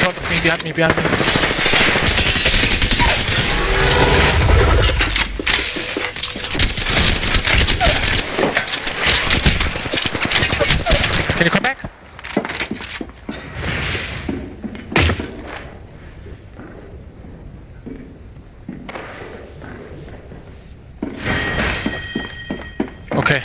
front of me, behind me, behind me. Can you come back? Okay.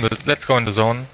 Let's go in the zone.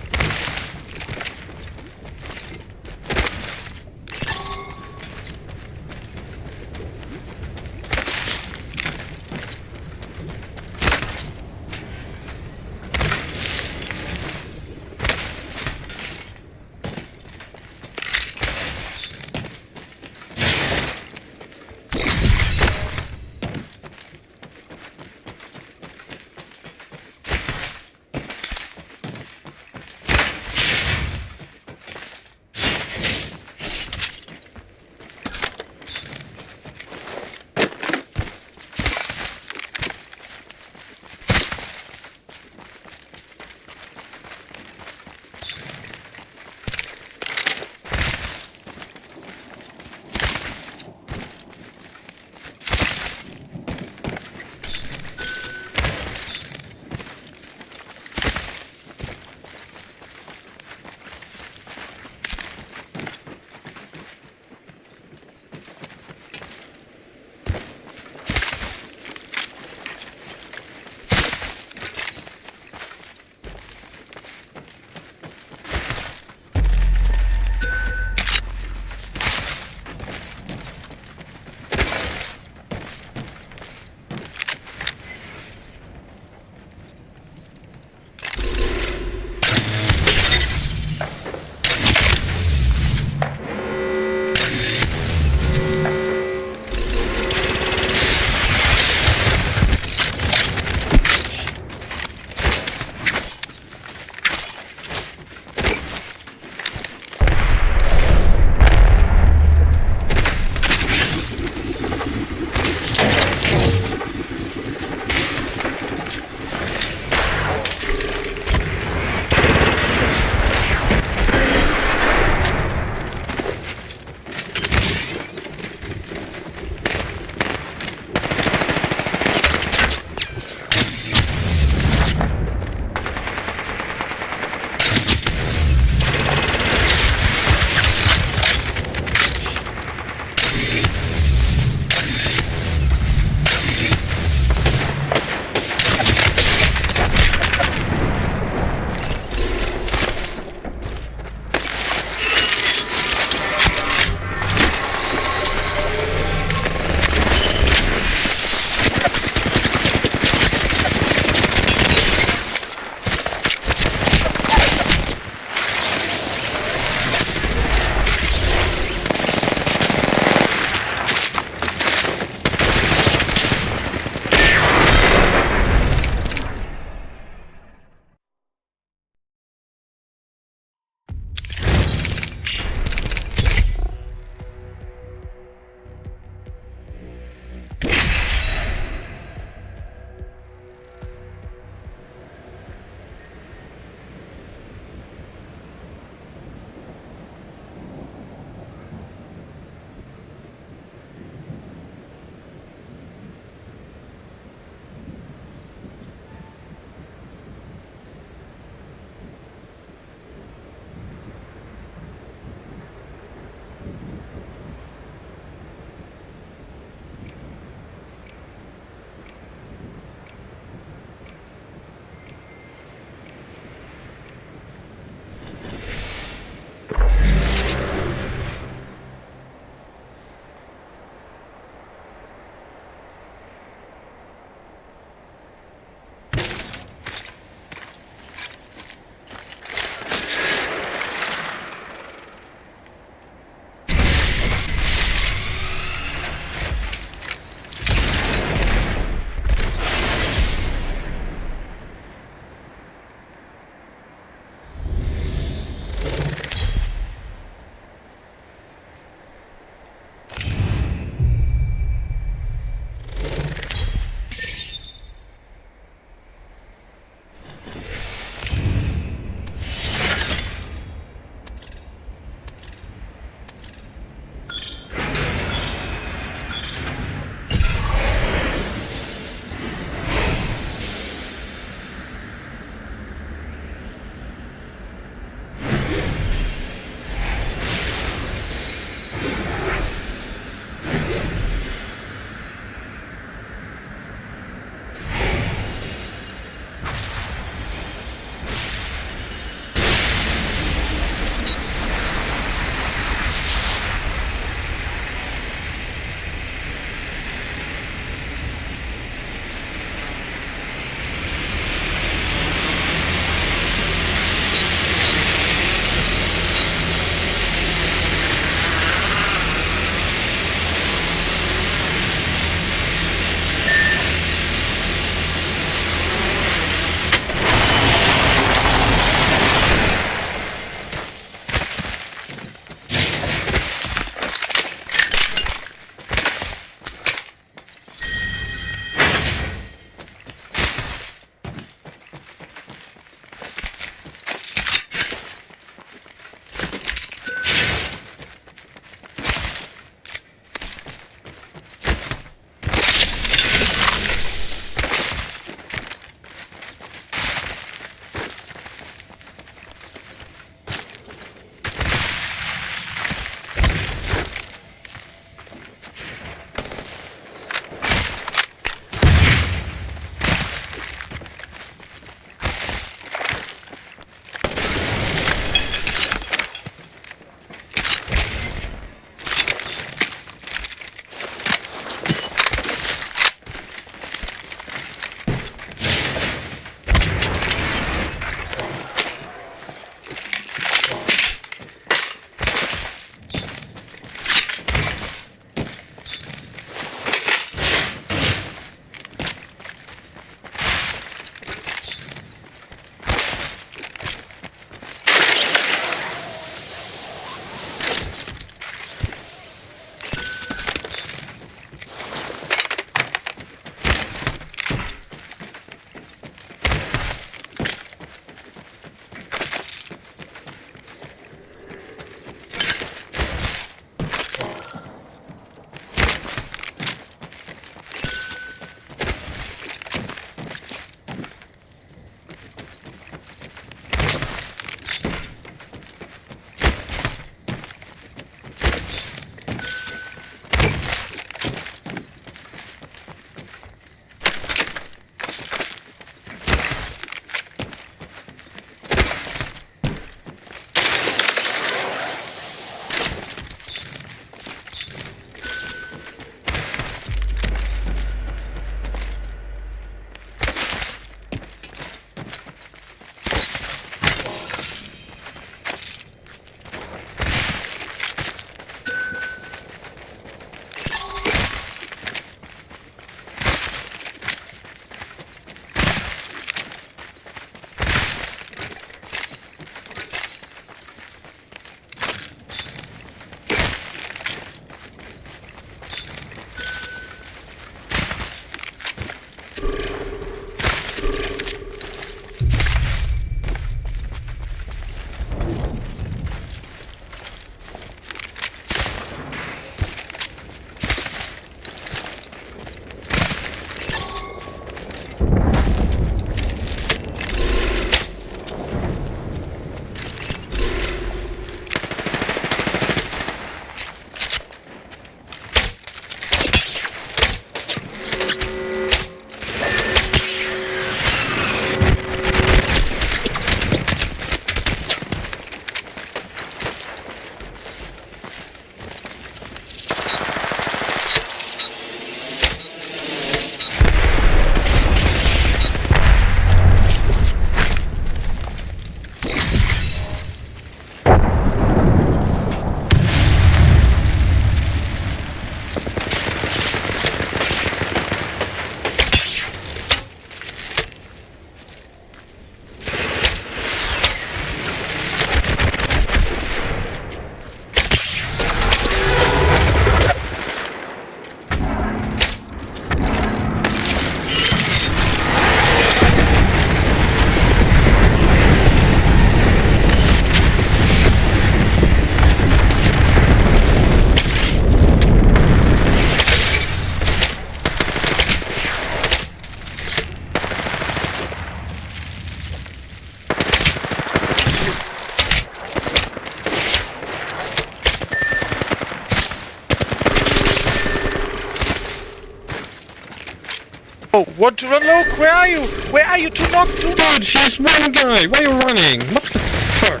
low. What? Run low. Where are you? Where are you? Too knocked. Too knocked. Dude, he's one guy! Why are you running? What the fuck?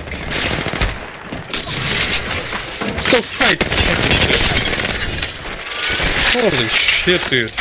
Go fight! Holy shit, dude.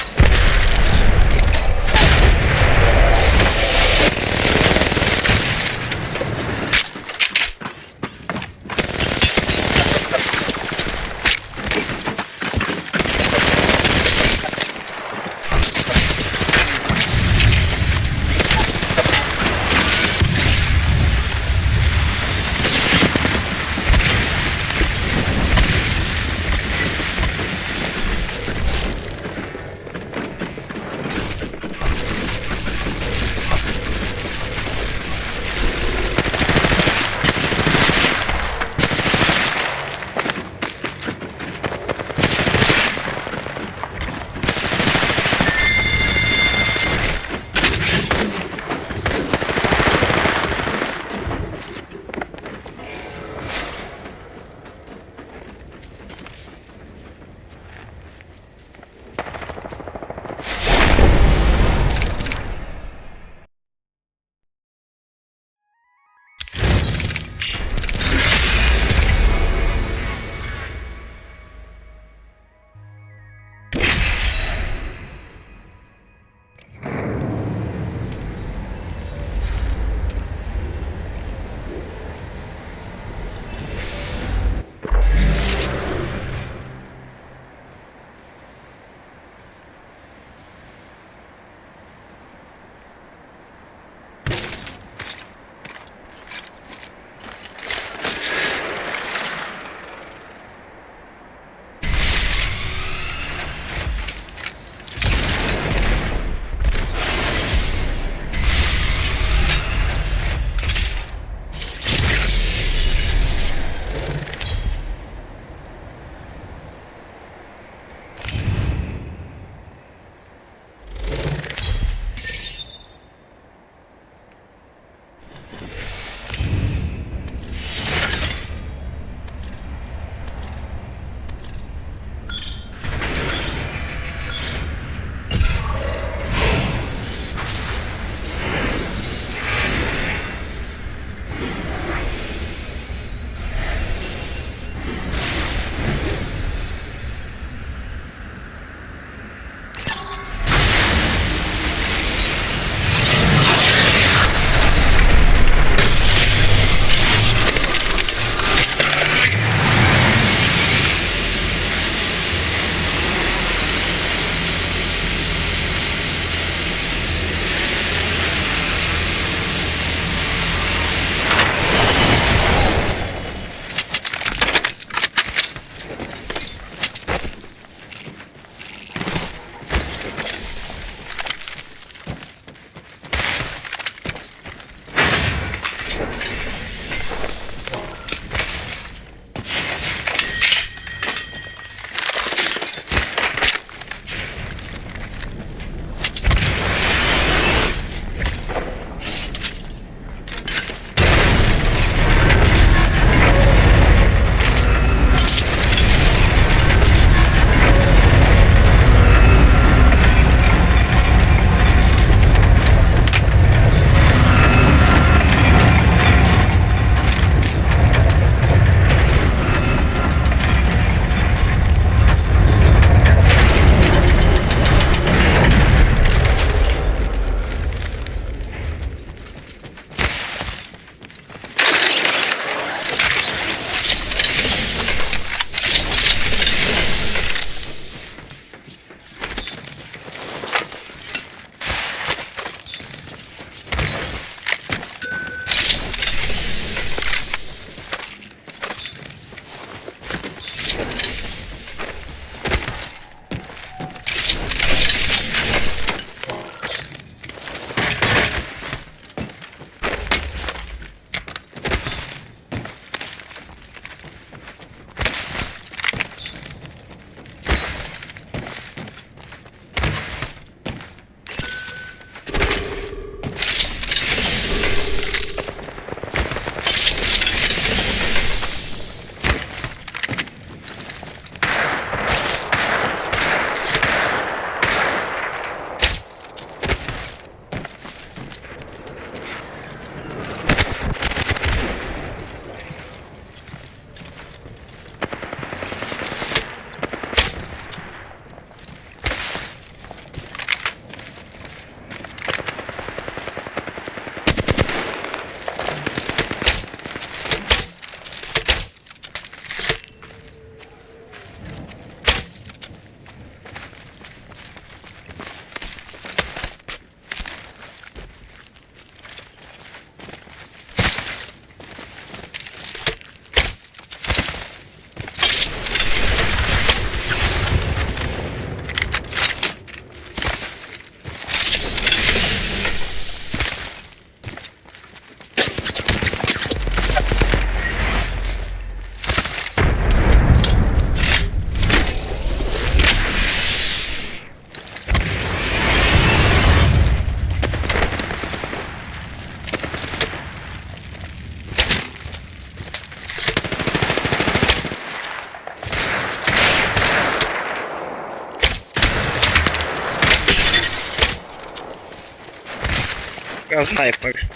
Снайпер.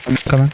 I'm coming.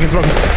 It's broken.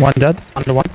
One dead, under one.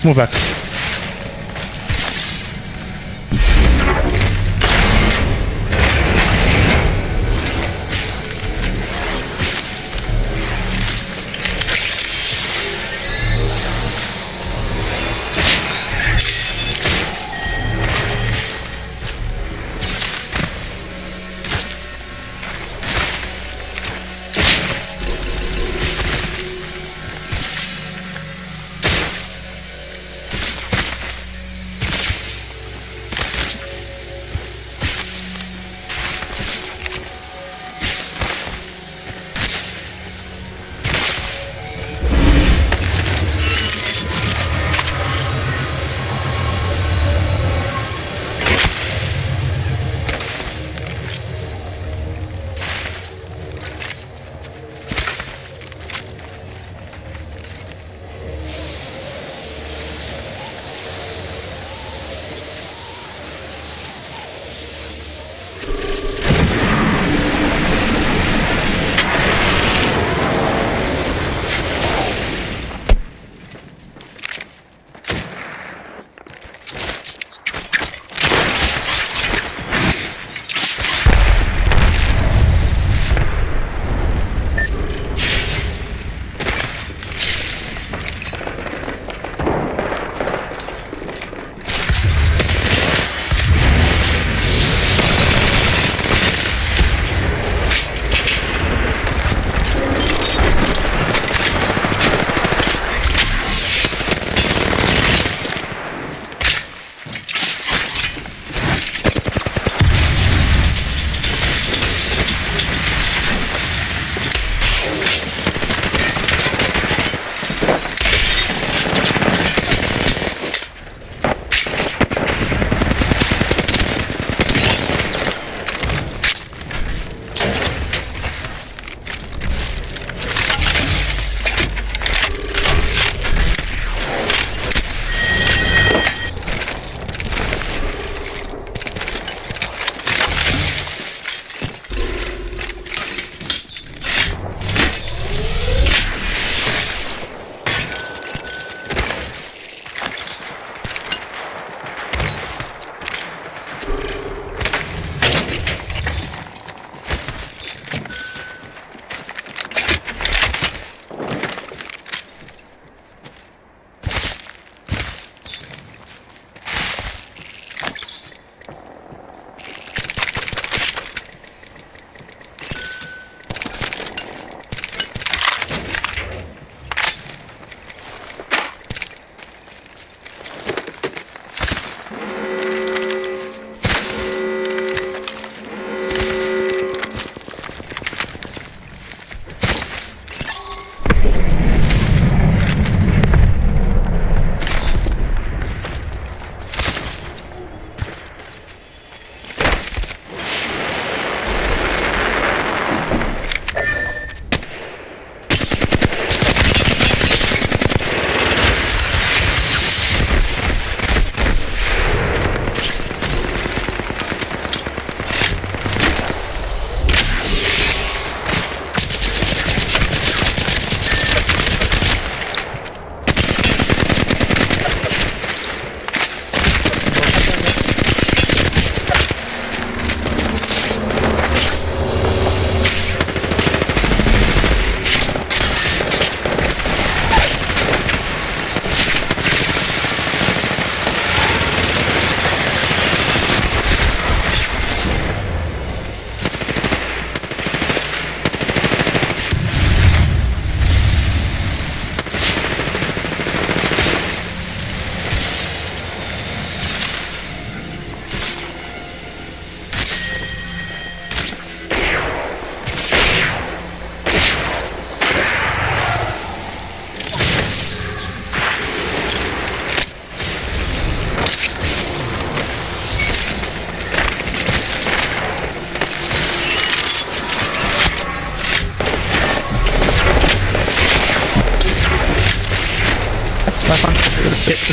Move back.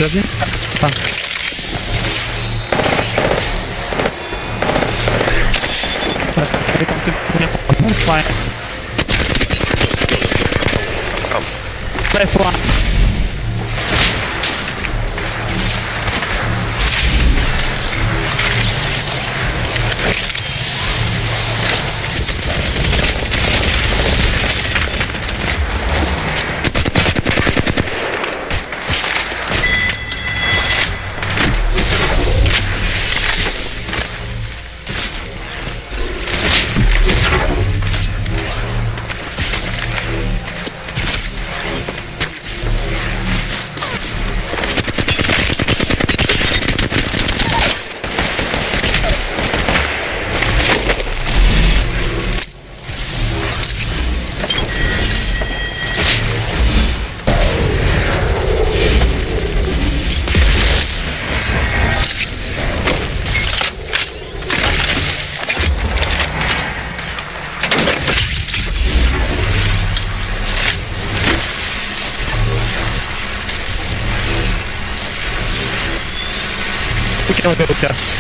Ready? Pan. Fine. Left one. Okay.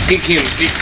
Kick him, kick.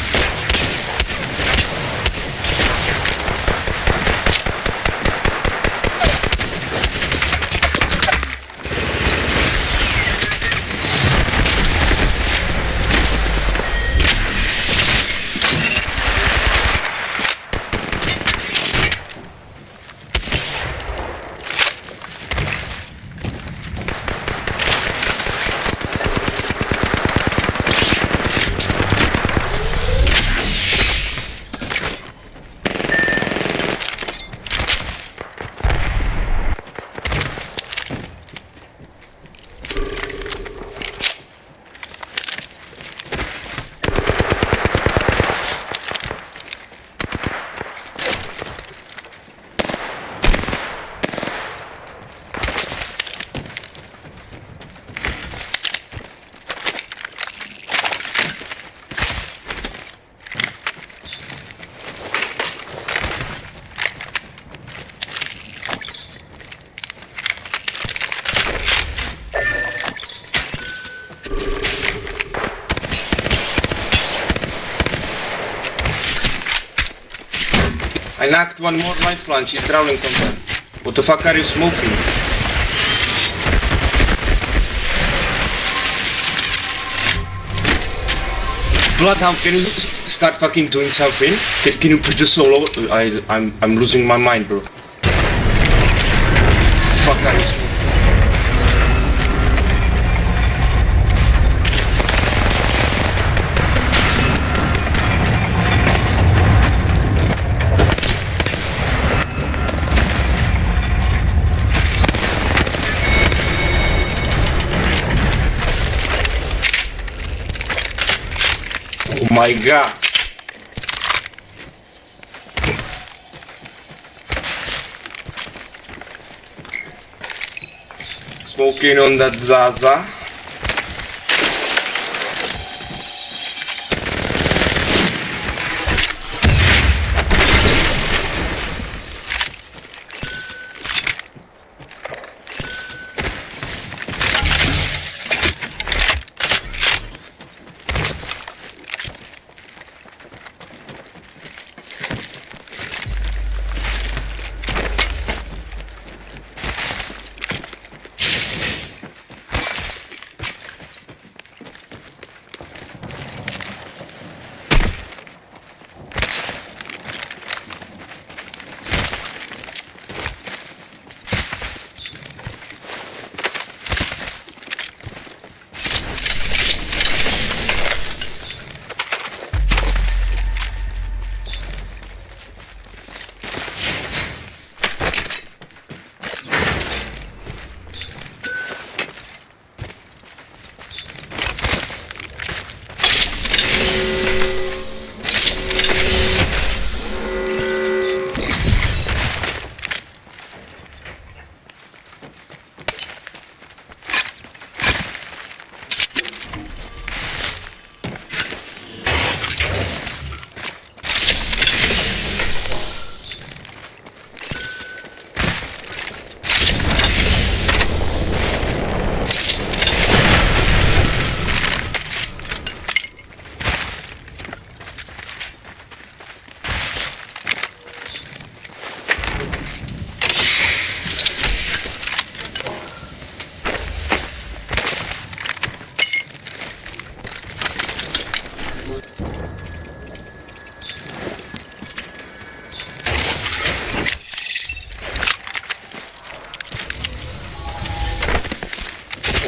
I knocked one more right flank, she's drowning somewhere. What the fuck are you smoking? Bloodhound, can you start fucking doing something? Can you put the solo? I'm losing my mind, bro. Fuck are you smoking? Oh my god. Smoking on that Zaza.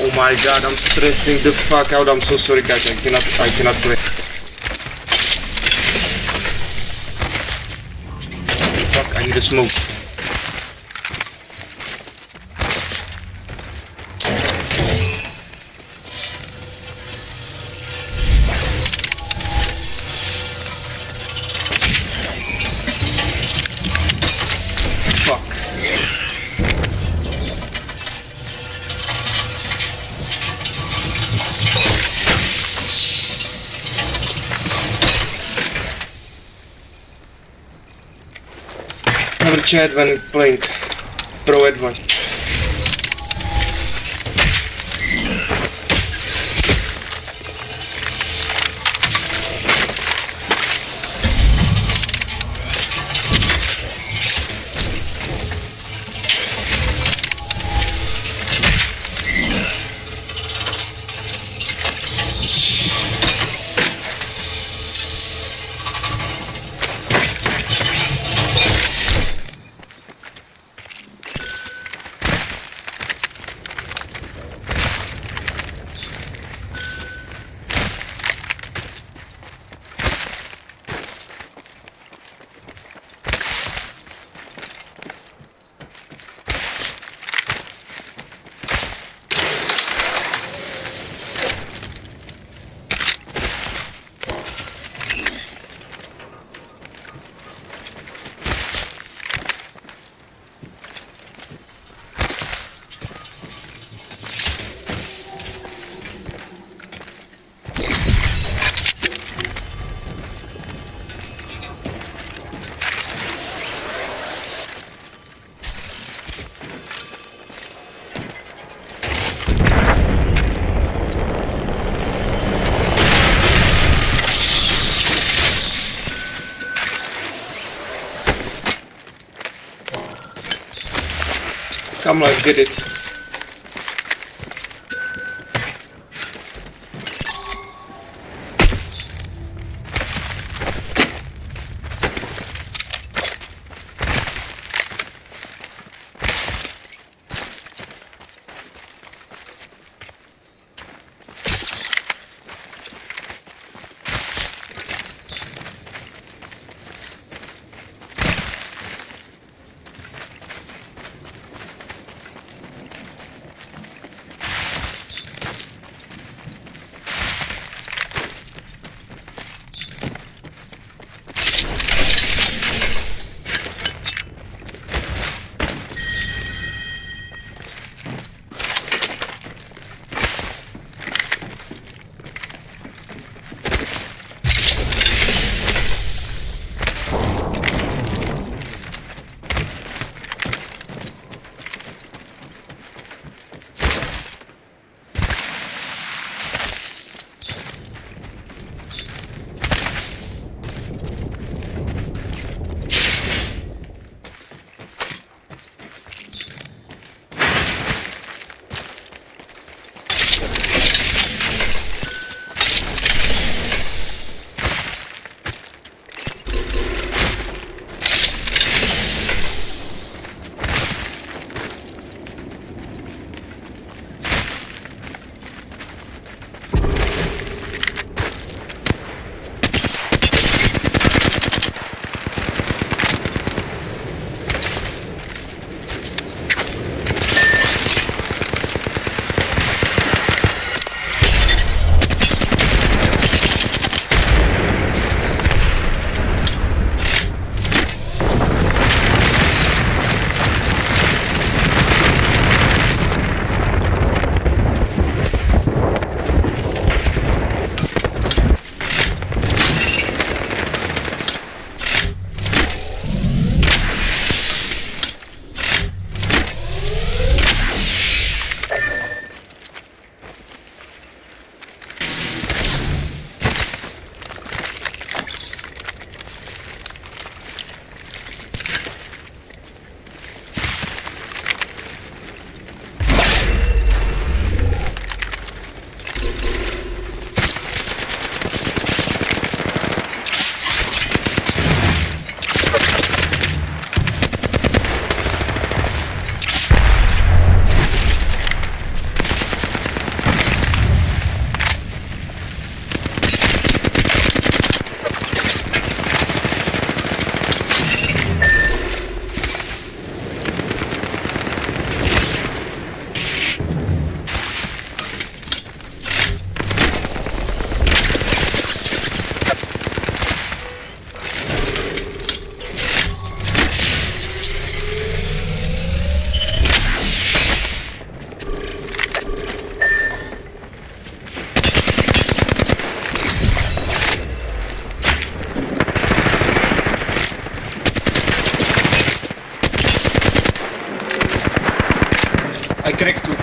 Oh my god, I'm stressing the fuck out. I'm so sorry guys, I cannot play. Fuck, I need a smoke. Fuck. Never chat when playing Pro Advanced. Come like, get it. I cracked two.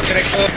Cracked up.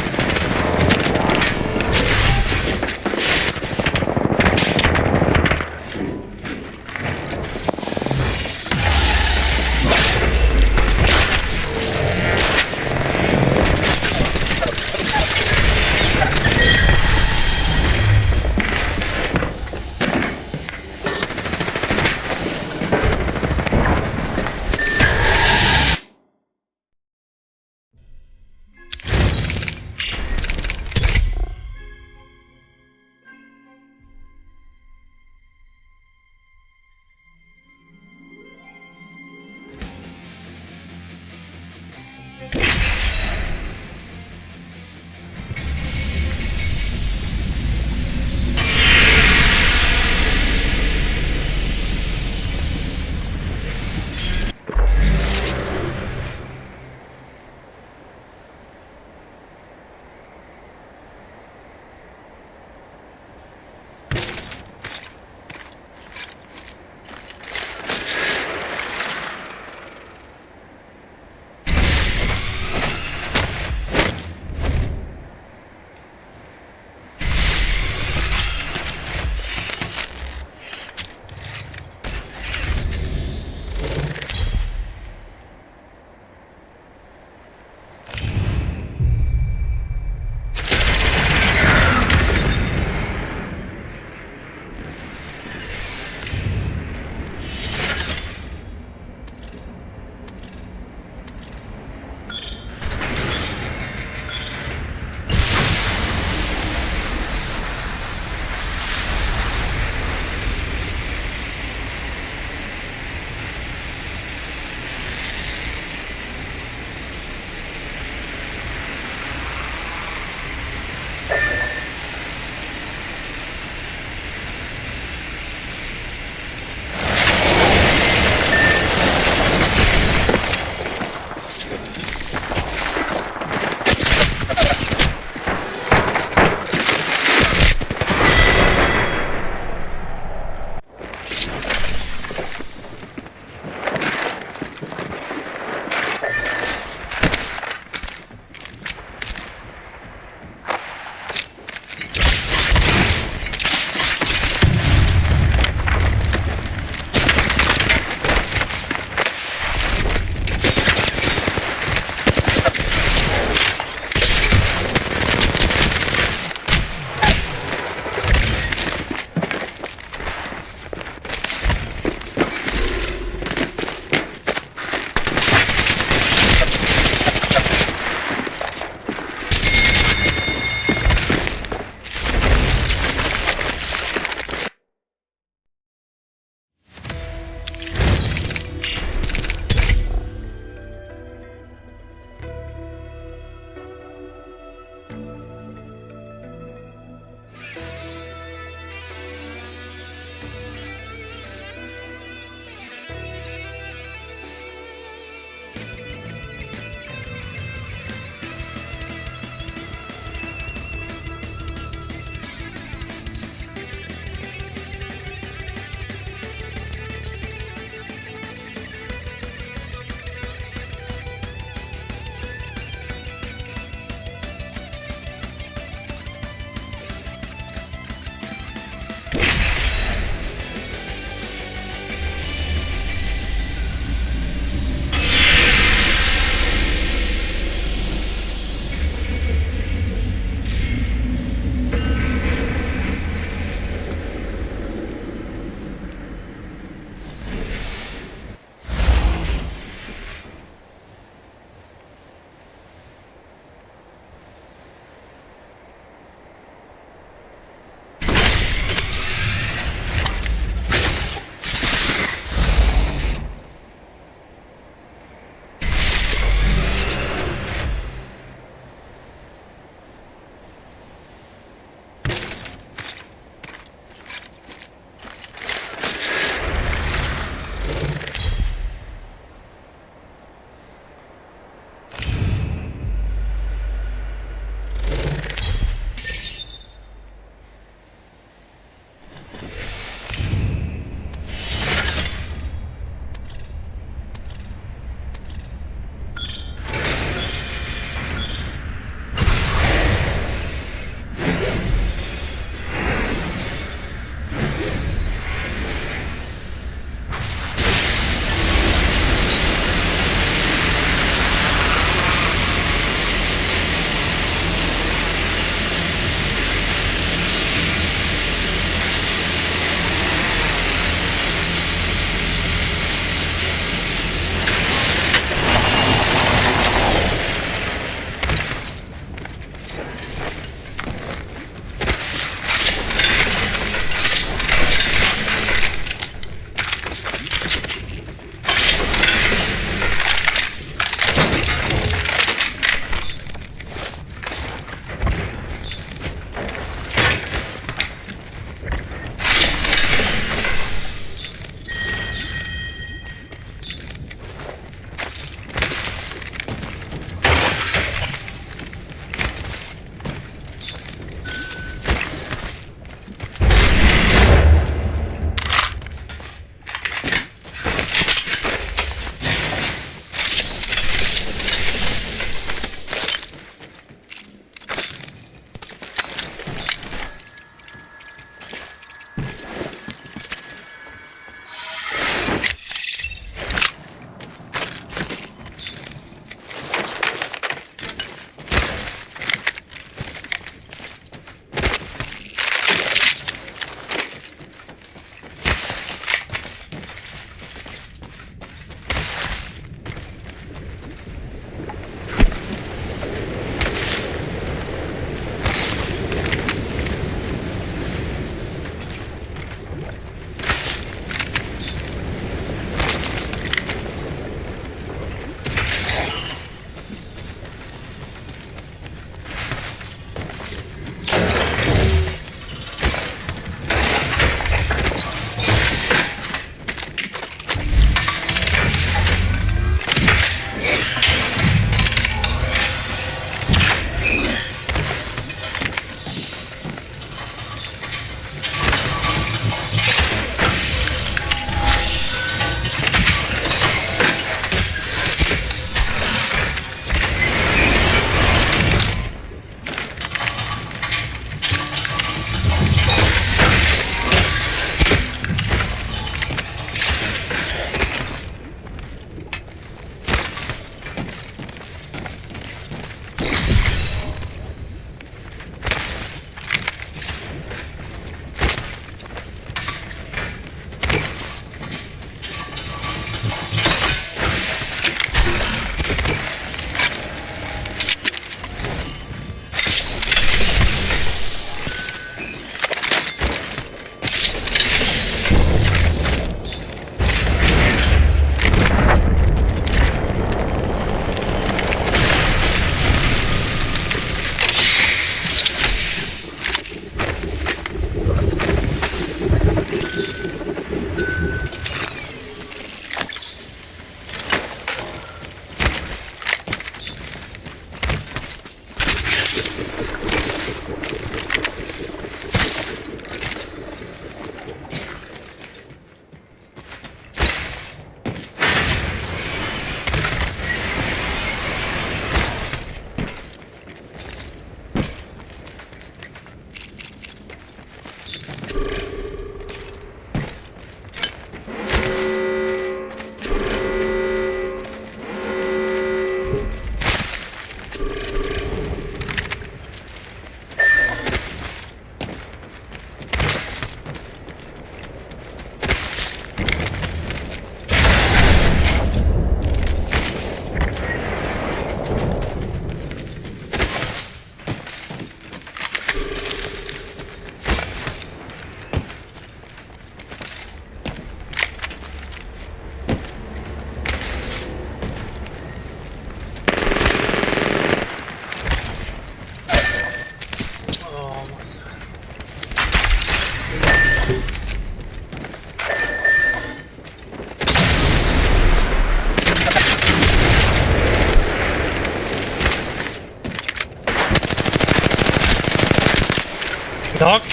Knocked.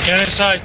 Get inside.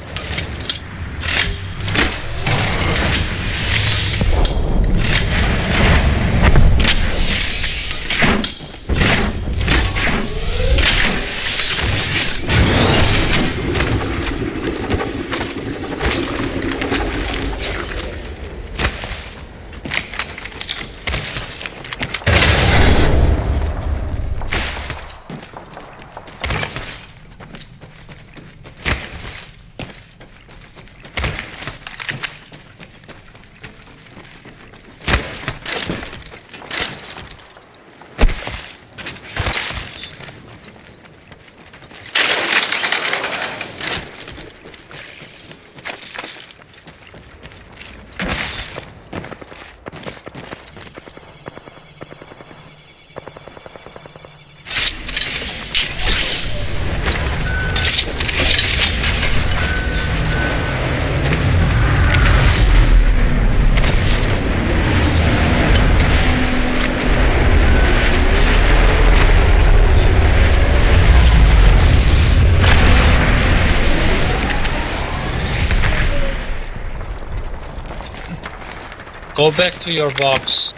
Go back to your box.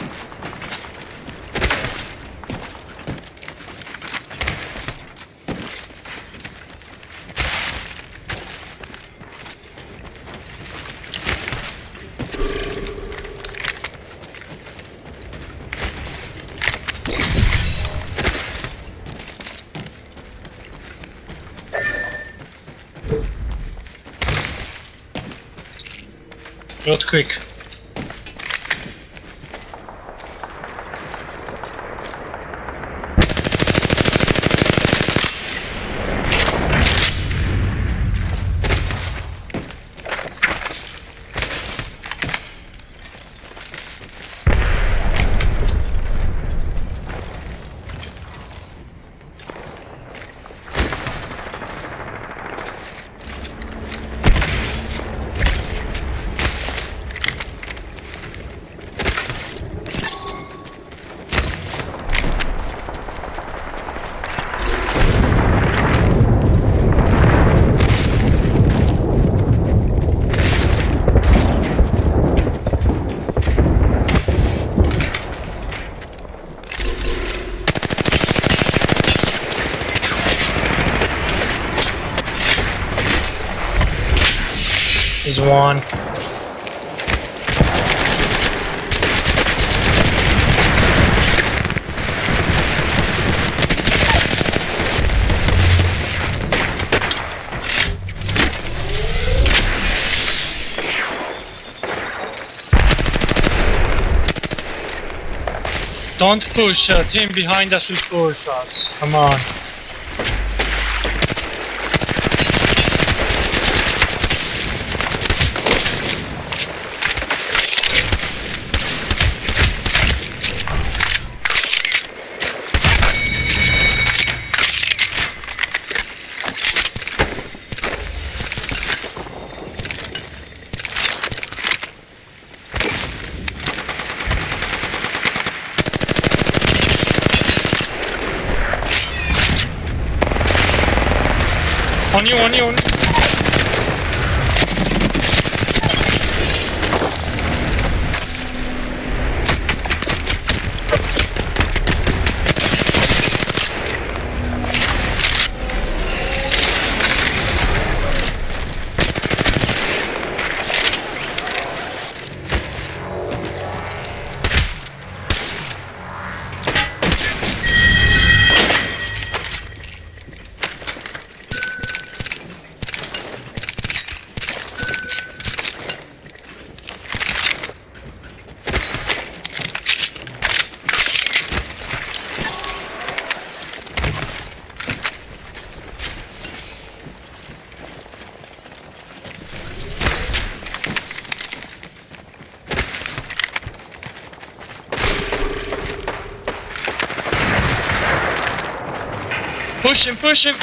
Not quick. He's one. Don't push, team behind us will push us. Come on. On you, on you, on you. Push him, push him!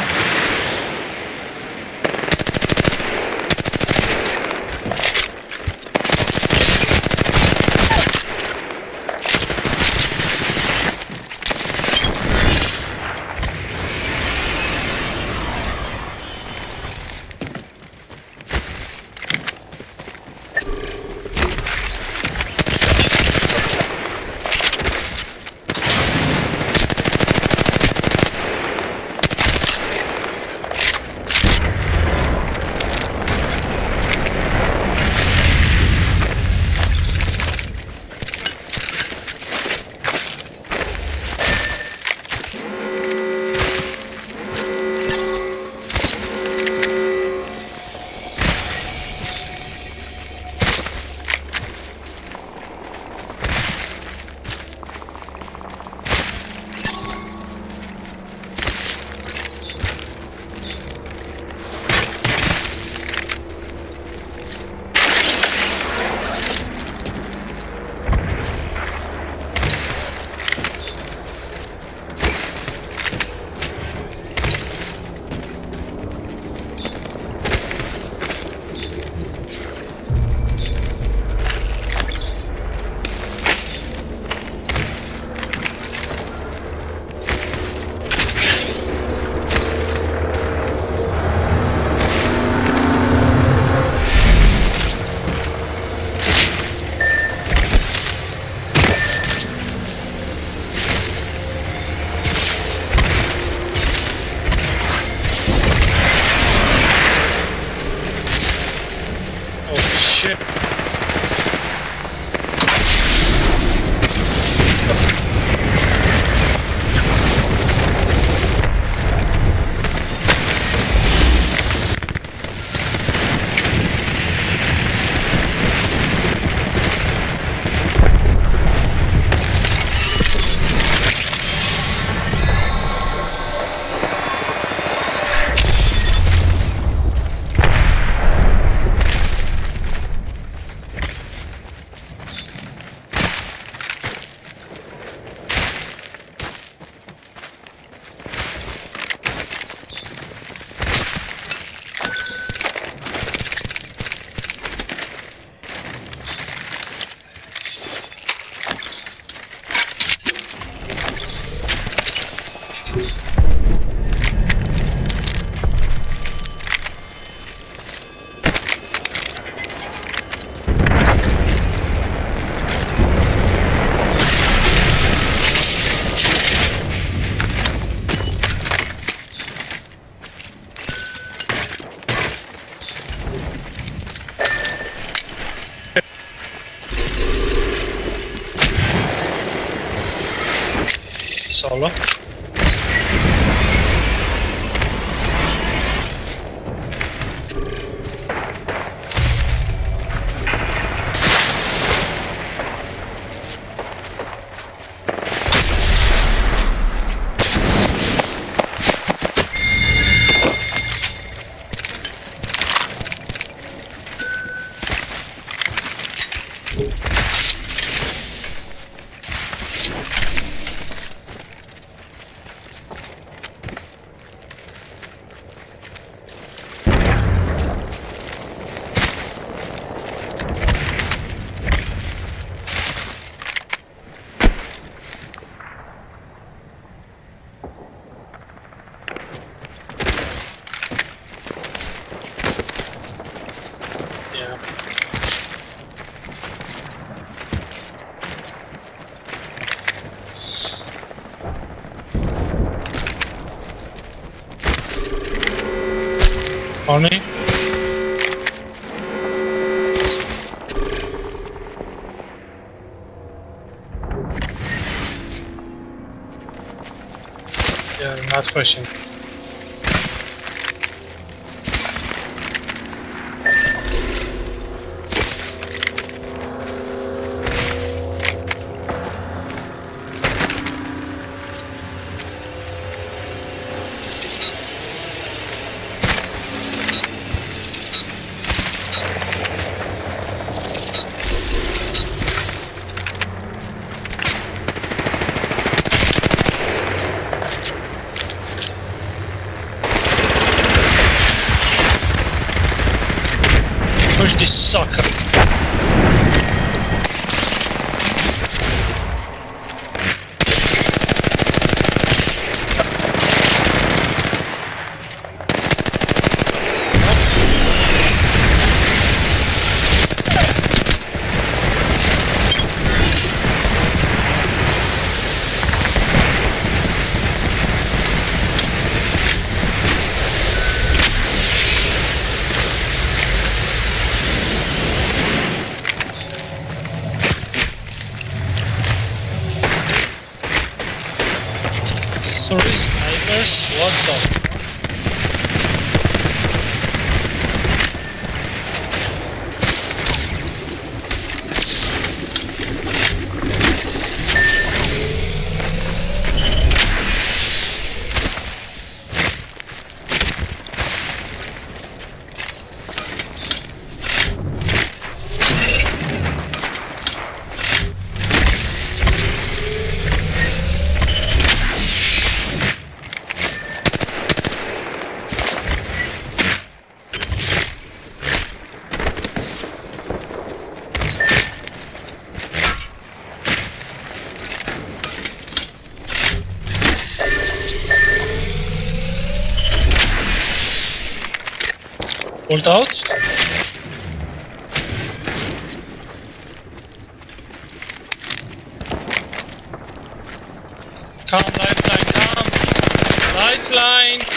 Solo. Yeah. Only? Yeah, not pushing. Three snipers? What the? Ult out? Come, lifeline, come! Lifeline!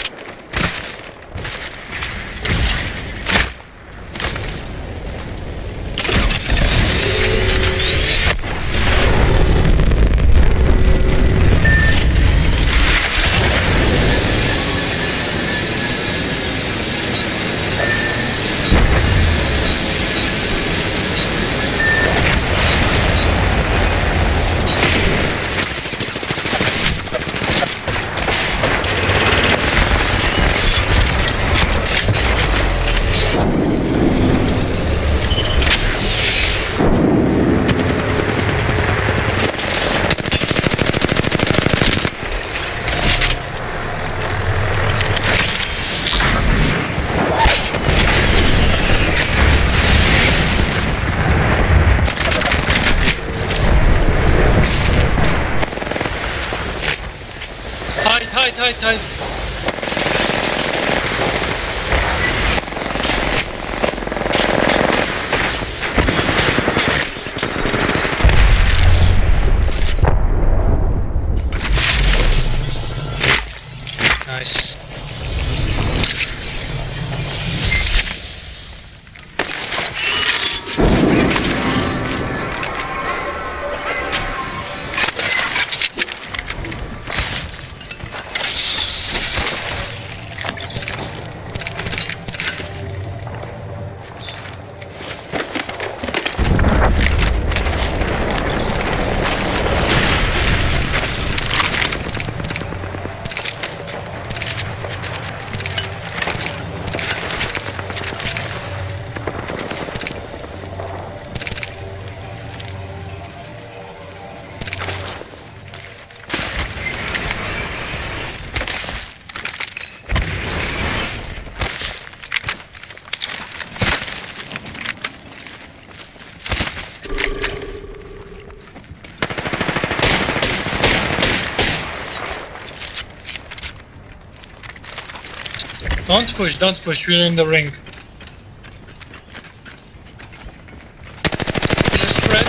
Hide. Nice. Don't push, we're in the ring. Just spread.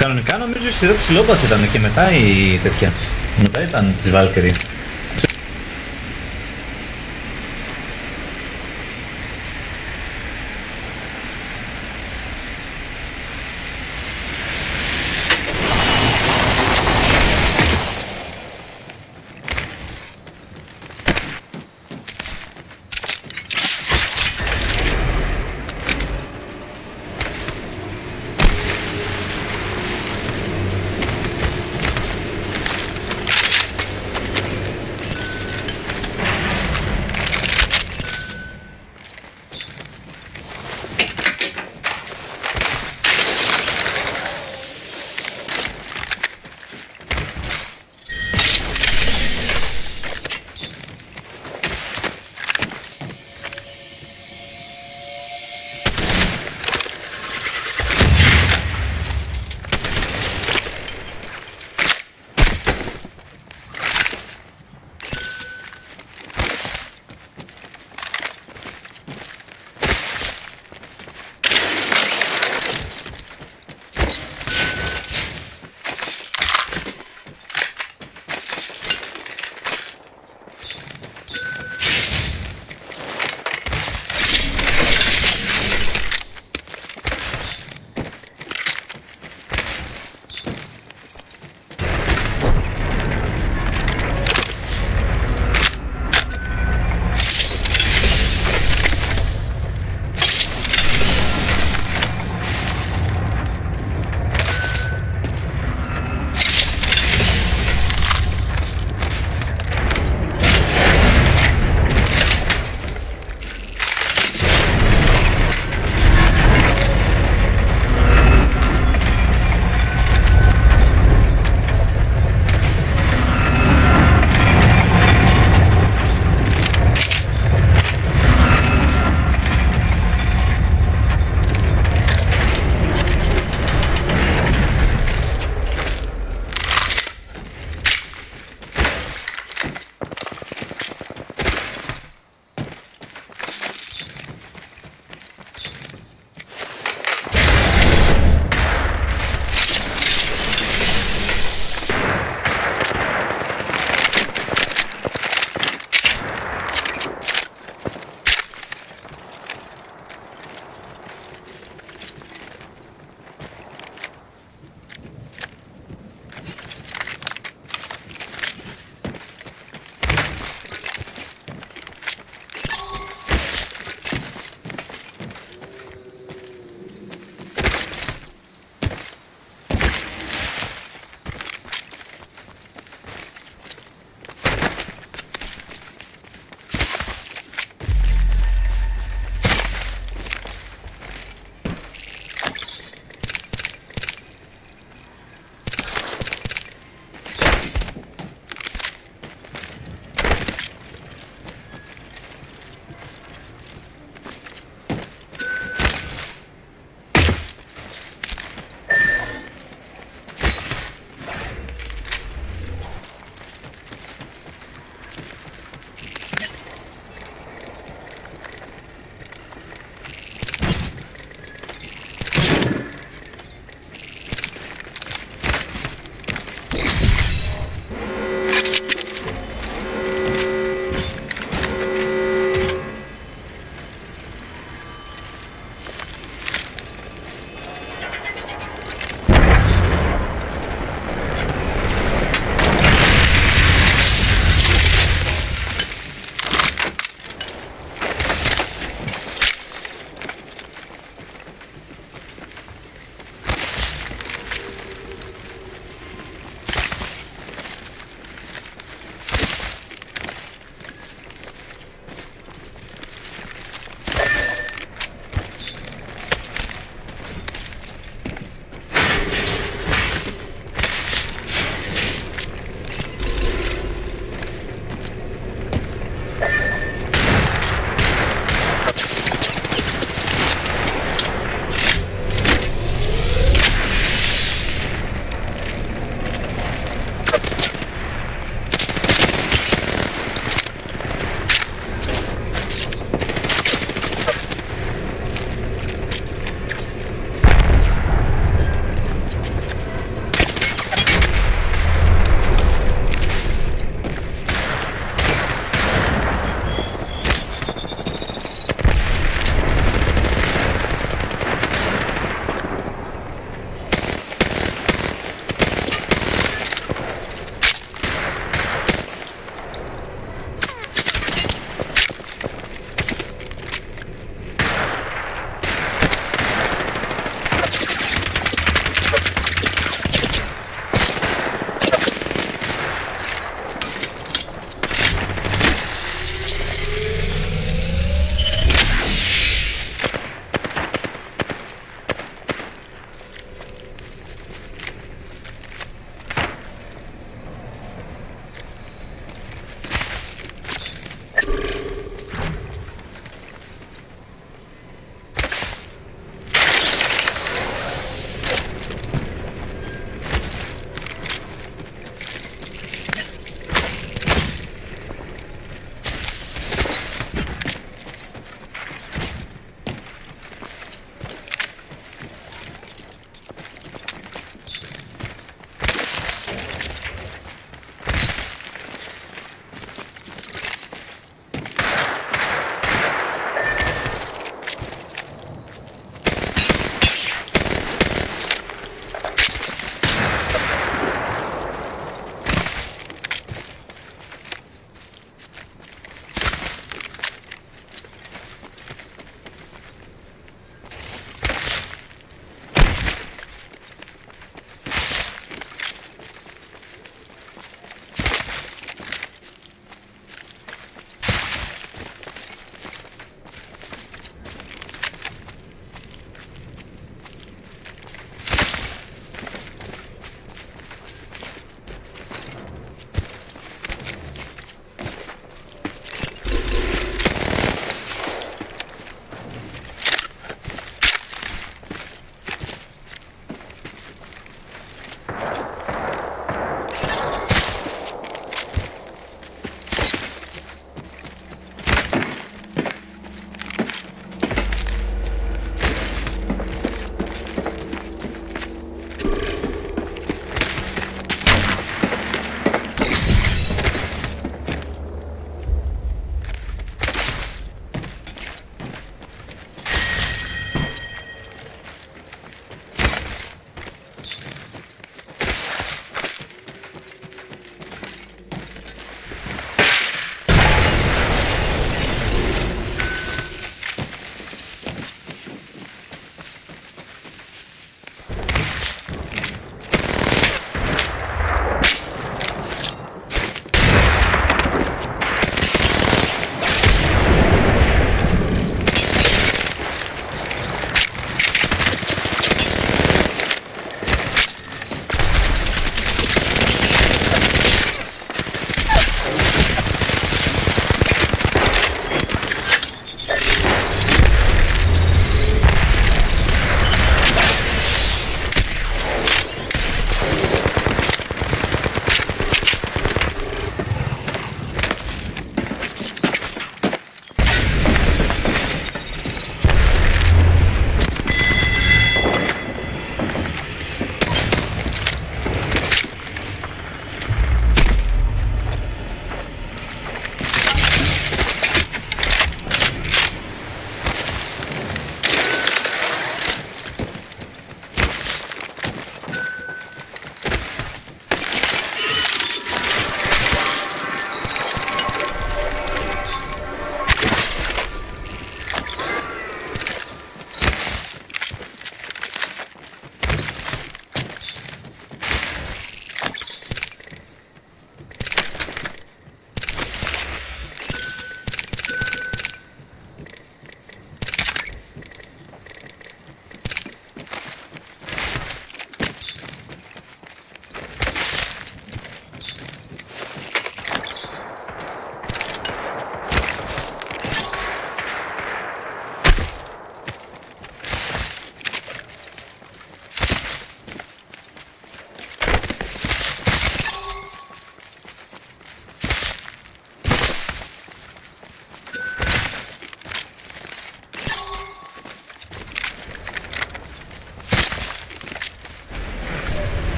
Κανονικά νομίζω η σειρά της Λόμπας ήταν και μετά η τέτοια. Μετά ήταν της Valkyrie.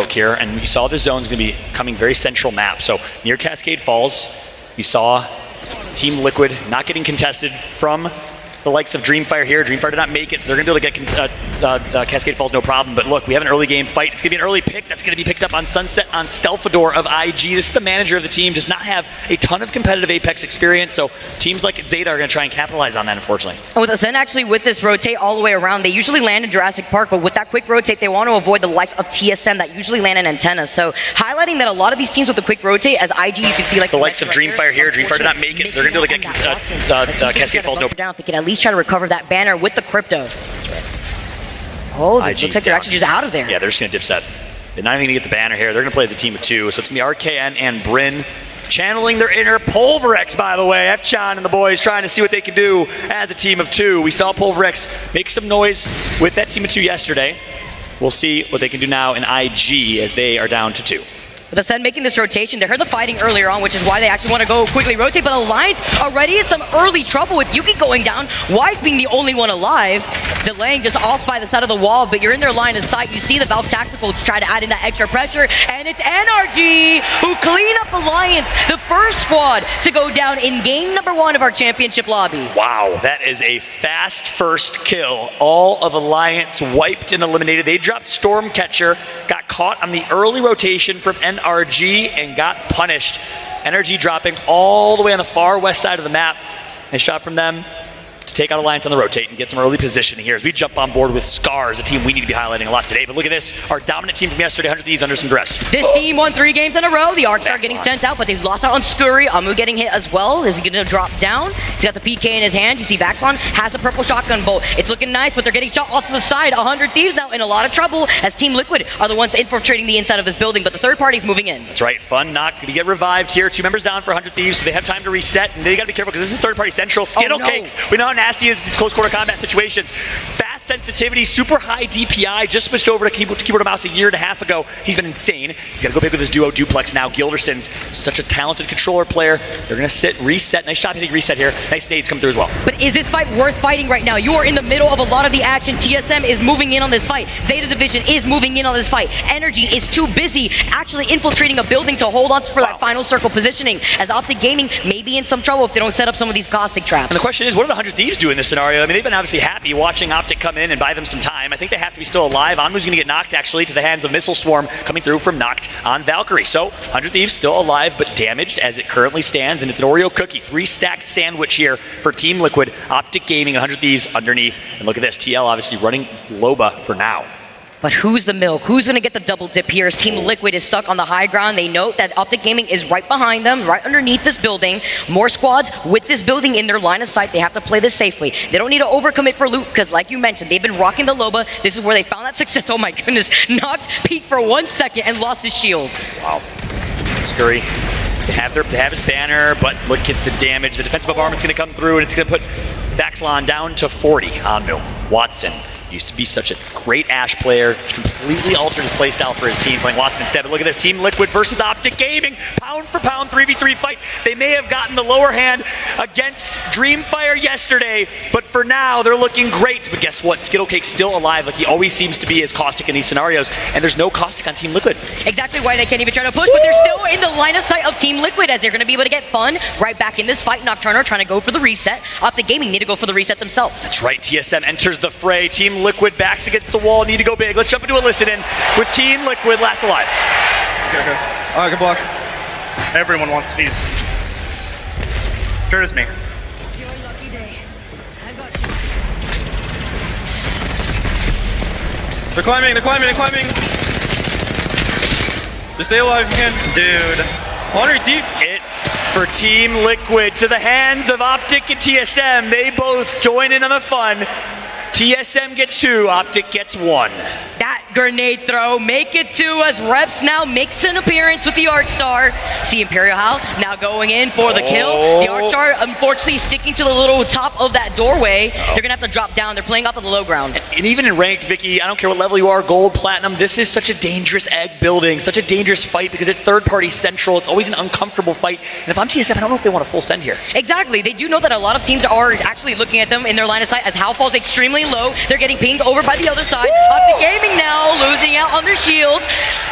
here, and you saw the zone's going to be coming very central map. So near Cascade Falls, you saw Team Liquid not getting contested from the likes of Dreamfire here. Dreamfire did not make it, so they're going to be able to get Cascade Falls no problem. But look, we have an early game fight. It's going to be an early pick that's going to be picked up on Sunset on Stealthador of IG. This is the manager of the team, does not have a ton of competitive Apex experience, so teams like Zeta are going to try and capitalize on that, unfortunately. And with Zen actually with this rotate all the way around, they usually land in Jurassic Park, but with that quick rotate, they want to avoid the likes of TSM that usually land in antennas. So highlighting that a lot of these teams with the quick rotate, as IG, you can see like the likes of Dreamfire here. Dreamfire did not make it, so they're going to be able to get Cascade Falls no problem. They can at least try to recover that banner with the crypto. Oh, it looks like they're actually just out of there. Yeah, they're just going to dip set. They're not even going to get the banner here. They're going to play as a team of two. So it's going to be RKN and Bryn channeling their inner Pulverex, by the way. F-Chan and the boys trying to see what they can do as a team of two. We saw Pulverex make some noise with that team of two yesterday. We'll see what they can do now in IG as they are down to 2. With Ascend making this rotation, they heard the fighting earlier on, which is why they actually want to go quickly rotate, but Alliance already in some early trouble with Yuki going down, Wise being the only one alive, delaying just off by the side of the wall, but you're in their line of sight. You see the Valve Tactical try to add in that extra pressure, and it's NRG who clean up Alliance, the first squad to go down in game number 1 of our championship lobby. Wow, that is a fast first kill. All of Alliance wiped and eliminated. They dropped Stormcatcher, got caught on the early rotation from NRG and got punished. NRG dropping all the way on the far west side of the map. Nice shot from them to take out Alliance on the rotate and get some early positioning here as we jump on board with Scars, a team we need to be highlighting a lot today. But look at this, our dominant team from yesterday, 100 Thieves under some duress. This team won 3 games in a row. The ARCs are getting sent out, but they've lost out on Scurry. Amu getting hit as well. Is he going to drop down? He's got the PK in his hand. You see Vaxlon has a purple shotgun bolt. It's looking nice, but they're getting shot off to the side. 100 Thieves now in a lot of trouble as Team Liquid are the ones infiltrating the inside of this building, but the third party's moving in. That's right, Fun Knock going to get revived here. 2 members down for 100 Thieves, so they have time to reset, and they got to be careful because this is third party central. Skittle Cakes. We know how nasty it is in these close quarter combat situations. Fast sensitivity, super high DPI, just switched over to keyboard and mouse a year and a half ago. He's been insane. He's got to go big with his duo duplex now. Gilderson's such a talented controller player. They're going to sit, reset. Nice shot hitting reset here. Nice nades come through as well. But is this fight worth fighting right now? You are in the middle of a lot of the action. TSM is moving in on this fight. Zeta Division is moving in on this fight. Energy is too busy actually infiltrating a building to hold on for that final circle positioning, as Optic Gaming may be in some trouble if they don't set up some of these caustic traps. And the question is, what do the 100 Thieves do in this scenario? I mean, they've been obviously happy watching Optic come in and buy them some time. I think they have to be still alive. Anmu's going to get knocked actually to the hands of Missile Swarm coming through from knocked on Valkyrie. So 100 Thieves still alive but damaged as it currently stands, and it's an Oreo cookie 3-stack sandwich here for Team Liquid. Optic Gaming, 100 Thieves underneath. And look at this, TL obviously running Loba for now. But who's the milk? Who's going to get the double dip here as Team Liquid is stuck on the high ground? They note that Optic Gaming is right behind them, right underneath this building. More squads with this building in their line of sight. They have to play this safely. They don't need to overcommit for loot because, like you mentioned, they've been rocking the Loba. This is where they found that success. Oh my goodness. Knocked Pete for 1 second and lost his shield. Wow. Scurry. They have his banner, but look at the damage. The defensive bombardment's going to come through, and it's going to put Vaxlon down to 40. Anmu. Watson. Used to be such a great Ashe player, completely altered his playstyle for his team, playing Watson instead. But look at this, Team Liquid versus Optic Gaming, pound for pound 3v3 fight. They may have gotten the lower hand against Dreamfire yesterday, but for now, they're looking great. But guess what? Skittlecake's still alive, like he always seems to be as Caustic in these scenarios, and there's no Caustic on Team Liquid. Exactly why they can't even try to push, but they're still in the line of sight of Team Liquid, as they're going to be able to get Fun right back in this fight. Nocturno trying to go for the reset. Optic Gaming need to go for the reset themselves. That's right, TSM enters the fray. Team Liquid backs against the wall, need to go big. Let's jump into a listen-in with Team Liquid last alive. Okay. Alright, good block. Everyone wants these. Sure is me. It's your lucky day. I got you. They're climbing. Just stay alive if you can. Dude. 100 deep. It for Team Liquid to the hands of Optic and TSM. They both join in on the fun. TSM gets 2, Optic gets 1. That grenade throw, make it 2 as Reps now makes an appearance with the Arcstar. See Imperial Howl now going in for the kill. The Arcstar unfortunately sticking to the little top of that doorway. They're gonna have to drop down. They're playing off of the low ground. And even in ranked, Vicky, I don't care what level you are, gold, platinum, this is such a dangerous egg building, such a dangerous fight because it's third party central. It's always an uncomfortable fight. And if I'm TSM, I don't know if they want a full send here. Exactly. They do know that a lot of teams are actually looking at them in their line of sight as Howl falls extremely lane low. They're getting pinged over by the other side. Optic Gaming now losing out on their shields.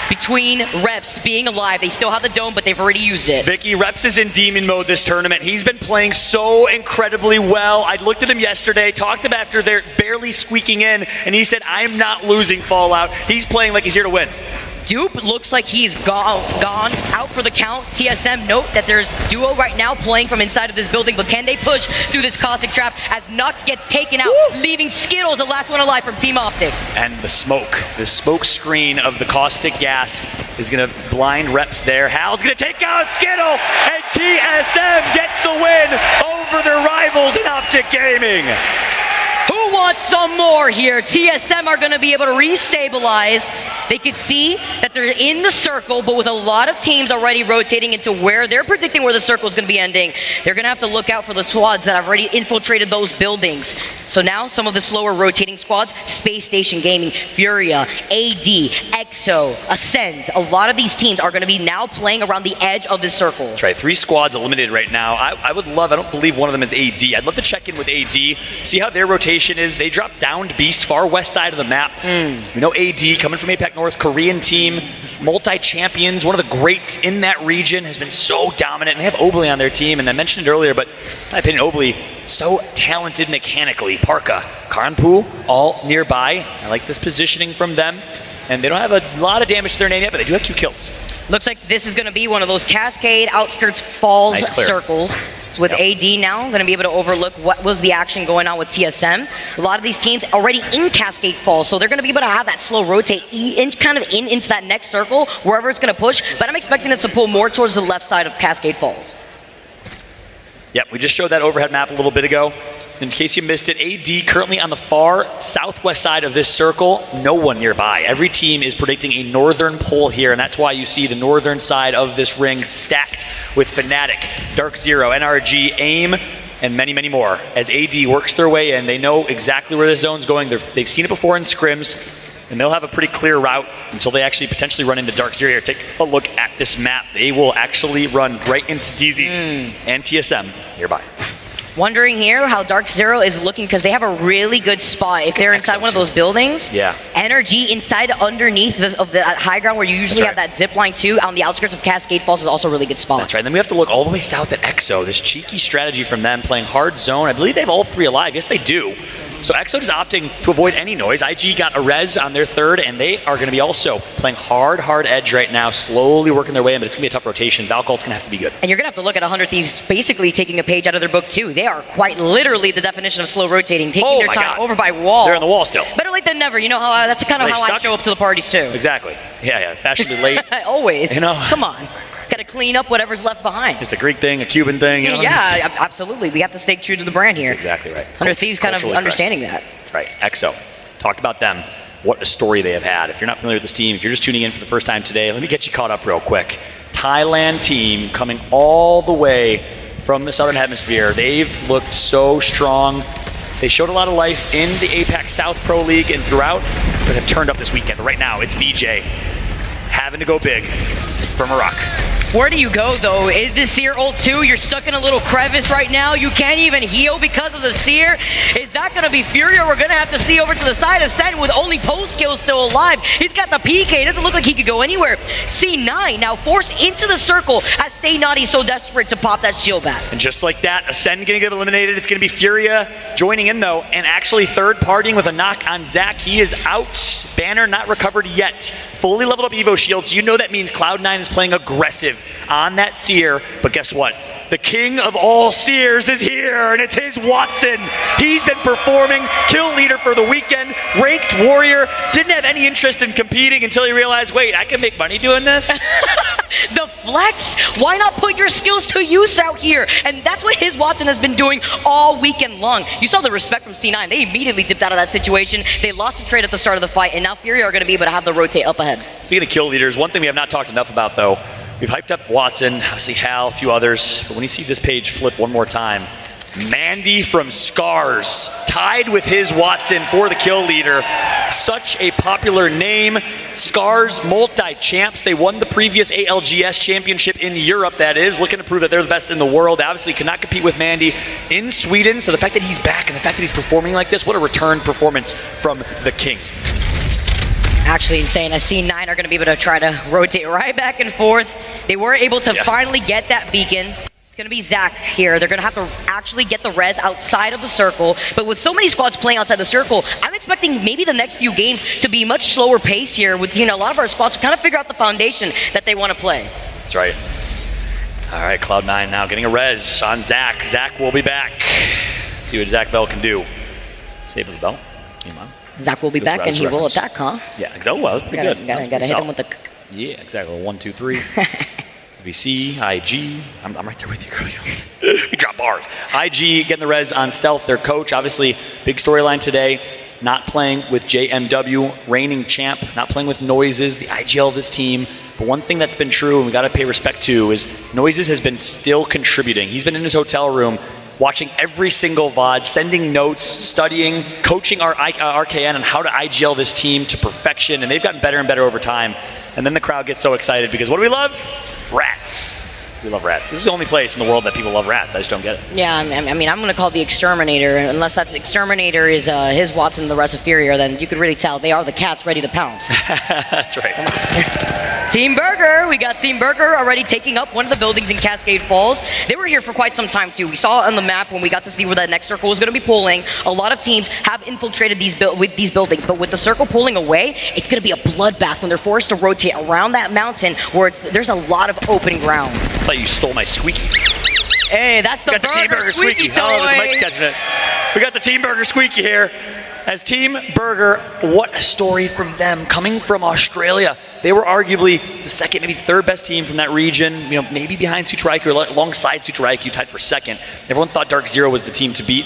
Between Reps being alive, they still have the dome, but they've already used it. Vicky, Reps is in demon mode this tournament. He's been playing so incredibly well. I looked at him yesterday, talked to him after they're barely squeaking in, and he said, I'm not losing Fallout. He's playing like he's here to win. Dupe looks like he's gone out for the count. TSM note that there's Duo right now playing from inside of this building, but can they push through this caustic trap as Nux gets taken out, leaving Skittles the last one alive from Team Optic. And the smoke screen of the caustic gas is going to blind Reps there. Hal's going to take out Skittle, and TSM gets the win over their rivals in Optic Gaming. Who wants some more here? TSM are going to be able to restabilize. They could see that they're in the circle, but with a lot of teams already rotating into where they're predicting where the circle is going to be ending, they're going to have to look out for the squads that have already infiltrated those buildings. So now some of the slower rotating squads, Space Station Gaming, Furia, AD, EXO, Ascend, a lot of these teams are going to be now playing around the edge of this circle. That's right, 3 squads eliminated right now. I don't believe one of them is AD. I'd love to check in with AD, see how their rotation is. They dropped down to Beast, far west side of the map. We know AD, coming from APAC North, Korean team, multi-champions, one of the greats in that region, has been so dominant. And they have Obley on their team, and I mentioned it earlier, but in my opinion, Obley, so talented mechanically. Parka, Karanpu, all nearby. I like this positioning from them. And they don't have a lot of damage to their name yet, but they do have 2 kills. Looks like this is going to be one of those Cascade Outskirts Falls Nice clear. circles. So with AD now, going to be able to overlook what was the action going on with TSM. A lot of these teams already in Cascade Falls, so they're going to be able to have that slow rotate into that next circle, wherever it's going to push. But I'm expecting it to pull more towards the left side of Cascade Falls. Yep, we just showed that overhead map a little bit ago. In case you missed it, AD currently on the far southwest side of this circle, no one nearby. Every team is predicting a northern pull here, and that's why you see the northern side of this ring stacked with Fnatic, Dark Zero, NRG, AIM, and many, many more. As AD works their way in, they know exactly where the zone's going. They've seen it before in scrims, and they'll have a pretty clear route until they actually potentially run into Dark Zero. Take a look at this map. They will actually run right into DZ and TSM nearby. Wondering here how Dark Zero is looking, because they have a really good spot. If they're inside one of those buildings, Energy inside underneath the high ground where you usually have that zip line too, on the outskirts of Cascade Falls, is also a really good spot. That's right. And then we have to look all the way south at EXO. This cheeky strategy from them, playing hard zone. I believe they have all 3 alive. Yes, they do. So EXO is opting to avoid any noise. IG got a res on their 3rd, and they are going to be also playing hard edge right now, slowly working their way in, but it's going to be a tough rotation. Valkolt's going to have to be good. And you're going to have to look at 100 Thieves basically taking a page out of their book too. They are quite literally the definition of slow rotating, taking their time over by wall. They're on the wall still. Better late than never. You know how that's kind of how I show up to the parties too. Exactly. Yeah, fashionably late. Always. You know. Come on. Got to clean up whatever's left behind. It's a Greek thing, a Cuban thing. You know? Yeah, absolutely. We have to stay true to the brand here. That's exactly right. 100 Thieves kind of understanding that. That's right. EXO. Talked about them. What a story they have had. If you're not familiar with this team, if you're just tuning in for the first time today, let me get you caught up real quick. Thailand team coming all the way from the Southern Hemisphere. They've looked so strong. They showed a lot of life in the APAC South Pro League and throughout, but have turned up this weekend. But right now, it's VJ having to go big for Morocco. Where do you go, though? Is the Seer ult 2? You're stuck in a little crevice right now. You can't even heal because of the Seer. Is that going to be Furia? We're going to have to see over to the side of Sen with only post kills still alive. He's got the PK. It doesn't look like he could go anywhere. C9 now forced into the circle as Stay Naughty so desperate to pop that shield back. And just like that, Ascend going to get eliminated. It's going to be Furia joining in, though, and actually third partying with a knock on Zach. He is out. Banner not recovered yet. Fully leveled up Evo shields. You know that means Cloud9 is playing aggressive on that Seer, but guess what? The king of all Seers is here, and it's his Watson. He's been performing, kill leader for the weekend, ranked warrior, didn't have any interest in competing until he realized, wait, I can make money doing this? The flex? Why not put your skills to use out here? And that's what his Watson has been doing all weekend long. You saw the respect from C9. They immediately dipped out of that situation. They lost a trade at the start of the fight, and now Fury are going to be able to have the rotate up ahead. Speaking of kill leaders, one thing we have not talked enough about, though, we've hyped up Watson, obviously Hal, a few others, but when you see this page flip one more time, Mandy from Scars, tied with his Watson for the kill leader. Such a popular name. Scars, multi-champs. They won the previous ALGS championship in Europe, that is, looking to prove that they're the best in the world. Obviously cannot compete with Mandy in Sweden, so the fact that he's back and the fact that he's performing like this, what a return performance from the king. Actually insane. As C9 are going to be able to try to rotate right back and forth. They were able to finally get that beacon. It's going to be Zach here. They're going to have to actually get the res outside of the circle. But with so many squads playing outside the circle, I'm expecting maybe the next few games to be much slower pace here with, a lot of our squads to kind of figure out the foundation that they want to play. That's right. All right, Cloud9 now getting a res on Zach. Zach will be back. Let's see what Zach Bell can do. Save the bell. Zach will be back and he will attack, huh? Yeah, exactly. Well, that was pretty good. Gotta hit him with the... Yeah, exactly. 1, 2, 3. VC, IG. I'm right there with you, girl. We drop bars. IG getting the res on Stealth, their coach. Obviously, big storyline today. Not playing with JMW, reigning champ. Not playing with Noises, the IGL of this team. But one thing that's been true and we got to pay respect to is Noises has been still contributing. He's been in his hotel room watching every single VOD, sending notes, studying, coaching our RKN on how to IGL this team to perfection, and they've gotten better and better over time. And then the crowd gets so excited because what do we love? Rats. We love rats. This is the only place in the world that people love rats. I just don't get it. Yeah, I mean, I'm going to call it the Exterminator. Unless that Exterminator is his Watson, the rest inferior, then you could really tell they are the cats ready to pounce. That's right. Team Burger. We got Team Burger already taking up one of the buildings in Cascade Falls. They were here for quite some time, too. We saw on the map when we got to see where that next circle was going to be pulling. A lot of teams have infiltrated these buildings, but with the circle pulling away, it's going to be a bloodbath when they're forced to rotate around that mountain where there's a lot of open ground. I thought you stole my squeaky. Hey, that's the Team Burger squeaky toy. Oh, the mic's catching it. We got the Team Burger squeaky here. As Team Burger, what a story from them. Coming from Australia, they were arguably the second, maybe third best team from that region. Maybe behind Sutraiku or alongside Sutraiku, tied for second. Everyone thought Dark Zero was the team to beat.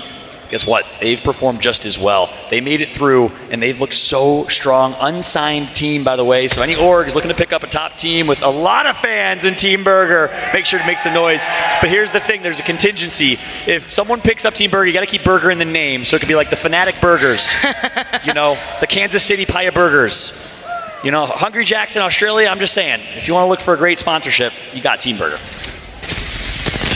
Guess what? They've performed just as well. They made it through, and they've looked so strong. Unsigned team, by the way. So any org is looking to pick up a top team with a lot of fans in Team Burger, make sure to make some noise. But here's the thing, there's a contingency. If someone picks up Team Burger, you got to keep Burger in the name. So it could be like the Fanatic Burgers, the Kansas City Paya Burgers. Hungry Jacks in Australia, I'm just saying, if you want to look for a great sponsorship, you got Team Burger.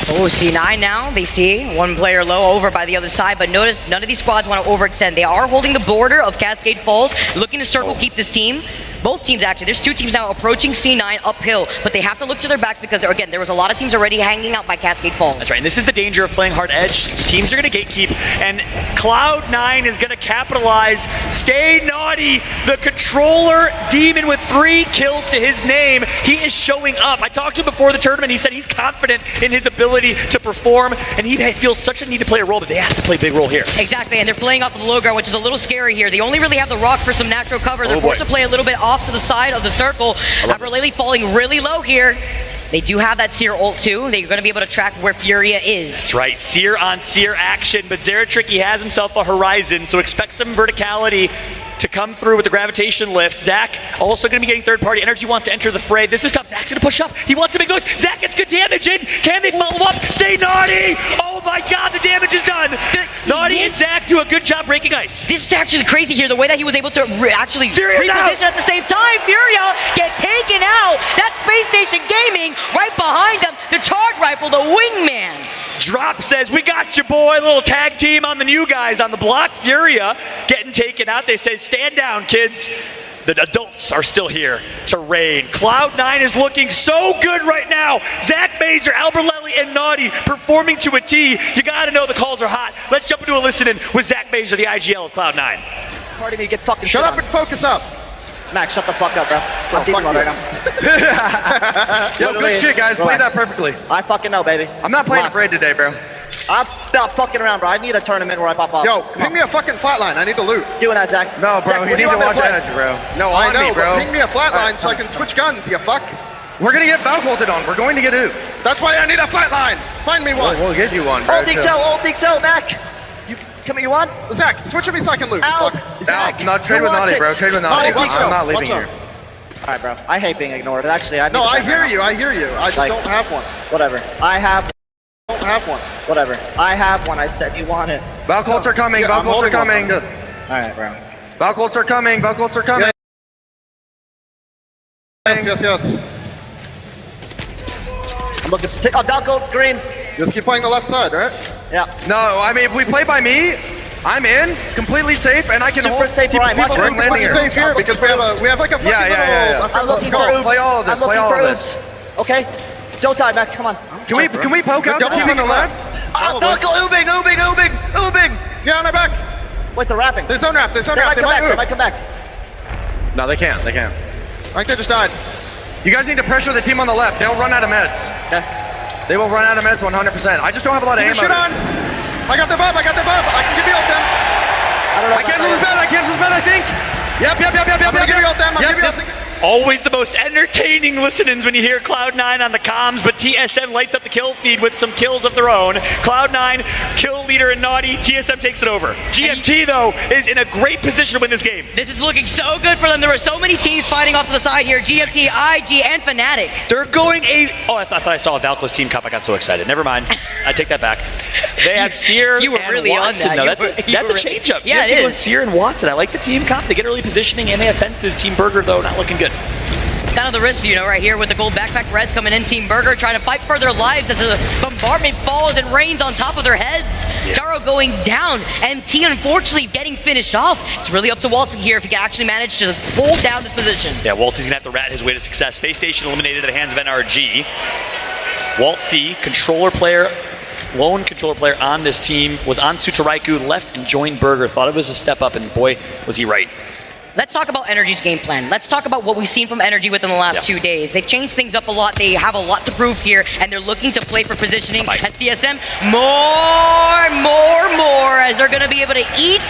Oh, C9 now, they see one player low over by the other side, but notice none of these squads want to overextend. They are holding the border of Cascade Falls, looking to circle keep this team. Both teams, actually. There's two teams now approaching C9 uphill, but they have to look to their backs because, again, there was a lot of teams already hanging out by Cascade Falls. That's right, and this is the danger of playing hard edge. Teams are going to gatekeep, and Cloud9 is going to capitalize. Stay naughty. The controller demon with 3 kills to his name. He is showing up. I talked to him before the tournament. He said he's confident in his ability to perform, and he feels such a need to play a role that they have to play a big role here. Exactly, and they're playing off of the low ground, which is a little scary here. They only really have the rock for some natural cover. They're forced to play a little bit off to the side of the circle. Abraleli falling really low here. They do have that Seer ult too. They're going to be able to track where Furia is. That's right, Seer on Seer action, but Zeratricky has himself a horizon, so expect some verticality to come through with the gravitation lift. Zach also going to be getting third party. Energy wants to enter the fray. This is tough. Zach's going to push up. He wants to make noise. Zach gets good damage in. Can they follow up? Stay naughty. Oh my God, the damage is done. Naughty and Zach do a good job breaking ice. This is actually crazy here, the way that he was able to actually Furia's reposition out. at the same time. Furia get taken out. That's Space Station Gaming right behind them. The charge rifle, the wingman. Drop says, we got you, boy. Little tag team on the new guys on the block. Furia getting taken out. They say, stand down, kids. The adults are still here to reign. Cloud9 is looking so good right now. Zach Mazer, Abraleli, and Naughty performing to a T. You gotta know the calls are hot. Let's jump into a listening with Zach Mazer, the IGL of Cloud9. Part of me get fucking Shut up and focus up. Max, shut the fuck up, bro. I'm deep right now. Yo, good shit, guys. Played that perfectly. I fucking know, baby. I'm not playing afraid today, bro. I'm not fucking around, bro. I need a tournament where I pop off. Yo, ping me a fucking flatline. I need to loot. Doing that, Zach. No, bro. Zach, You need to watch energy, bro. No, I know, bro. But ping me a flatline so I can switch guns, you fuck. We're gonna get Valk ulted on. We're going to get Oot. That's why I need a flatline. Find me one. We'll get you one, bro. Ult XL, Mac. You want? Zach, switch with me so I can loot. Al, Fuck. Zach, No, trade with Naughty, bro. Trade with Naughty. I'm not leaving here. Alright, bro. I hate being ignored. Actually, I No, I hear you. I just don't have one. Whatever. I have don't have one. Whatever. I have one. I said you want it. Valcolts are coming. Yeah, Valcolts are coming. Good. Alright, bro. Valcolts are coming. Valcolts are coming. Yes. I'm looking to take off Valcolt, green. Just keep playing the left side, right? Yeah. No, I mean, if we play by me, I'm in, completely safe, and I can Super hold safe, people Ryan. from landing here. Safe here because we have like a fucking Yeah. I'm looking for oops. Play all of this, I'm looking for oops. Okay. Don't die, Mac. Come on. Can we poke out the team on the left? Valcolt, Ubing. Yeah, on our back. Wait, they're wrapping. There's zone wrap. They might come back. No, they can't. I think they just died. You guys need to pressure the team on the left. They'll run out of meds. Okay. They will run out of meds 100%. I just don't have a lot of ammo. Shit on. I got the buff. I can give you ult them. I cancel his bed, I think. Yep. I'm gonna give you ult them. I'm giving you ult them. Always the most entertaining listen-ins when you hear Cloud9 on the comms, but TSM lights up the kill feed with some kills of their own. Cloud9, kill leader and Naughty, TSM takes it over. GMT, though, is in a great position to win this game. This is looking so good for them. There were so many teams fighting off to the side here. GMT, IG, and Fnatic. They're going I thought I saw a Valkyla's team cup. I got so excited. Never mind. I take that back. They have Seer You were and really Watson. on that. That's a change-up. Yeah, GMT going Seer and Watson. I like the team comp. They get early positioning and they have fences. Team Burger, though, not looking good. Kind of the risk, right here with the gold backpack Reds coming in. Team Burger trying to fight for their lives as the bombardment falls and rains on top of their heads. Garo going down. MT unfortunately getting finished off. It's really up to Waltzy here if he can actually manage to hold down this position. Yeah, Waltzy's gonna have to rat his way to success. Space Station eliminated at the hands of NRG. Waltzy, lone controller player on this team, was on Sutaraiku, left and joined Burger. Thought it was a step up, and boy, was he right. Let's talk about Energy's game plan. Let's talk about what we've seen from Energy within the last 2 days. They've changed things up a lot. They have a lot to prove here, and they're looking to play for positioning. At TSM, more, as they're going to be able to eat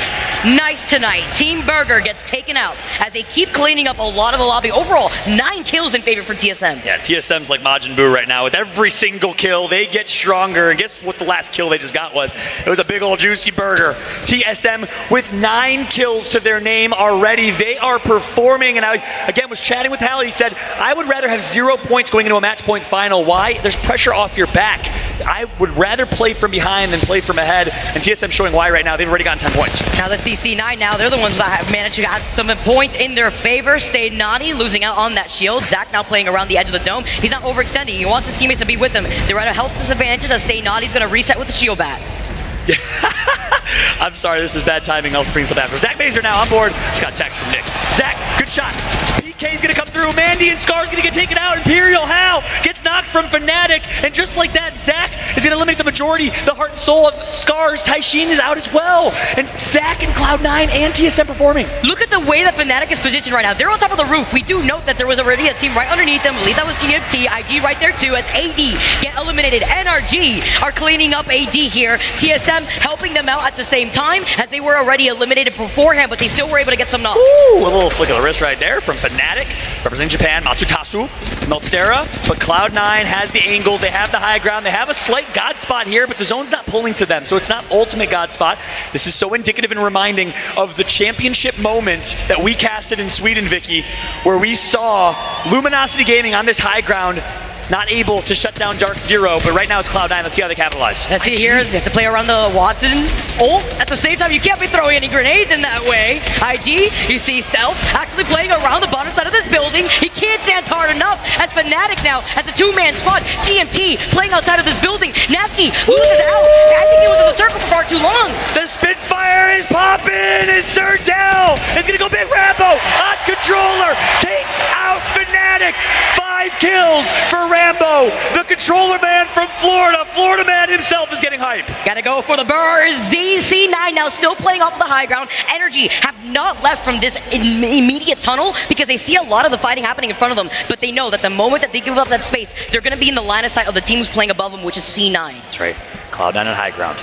nice tonight. Team Burger gets taken out as they keep cleaning up a lot of the lobby. Overall, 9 kills in favor for TSM. Yeah, TSM's like Majin Buu right now. With every single kill, they get stronger. And guess what the last kill they just got was? It was a big old juicy burger. TSM with 9 kills to their name already. They are performing, and I, again, was chatting with Hal. He said, I would rather have 0 points going into a match point final. Why? There's pressure off your back. I would rather play from behind than play from ahead, and TSM showing why right now. They've already gotten 10 points. Now let's see C9 now. They're the ones that have managed to get some points in their favor. Stay Naughty, losing out on that shield. Zach now playing around the edge of the dome. He's not overextending. He wants his teammates to be with him. They're at a health disadvantage as Stay Naughty's going to reset with the shield bat. I'm sorry, this is bad timing. I'll bring some after. Zach Mazer now on board. Just got a text from Nick. Zach, good shots. PK's gonna come through. Mandy and Scar's gonna get taken out. Imperial Hal gets knocked from Fnatic. And just like that, Zach is gonna eliminate the majority. The heart and soul of Scar's. Taishin is out as well. And Zach and Cloud9 and TSM performing. Look at the way that Fnatic is positioned right now. They're on top of the roof. We do note that there was already a team right underneath them. I believe that was GMT. IG right there too as AD get eliminated. NRG are cleaning up AD here. TSM helping them out at the same time as they were already eliminated beforehand, but they still were able to get some knocks. Ooh, a little flick of the wrist right there from Fnatic, representing Japan. Matsutasu, Meltstera, but Cloud9 has the angles, they have the high ground, they have a slight god spot here, but the zone's not pulling to them, so it's not ultimate god spot. This is so indicative and reminding of the championship moment that we casted in Sweden, Vicky, where we saw Luminosity Gaming on this high ground not able to shut down Dark Zero, but right now it's Cloud9. Let's see how they capitalize. Let's see here. They have to play around the Watson ult. At the same time, you can't be throwing any grenades in that way. IG, you see Stealth actually playing around the bottom side of this building. He can't dance hard enough as Fnatic now at the 2-man squad. GMT playing outside of this building. Nasty loses out. I think he was in the circle for far too long. The Spitfire is popping. It's third down. It's going to go big. Rambo on controller. Takes out Fnatic. 5 kills for Rambo, the controller man from Florida. Florida man himself is getting hype. Gotta go for the Burrs. ZC9 now still playing off of the high ground. Energy have not left from this immediate tunnel because they see a lot of the fighting happening in front of them, but they know that the moment that they give up that space, they're gonna be in the line of sight of the team who's playing above them, which is C9. That's right. Cloud9 on high ground.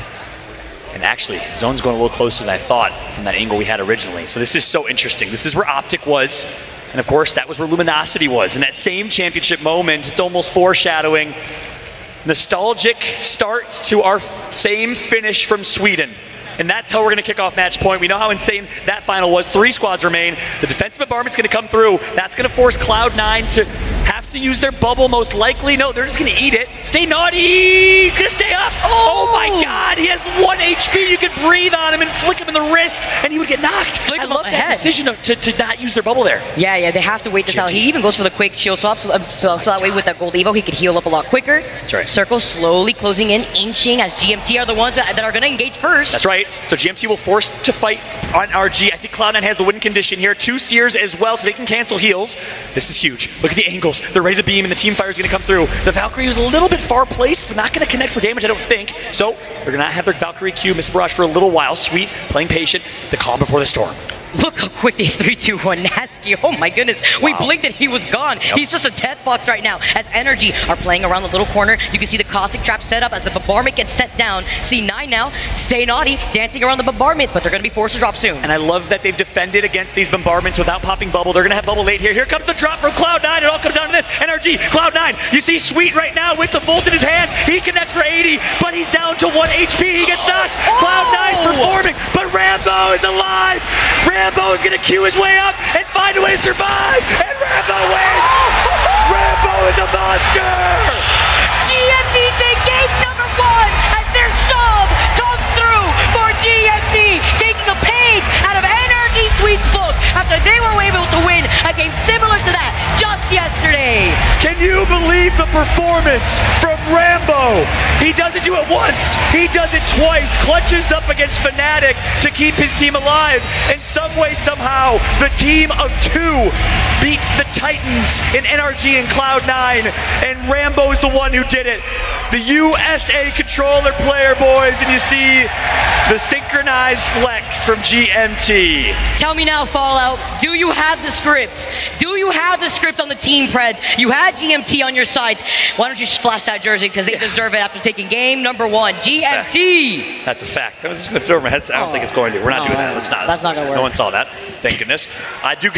And actually, zone's going a little closer than I thought from that angle we had originally. So this is so interesting. This is where Optic was. And of course, that was where Luminosity was. In that same championship moment, it's almost foreshadowing. Nostalgic starts to our same finish from Sweden. And that's how we're going to kick off match point. We know how insane that final was. 3 squads remain. The defensive bombardment's going to come through. That's going to force Cloud9 to have to use their bubble most likely. No, they're just going to eat it. Stay naughty. He's going to stay up. Oh my God. He has 1 HP. You could breathe on him and flick him in the wrist, and he would get knocked. I love that decision to not use their bubble there. Yeah, they have to wait this out. He even goes for the quick shield swap, so that way with that gold Evo, he could heal up a lot quicker. That's right. Circle slowly closing in, inching, as GMT are the ones that are going to engage first. That's right. So GMT will force to fight on RG. I think Cloud9 has the win condition here. 2 Seers as well, so they can cancel heals. This is huge. Look at the angles. They're ready to beam, and the team fire is going to come through. The Valkyrie was a little bit far placed, but not going to connect for damage, I don't think. So they're going to have their Valkyrie Q Miss Barrage for a little while. Sweet, playing patient, the calm before the storm. Look how quick they 3-2-1 Nasky. Oh my goodness. Wow. We blinked and he was gone. Yep. He's just a death box right now. As Energy are playing around the little corner, you can see the caustic trap set up as the bombardment gets set down. C9 now, stay naughty, dancing around the bombardment, but they're going to be forced to drop soon. And I love that they've defended against these bombardments without popping bubble. They're going to have bubble late here. Here comes the drop from Cloud9. It all comes down to this. NRG, Cloud9. You see Sweet right now with the Volt in his hand. He connects for 80, but he's down to 1 HP. He gets knocked. Cloud9 performing, but Rambo is alive. Rambo is going to queue his way up and find a way to survive. And Rambo wins. Rambo is a monster. GMT take game number 1 as their sub comes through for GMT, taking a page out of NRG Sweet's book after they were able to win a game similar to that just yesterday. Can you believe the performance from Rambo? He doesn't do it once, he does it twice. Clutches up against Fnatic to keep his team alive. In some way, somehow, the team of 2 beats the Titans in NRG and Cloud9, and Rambo's the one who did it. The USA controller player, boys, and you see the synchronized flex from GMT. Tell me now, Fallout, do you have the script? Do you have the script on the team, Preds? You had GMT on your side. Why don't you splash that jersey, because they deserve it after taking game number 1. GMT! That's a fact. I was just going to throw over my head. I don't think it's going to. We're not doing that. Let's not. That's not going to work. No one saw that. Thank goodness. I do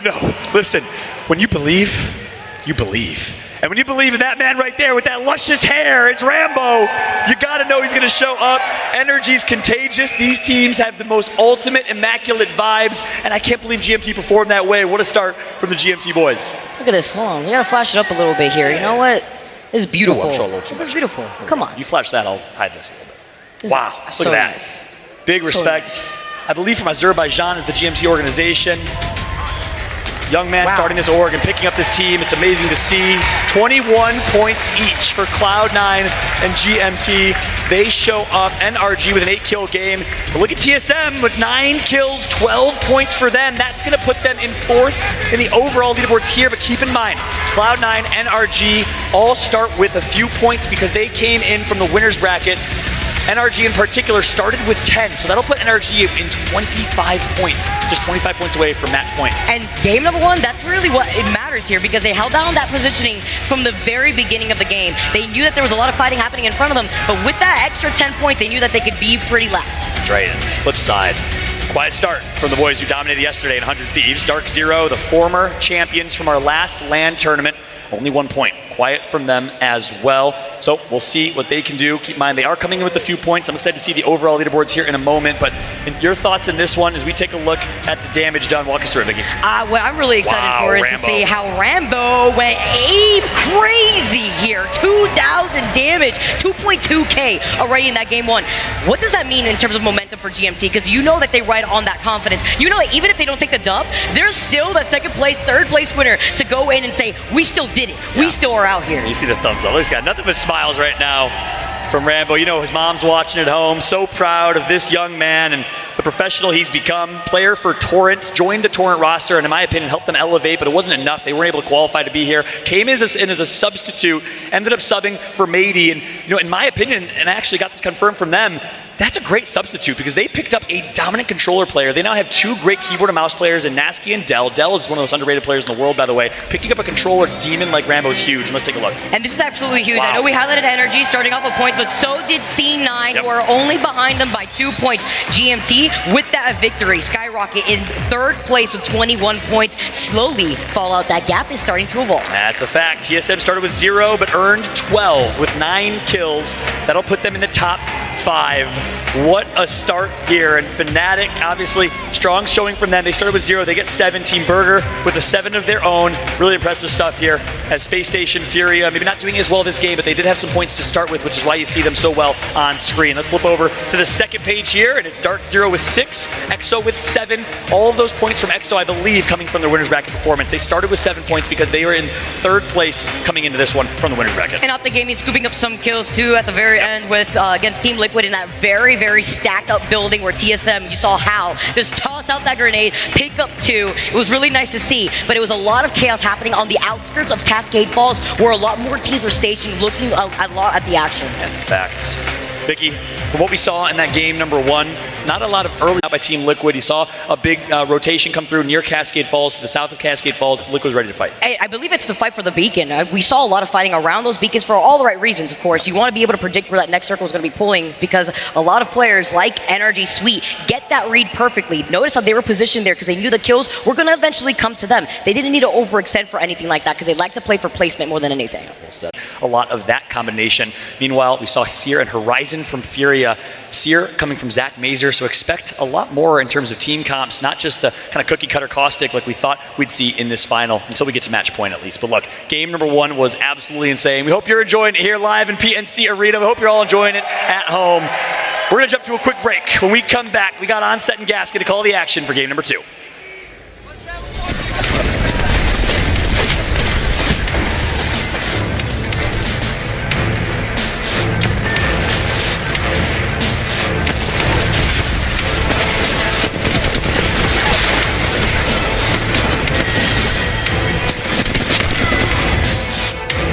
know. Listen, when you believe, you believe. And when you believe in that man right there with that luscious hair, it's Rambo. You gotta know he's gonna show up. Energy's contagious. These teams have the most ultimate, immaculate vibes, and I can't believe GMT performed that way. What a start from the GMT boys. Look at this. Hold on. We gotta flash it up a little bit here. You know what? This is beautiful. Ooh, I'm sure a little too much. It's beautiful. Come on. You flash that, I'll hide this a little bit. Wow, look at that. Nice. Big respect. Nice. I believe from Azerbaijan is the GMT organization. Young man starting this org and picking up this team. It's amazing to see. 21 points each for Cloud9 and GMT. They show up. NRG with an 8-kill game. But look at TSM with 9 kills, 12 points for them. That's going to put them in 4th in the overall leaderboards here. But keep in mind, Cloud9, NRG all start with a few points because they came in from the winner's bracket. NRG in particular started with 10, so that'll put NRG in 25 points, just 25 points away from match point. And game number 1, that's really what it matters here, because they held down that positioning from the very beginning of the game. They knew that there was a lot of fighting happening in front of them, but with that extra 10 points, they knew that they could be pretty lax. That's right, and flip side. Quiet start from the boys who dominated yesterday in 100 Thieves. Dark Zero, the former champions from our last LAN tournament. Only 1 point. Quiet from them as well. So we'll see what they can do. Keep in mind, they are coming in with a few points. I'm excited to see the overall leaderboards here in a moment. But your thoughts in this one as we take a look at the damage done. Walk us through it, Vicky. What I'm really excited for is to see how Rambo went ape crazy here. 2,000 damage, 2.2k already in that game 1. What does that mean in terms of momentum for GMT? Because you know that they ride on that confidence. You know that even if they don't take the dub, there's still that 2nd place, 3rd place winner to go in and say, we still did it. We still are out here. You see the thumbs up. He's got nothing but smiles right now from Rambo. You know his mom's watching at home. So proud of this young man and the professional he's become. Player for Torrent, joined the Torrent roster, and in my opinion helped them elevate, but it wasn't enough. They weren't able to qualify to be here. Came in as a substitute, ended up subbing for Mady, and you know, in my opinion, and I actually got this confirmed from them, that's a great substitute because they picked up a dominant controller player. They now have 2 great keyboard and mouse players in Nasky and Dell. Dell is one of the most underrated players in the world, by the way. Picking up a controller demon like Rambo is huge. Let's take a look. And this is absolutely huge. Wow. I know we highlighted Energy starting off with points, but so did C9, who are only behind them by 2 points. GMT with that victory, skyrocket in 3rd place with 21 points. Slowly, Fallout, that gap is starting to evolve. That's a fact. TSM started with 0, but earned 12 with 9 kills. That'll put them in the top 5. What a start here. And Fnatic, obviously, strong showing from them. They started with 0. They get 7. Team Burger with a 7 of their own. Really impressive stuff here. As Space Station, Furia, maybe not doing as well this game, but they did have some points to start with, which is why you see them so well on screen. Let's flip over to the second page here, and it's Dark Zero with 6, EXO with 7. All of those points from EXO, I believe, coming from their winners bracket performance. They started with 7 points because they were in 3rd place coming into this one from the winners bracket. And out the game, he's scooping up some kills too at the very end with against Team Liquid in that very, very stacked up building where TSM, you saw how just toss out that grenade, pick up 2. It was really nice to see, but it was a lot of chaos happening on the outskirts of Cascade Falls where a lot more teams were stationed looking a lot at the action. That's facts. Vicky, from what we saw in that game number 1, not a lot of early out by Team Liquid. You saw a big rotation come through near Cascade Falls to the south of Cascade Falls. Liquid was ready to fight. I believe it's the fight for the beacon. We saw a lot of fighting around those beacons for all the right reasons, of course. You want to be able to predict where that next circle is going to be pulling because a lot of players like NRG Sweet get that read perfectly. Notice how they were positioned there because they knew the kills were going to eventually come to them. They didn't need to overextend for anything like that because they like to play for placement more than anything. A lot of that combination. Meanwhile, we saw Seer and Horizon from Furia. Seer coming from Zach Mazer, so expect a lot more in terms of team comps, not just the kind of cookie cutter caustic like we thought we'd see in this final until we get to match point at least. But look, game number 1 was absolutely insane. We hope you're enjoying it here live in PNC Arena. We hope you're all enjoying it at home. We're going to jump to a quick break. When we come back, we got Onset and Gasket to call the action for game number 2.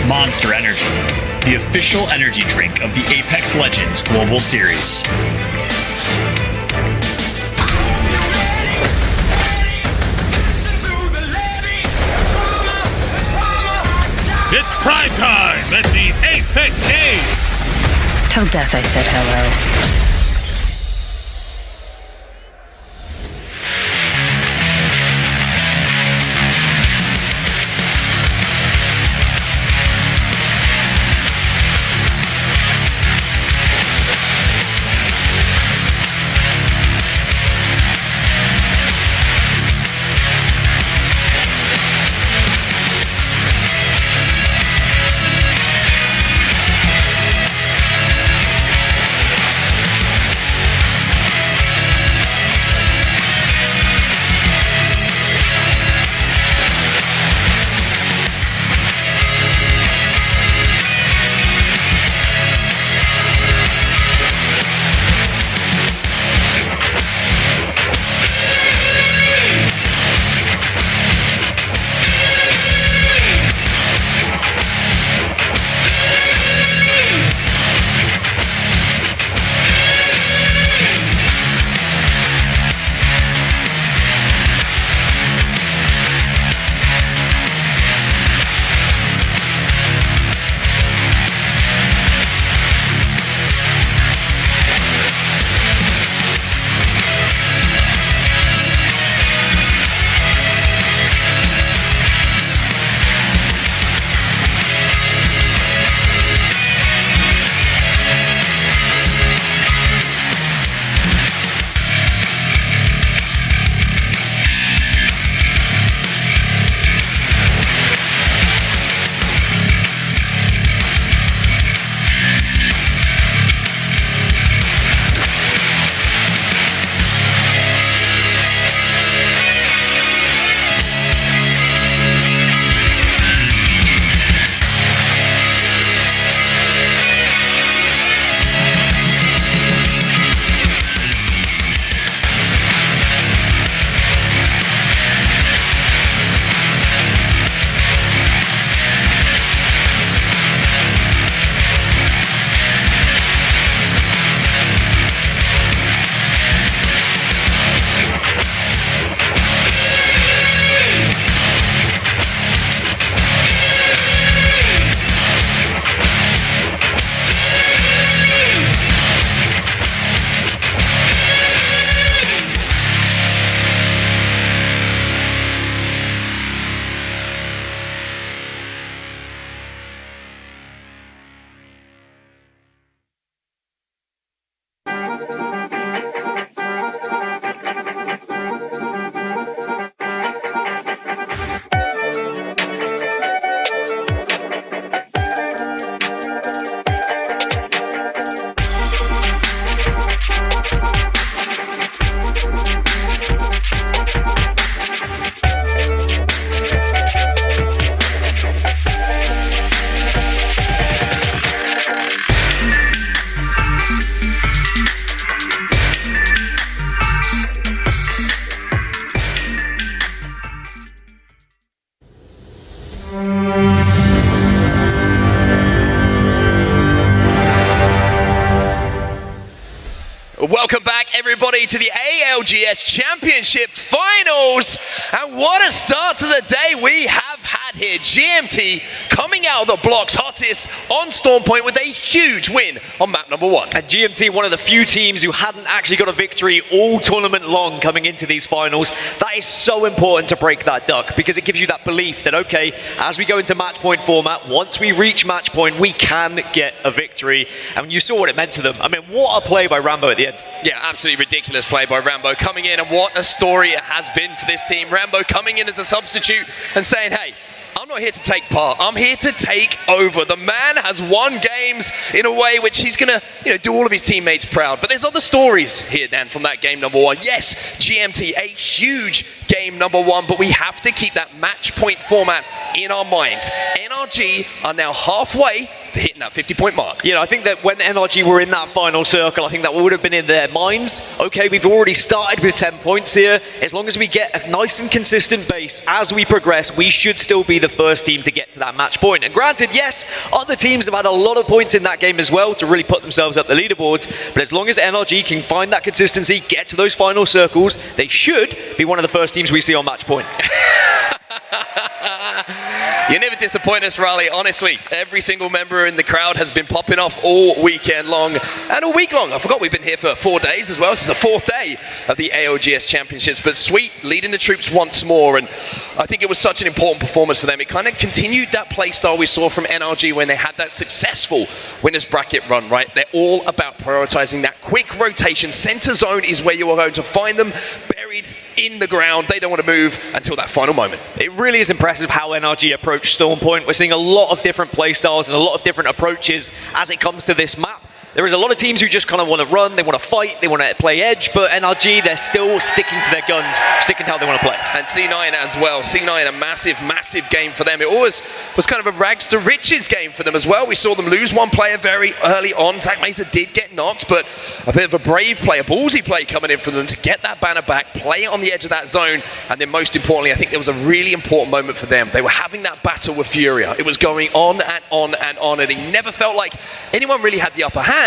Monster Energy, the official energy drink of the Apex Legends Global Series. It's prime time at the Apex Games! Tell Death I said hello. Welcome back, everybody, to the ALGS Championship Finals. And what a start to the day we have had here. GMT coming out of the blocks hottest on Storm Point with a huge win on map number 1. And GMT, one of the few teams who hadn't actually got a victory all tournament long coming into these finals. That is so important to break that duck, because it gives you that belief that, okay, as we go into match point format, once we reach match point, we can get a victory. And you saw what it meant to them. I mean, what a play by Rambo at the end. Yeah, absolutely ridiculous play by Rambo coming in, and what a story it has been for this team. Rambo coming in as a substitute and saying, hey, I'm not here to take part, I'm here to take over. The man has won games in a way which he's gonna, do all of his teammates proud. But there's other stories here, Dan, from that game number 1. Yes, GMT, a huge game number 1, but we have to keep that match point format in our minds. NRG are now halfway to hitting that 50-point mark. I think that when NRG were in that final circle, I think that would have been in their minds. Okay, we've already started with 10 points here. As long as we get a nice and consistent base as we progress, we should still be the first team to get to that match point. And granted, yes, other teams have had a lot of points in that game as well to really put themselves up the leaderboards. But as long as NRG can find that consistency, get to those final circles, they should be one of the first teams we see on match point. You never disappoint us, Raleigh. Honestly, every single member in the crowd has been popping off all weekend long and all week long. I forgot we've been here for 4 days as well. This is the 4th day of the ALGS Championships. But Sweet leading the troops once more, and I think it was such an important performance for them. It kind of continued that play style we saw from NRG when they had that successful winners bracket run, right? They're all about prioritizing that quick rotation. Center zone is where you are going to find them, buried in the ground. They don't want to move until that final moment. It really is impressive how NRG approach Storm Point. We're seeing a lot of different play styles and a lot of different approaches as it comes to this map. There is a lot of teams who just kind of want to run, they want to fight, they want to play edge, but NRG, they're still sticking to their guns, sticking to how they want to play. And C9 as well. C9, a massive, massive game for them. It always was kind of a rags to riches game for them as well. We saw them lose one player very early on. Zach Mesa did get knocked, but a bit of a brave play, a ballsy play coming in for them to get that banner back, play it on the edge of that zone, and then most importantly, I think there was a really important moment for them. They were having that battle with Furia. It was going on and on and on, and it never felt like anyone really had the upper hand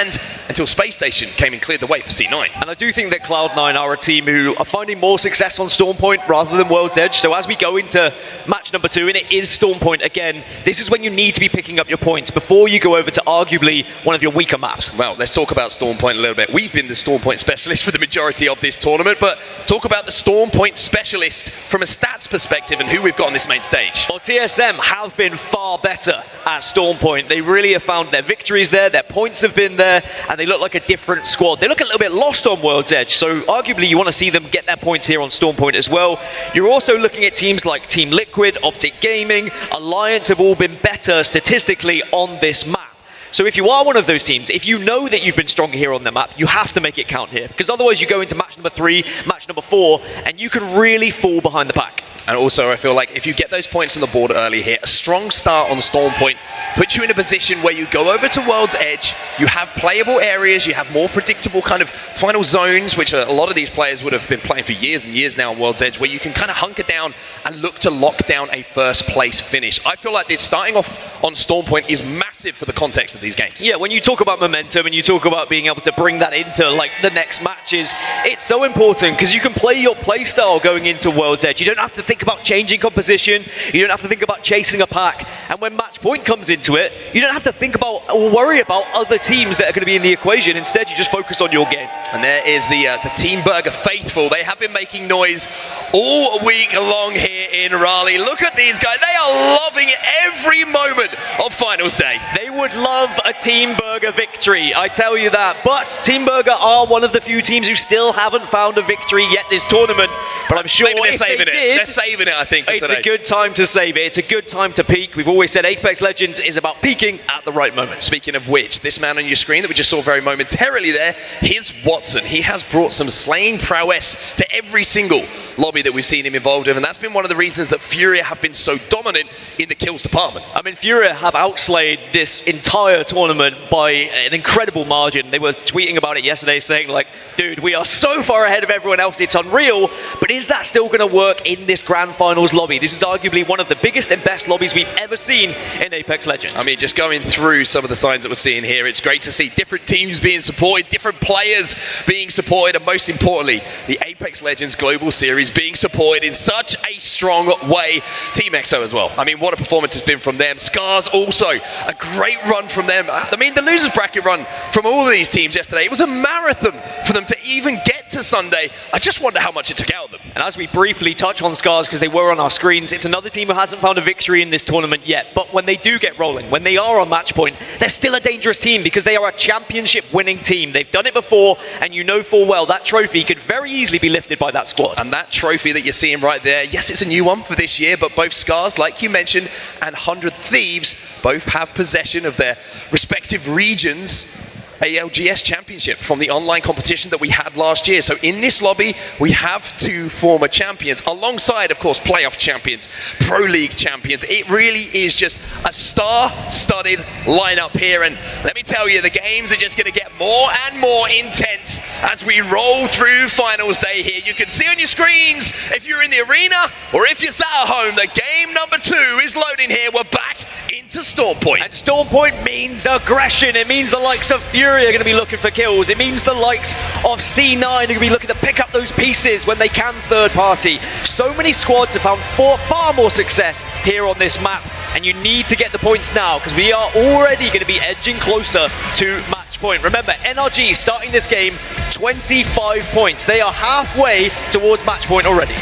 until Space Station came and cleared the way for C9. And I do think that Cloud9 are a team who are finding more success on Storm Point rather than World's Edge. So as we go into match number 2, and it is Storm Point again, this is when you need to be picking up your points before you go over to arguably one of your weaker maps. Well, let's talk about Storm Point a little bit. We've been the Storm Point specialists for the majority of this tournament, but talk about the Storm Point specialists from a stats perspective and who we've got on this main stage. Well, TSM have been far better at Storm Point. They really have found their victories there, their points have been there, and they look like a different squad. They look a little bit lost on World's Edge, so arguably you want to see them get their points here on Storm Point as well. You're also looking at teams like Team Liquid, Optic Gaming, Alliance have all been better statistically on this map. So if you are one of those teams, if you know that you've been stronger here on the map, you have to make it count here, because otherwise you go into match number 3, match number 4, and you can really fall behind the pack. And also, I feel like if you get those points on the board early here, a strong start on Storm Point puts you in a position where you go over to World's Edge, you have playable areas, you have more predictable kind of final zones, which a lot of these players would have been playing for years and years now on World's Edge, where you can kind of hunker down and look to lock down a first place finish. I feel like this starting off on Storm Point is massive for the context of these games. Yeah, when you talk about momentum and you talk about being able to bring that into like the next matches, it's so important because you can play your play style going into World's Edge. You don't have to think about changing composition, you don't have to think about chasing a pack, and when match point comes into it, you don't have to think about or worry about other teams that are going to be in the equation. Instead, you just focus on your game. And there is the Team Burger faithful. They have been making noise all week long here in Raleigh. Look at these guys. They are loving every moment of finals day. They would love a Team Burger victory, I tell you that. But Team Burger are one of the few teams who still haven't found a victory yet this tournament. But I'm sure maybe they're saving it. They're saving it, I think, for today. It's a good time to save it. It's a good time to peak. We've always said Apex Legends is about peaking at the right moment. Speaking of which, this man on your screen that we just saw very momentarily there, here's Watson. He has brought some slaying prowess to every single lobby that we've seen him involved in, and that's been one of the reasons that Furia have been so dominant in the kills department. I mean, Furia have outslayed this entire entire tournament by an incredible margin. They were tweeting about it yesterday saying like, dude, we are so far ahead of everyone else, it's unreal, but is that still going to work in this Grand Finals lobby? This is arguably one of the biggest and best lobbies we've ever seen in Apex Legends. I mean, just going through some of the signs that we're seeing here, it's great to see different teams being supported, different players being supported, and most importantly, the Apex Legends Global Series being supported in such a strong way. Team EXO as well. I mean, what a performance has been from them. Scars also, a great run from them. I mean, the losers bracket run from all of these teams yesterday, it was a marathon for them to even get to Sunday. I just wonder how much it took out of them. And as we briefly touch on Scars, because they were on our screens, it's another team who hasn't found a victory in this tournament yet. But when they do get rolling, when they are on match point, they're still a dangerous team because they are a championship winning team. They've done it before, and you know full well that trophy could very easily be lifted by that squad. And that trophy that you're seeing right there, yes, it's a new one for this year, but both Scars, like you mentioned, and 100 Thieves both have possession of their respective regions' ALGS championship from the online competition that we had last year. So in this lobby, we have two former champions alongside, of course, playoff champions, pro league champions. It really is just a star-studded lineup here. And let me tell you, the games are just going to get more and more intense as we roll through finals day here. You can see on your screens, if you're in the arena or if you're sat at home, that game number 2 is loading here. We're back into Storm Point. And Storm Point means aggression. It means the likes of Fury are going to be looking for kills. It means the likes of C9 are going to be looking to pick up those pieces when they can third party. So many squads have found far more success here on this map, and you need to get the points now because we are already going to be edging closer to match point. Remember, NRG starting this game 25 points. They are halfway towards match point already.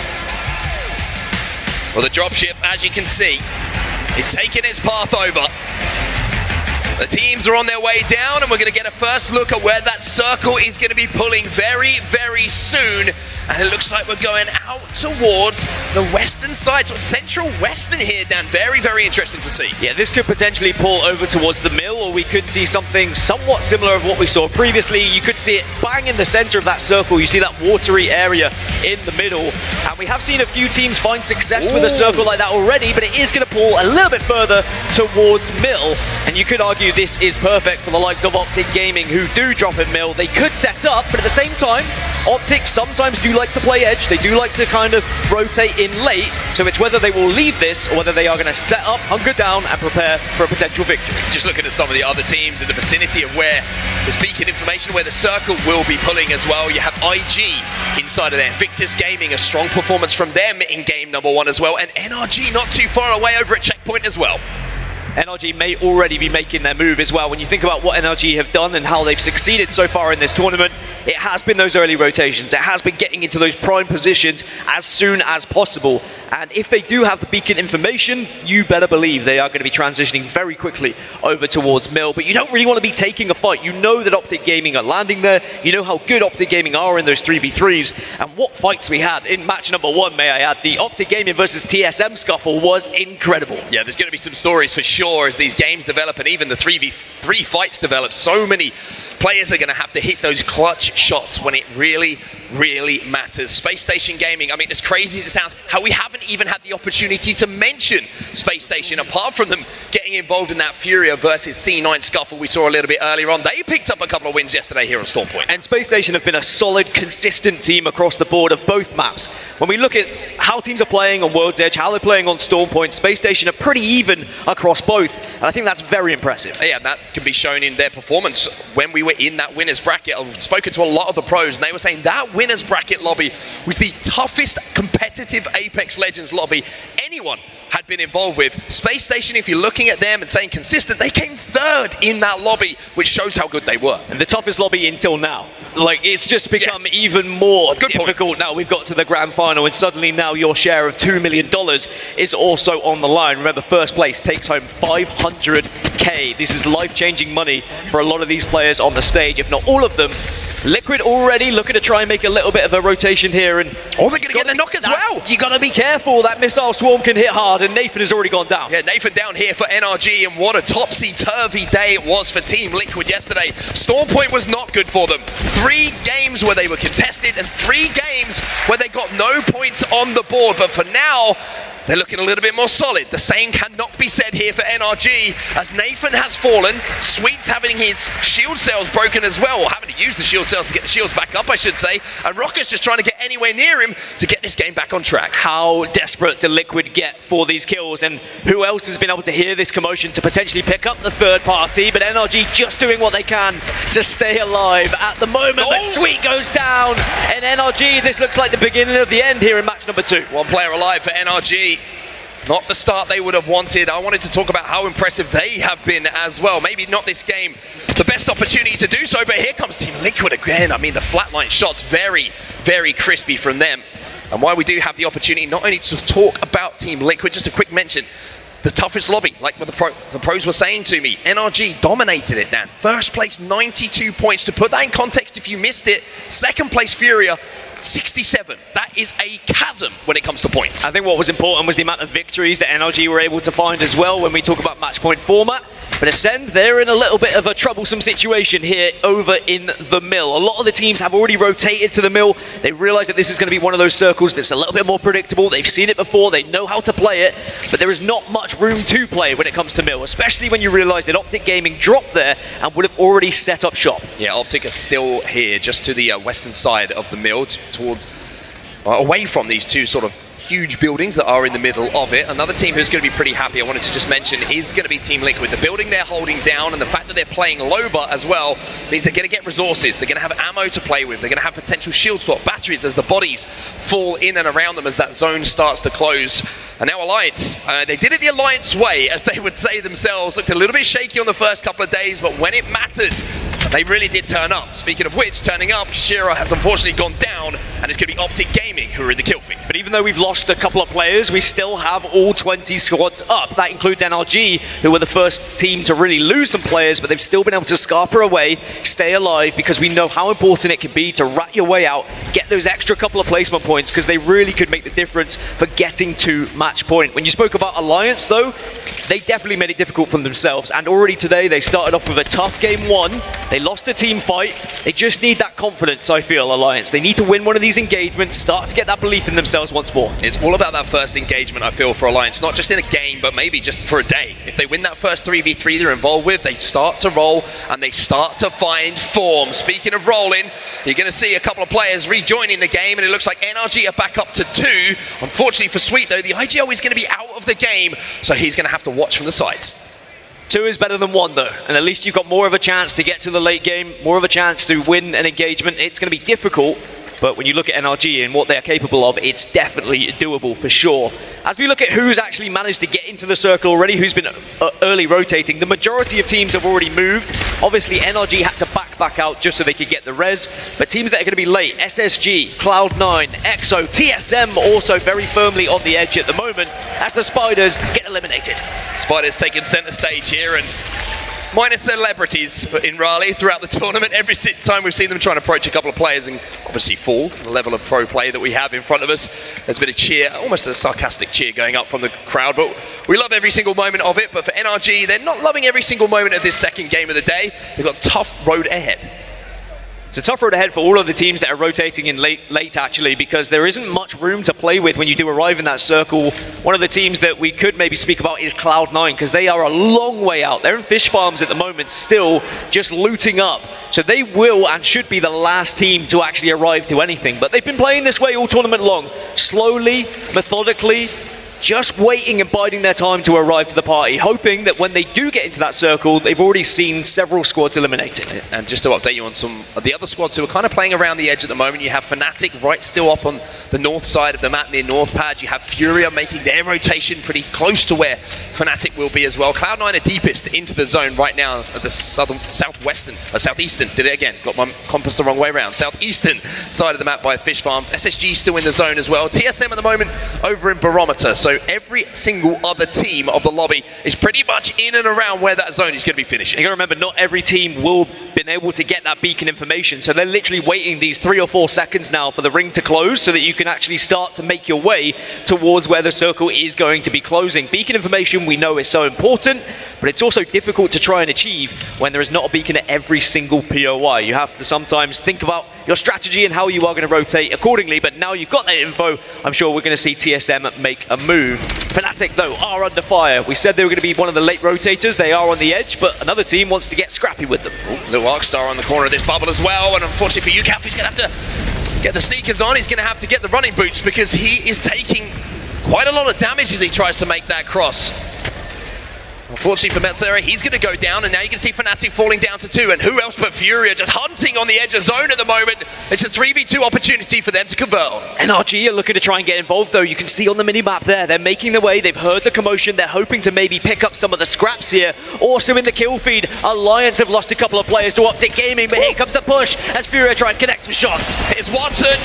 Well, the dropship, as you can see, is taking its path over. The teams are on their way down, and we're going to get a first look at where that circle is going to be pulling very, very soon. And it looks like we're going out towards the western side, so central western here, Dan. Very, very interesting to see. Yeah, this could potentially pull over towards the mill, or we could see something somewhat similar of what we saw previously. You could see it bang in the center of that circle. You see that watery area in the middle. And we have seen a few teams find success with a circle like that already, but it is going to pull a little bit further towards mill. And you could argue this is perfect for the likes of Optic Gaming, who do drop in mill. They could set up, but at the same time, Optic sometimes do like to play edge. They do like to kind of rotate in late, so it's whether they will leave this or whether they are going to set up, hunker down, and prepare for a potential victory. Just looking at some of the other teams in the vicinity of where there's beacon information, where the circle will be pulling as well. You have IG inside of there. Victus Gaming, a strong performance from them in game number 1 as well, and NRG not too far away over at checkpoint as well. NRG may already be making their move as well. When you think about what NRG have done and how they've succeeded so far in this tournament, it has been those early rotations. It has been getting into those prime positions as soon as possible. And if they do have the beacon information, you better believe they are going to be transitioning very quickly over towards mill. But you don't really want to be taking a fight. You know that Optic Gaming are landing there. You know how good Optic Gaming are in those 3v3s. And what fights we had in match number 1, may I add. The Optic Gaming versus TSM scuffle was incredible. Yeah, there's going to be some stories for sure as these games develop and even the 3v3 fights develop. So many players are going to have to hit those clutch shots when it really, really matters. Space Station Gaming, I mean, as crazy as it sounds, how we haven't even had the opportunity to mention Space Station, apart from them getting involved in that Furia versus C9 scuffle we saw a little bit earlier on. They picked up a couple of wins yesterday here on Storm Point. And Space Station have been a solid, consistent team across the board of both maps. When we look at how teams are playing on World's Edge, how they're playing on Storm Point, Space Station are pretty even across both. And I think that's very impressive. Yeah, that can be shown in their performance. When we were in that winners bracket, I've spoken to a lot of the pros, and they were saying that winners bracket lobby was the toughest competitive Apex Legends lobby anyone had been involved with. Space Station, if you're looking at them and saying consistent, they came 3rd in that lobby, which shows how good they were. And the toughest lobby until now. Like, it's just become even more difficult now we've got to the grand final, and suddenly now your share of $2 million is also on the line. Remember, first place takes home $500K. This is life-changing money for a lot of these players on the stage, if not all of them. Liquid already looking to try and make a little bit of a rotation here. And they're going to get the knock as well. You got to be careful. That missile swarm can hit hard, and Nathan has already gone down. Yeah, Nathan down here for NRG, and what a topsy-turvy day it was for Team Liquid yesterday. Storm Point was not good for them. 3 games where they were contested, and 3 games where they got no points on the board. But for now, they're looking a little bit more solid. The same cannot be said here for NRG, as Nathan has fallen. Sweet's having his shield cells broken as well, or having to use the shield cells to get the shields back up, I should say. And Rocker's just trying to get anywhere near him to get this game back on track. How desperate did Liquid get for these kills, and who else has been able to hear this commotion to potentially pick up the third party? But NRG just doing what they can to stay alive at the moment. But Sweet goes down, and NRG, this looks like the beginning of the end here in match number 2. One player alive for NRG. Not the start they would have wanted. I wanted to talk about how impressive they have been as well. Maybe not this game the best opportunity to do so, but here comes Team Liquid again. I mean, the flatline shots very, very crispy from them. And while we do have the opportunity not only to talk about Team Liquid, just a quick mention, the toughest lobby, like what the pros were saying to me, NRG dominated it, Dan. First place, 92 points. To put that in context, if you missed it, second place Furia, 67. That is a chasm when it comes to points. I think what was important was the amount of victories that NRG were able to find as well when we talk about match point format. But Ascend, they're in a little bit of a troublesome situation here over in the mill. A lot of the teams have already rotated to the mill. They realize that this is going to be one of those circles that's a little bit more predictable. They've seen it before. They know how to play it. But there is not much room to play when it comes to mill, especially when you realize that Optic Gaming dropped there and would have already set up shop. Yeah, Optic are still here, just to the western side of the mill, towards away from these two sort of huge buildings that are in the middle of it. Another team who's going to be pretty happy, I wanted to just mention, is going to be Team Liquid. The building they're holding down and the fact that they're playing Loba as well means they're going to get resources. They're going to have ammo to play with. They're going to have potential shield swap batteries as the bodies fall in and around them as that zone starts to close. And now Alliance, they did it the Alliance way, as they would say themselves. Looked a little bit shaky on the first couple of days, but when it mattered, they really did turn up. Speaking of which, turning up, Kishira has unfortunately gone down, and it's going to be Optic Gaming who are in the kill feed. But even though we've lost a couple of players, we still have all 20 squads up. That includes NRG, who were the first team to really lose some players, but they've still been able to scarper away, stay alive, because we know how important it can be to rat your way out, get those extra couple of placement points, because they really could make the difference for getting to match point. When you spoke about Alliance, though, they definitely made it difficult for themselves, and already today they started off with a tough game 1. They lost a team fight. They just need that confidence, I feel, Alliance. They need to win one of these engagements, start to get that belief in themselves once more. It's all about that first engagement, I feel, for Alliance. Not just in a game, but maybe just for a day. If they win that first 3v3 they're involved with, they start to roll and they start to find form. Speaking of rolling, you're going to see a couple of players rejoining the game, and it looks like NRG are back up to 2. Unfortunately for Sweet, though, the IGL is going to be out of the game, so he's going to have to watch from the sides. 2 is better than 1, though, and at least you've got more of a chance to get to the late game, more of a chance to win an engagement. It's going to be difficult, but when you look at NRG and what they're capable of, it's definitely doable for sure. As we look at who's actually managed to get into the circle already, who's been early rotating, the majority of teams have already moved. Obviously, NRG had to back out just so they could get the res, but teams that are going to be late, SSG, Cloud9, EXO, TSM also very firmly on the edge at the moment as the Spiders get eliminated. Spiders taking center stage here, and minus celebrities in Raleigh throughout the tournament. Every time we've seen them trying to approach a couple of players and obviously fall the level of pro play that we have in front of us. There's been a cheer, almost a sarcastic cheer going up from the crowd, but we love every single moment of it. But for NRG, they're not loving every single moment of this second game of the day. They've got a tough road ahead. It's a tough road ahead for all of the teams that are rotating in late actually, because there isn't much room to play with when you do arrive in that circle. One of the teams that we could maybe speak about is Cloud9, because they are a long way out. They're in fish farms at the moment, still just looting up. So they will and should be the last team to actually arrive to anything. But they've been playing this way all tournament long, slowly, methodically, just waiting and biding their time to arrive to the party, hoping that when they do get into that circle, they've already seen several squads eliminated. And just to update you on some of the other squads who are kind of playing around the edge at the moment, you have Fnatic right still up on the north side of the map near North Pad. You have Furia making their rotation pretty close to where Fnatic will be as well. Cloud9 are deepest into the zone right now at the southeastern, did it again, got my compass the wrong way around, southeastern side of the map by Fish Farms. SSG still in the zone as well. TSM at the moment over in Barometer. So every single other team of the lobby is pretty much in and around where that zone is going to be finishing. You got to remember, not every team will been able to get that beacon information, so they're literally waiting these 3 or 4 seconds now for the ring to close so that you can can actually start to make your way towards where the circle is going to be closing. Beacon information we know is so important, but it's also difficult to try and achieve when there is not a beacon at every single POI. You have to sometimes think about your strategy and how you are going to rotate accordingly, but now you've got that info, I'm sure we're going to see TSM make a move. Fnatic, though, are under fire. We said they were going to be one of the late rotators. They are on the edge, but another team wants to get scrappy with them. Little ARCstar on the corner of this bubble as well, and unfortunately for UCAF, he's going to have to get the sneakers on. He's going to have to get the running boots because he is taking quite a lot of damage as he tries to make that cross. Unfortunately for Metzera, he's going to go down, and now you can see Fnatic falling down to 2, and who else but Furia just hunting on the edge of zone at the moment. It's a 3v2 opportunity for them to convert on. NRG are looking to try and get involved, though. You can see on the mini-map there, they're making their way, they've heard the commotion, they're hoping to maybe pick up some of the scraps here. Also in the kill feed, Alliance have lost a couple of players to Optic Gaming, but here comes the push as Furia try and connect some shots. Here's Watson,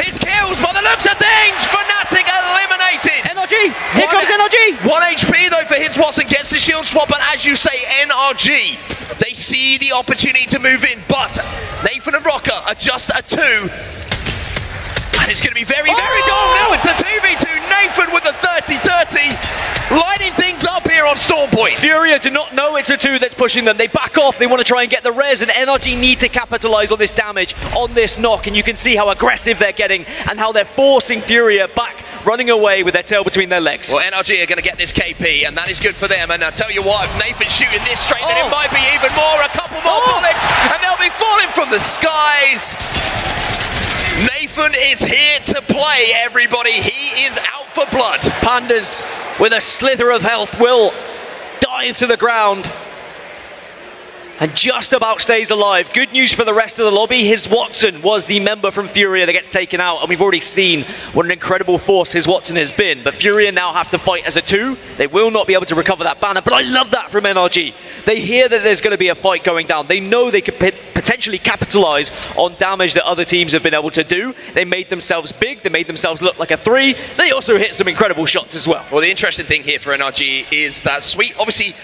his kills by the looks of things, Fnatic eliminated. NRG, here comes NRG. 1 HP though for his Watson, gets the shield swap, but as you say, NRG, they see the opportunity to move in, but Nathan and Rocker are just a 2. And it's going to be very, very long now. It's a 2v2. Nathan with the 30-30. Lighting things up here on Storm Point. Furia do not know it's a 2 that's pushing them. They back off. They want to try and get the res, and NRG need to capitalize on this damage, on this knock. And you can see how aggressive they're getting and how they're forcing Furia back, running away with their tail between their legs. Well, NRG are going to get this KP, and that is good for them. And I tell you what, if Nathan's shooting this straight, then it might be even more. A couple more bullets, and they'll be falling from the skies. Nathan is here to play, everybody. He is out for blood. Pandas, with a slither of health, will dive to the ground and just about stays alive. Good news for the rest of the lobby. His Watson was the member from Furia that gets taken out, and we've already seen what an incredible force his Watson has been. But Furia now have to fight as a 2. They will not be able to recover that banner, but I love that from NRG. They hear that there's going to be a fight going down. They know they could potentially capitalize on damage that other teams have been able to do. They made themselves big. They made themselves look like a 3. They also hit some incredible shots as well. Well, the interesting thing here for NRG is that Sweet, obviously,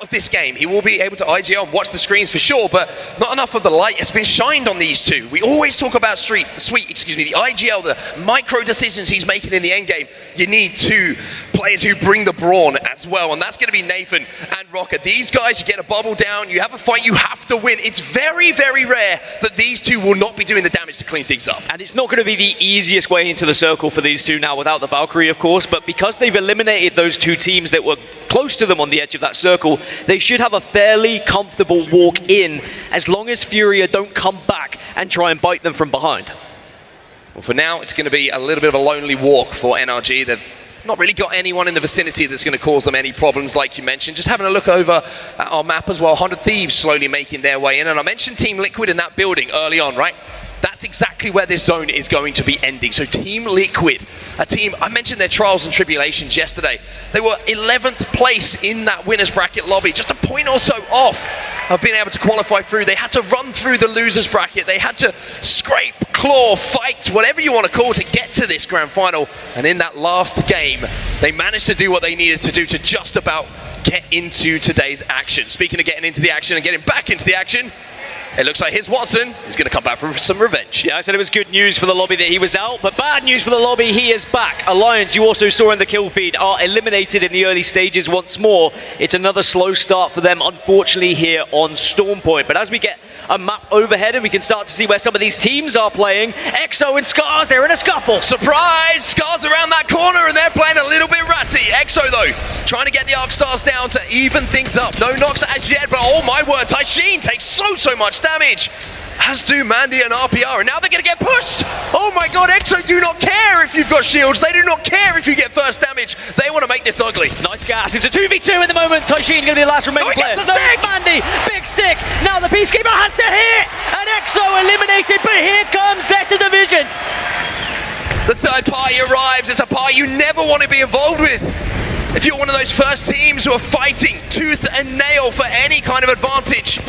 of this game, he will be able to IGL and watch the screens for sure, but not enough of the light has been shined on these 2. We always talk about Sweet, the IGL, the micro decisions he's making in the end game. You need 2 players who bring the brawn as well, and that's going to be Nathan and Rocker. These guys, you get a bubble down, you have a fight, you have to win. It's very, very rare that these 2 will not be doing the damage to clean things up. And it's not going to be the easiest way into the circle for these 2 now without the Valkyrie, of course, but because they've eliminated those 2 teams that were close to them on the edge of that circle, they should have a fairly comfortable walk in as long as Furia don't come back and try and bite them from behind. Well, for now, it's going to be a little bit of a lonely walk for NRG. They've not really got anyone in the vicinity that's going to cause them any problems, like you mentioned. Just having a look over at our map as well, 100 Thieves slowly making their way in. And I mentioned Team Liquid in that building early on, right? That's exactly where this zone is going to be ending. So Team Liquid, a team, I mentioned their trials and tribulations yesterday. They were 11th place in that winner's bracket lobby, just a point or so off of being able to qualify through. They had to run through the loser's bracket. They had to scrape, claw, fight, whatever you want to call it, to get to this grand final. And in that last game, they managed to do what they needed to do to just about get into today's action. Speaking of getting into the action and getting back into the action, it looks like his Watson is going to come back for some revenge. Yeah, I said it was good news for the lobby that he was out, but bad news for the lobby, he is back. Alliance, you also saw in the kill feed, are eliminated in the early stages once more. It's another slow start for them, unfortunately, here on Storm Point. But as we get a map overhead and we can start to see where some of these teams are playing, EXO and Scars, they're in a scuffle. Surprise! Scars around that corner and they're playing a little bit ratty. EXO, though, trying to get the ARCstars down to even things up. No knocks as yet, but oh my word, Taishin takes so much damage, as do Mandy and RPR, and now they're going to get pushed. Oh my god, EXO do not care if you've got shields. They do not care if you get first damage. They want to make this ugly. Nice gas. It's a 2v2 at the moment. Taishin going to be the last remaining player. No, it's Mandy. Big stick. Now the Peacekeeper has to hit, and EXO eliminated, but here comes Zeta Division. The third party arrives. It's a party you never want to be involved with. If you're one of those first teams who are fighting tooth and nail for any kind of advantage.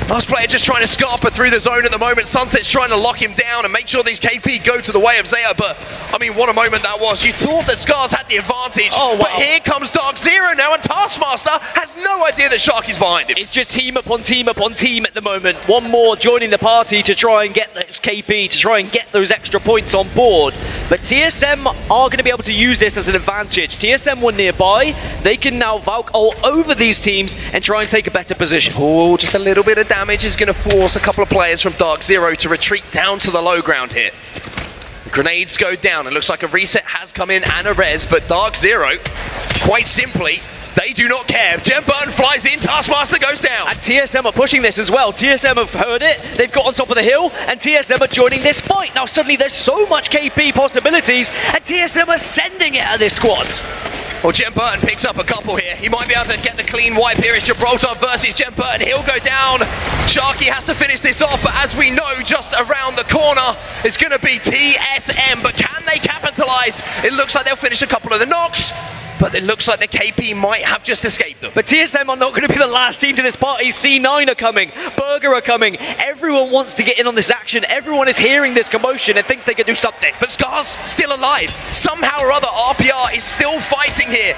Last player just trying to scarper through the zone at the moment. Sunset's trying to lock him down and make sure these KP go to the way of Zaya, but I mean, what a moment that was. You thought that Scars had the advantage, but here comes Dark Zero now, and Taskmaster has no idea that Shark is behind him. It's just team upon team upon team at the moment. One more joining the party to try and get those KP, to try and get those extra points on board. But TSM are going to be able to use this as an advantage. TSM were nearby. They can now Valk all over these teams and try and take a better position. Oh, just a little bit of damage is going to force a couple of players from Dark Zero to retreat down to the low ground here. Grenades go down. It looks like a reset has come in and a res, but Dark Zero, quite simply, they do not care. Gem Burn flies in, Taskmaster goes down. And TSM are pushing this as well. TSM have heard it, they've got on top of the hill, and TSM are joining this fight. Now suddenly there's so much KP possibilities, and TSM are sending it at this squad. Well, Gem Burton picks up a couple here. He might be able to get the clean wipe here. It's Gibraltar versus Gem Burton. He'll go down. Sharky has to finish this off, but as we know, just around the corner is going to be TSM. But can they capitalize? It looks like they'll finish a couple of the knocks, but it looks like the KP might have just escaped them. But TSM are not going to be the last team to this party. C9 are coming, Burger are coming. Everyone wants to get in on this action. Everyone is hearing this commotion and thinks they can do something. But Scar's still alive. Somehow or other, RPR is still fighting here.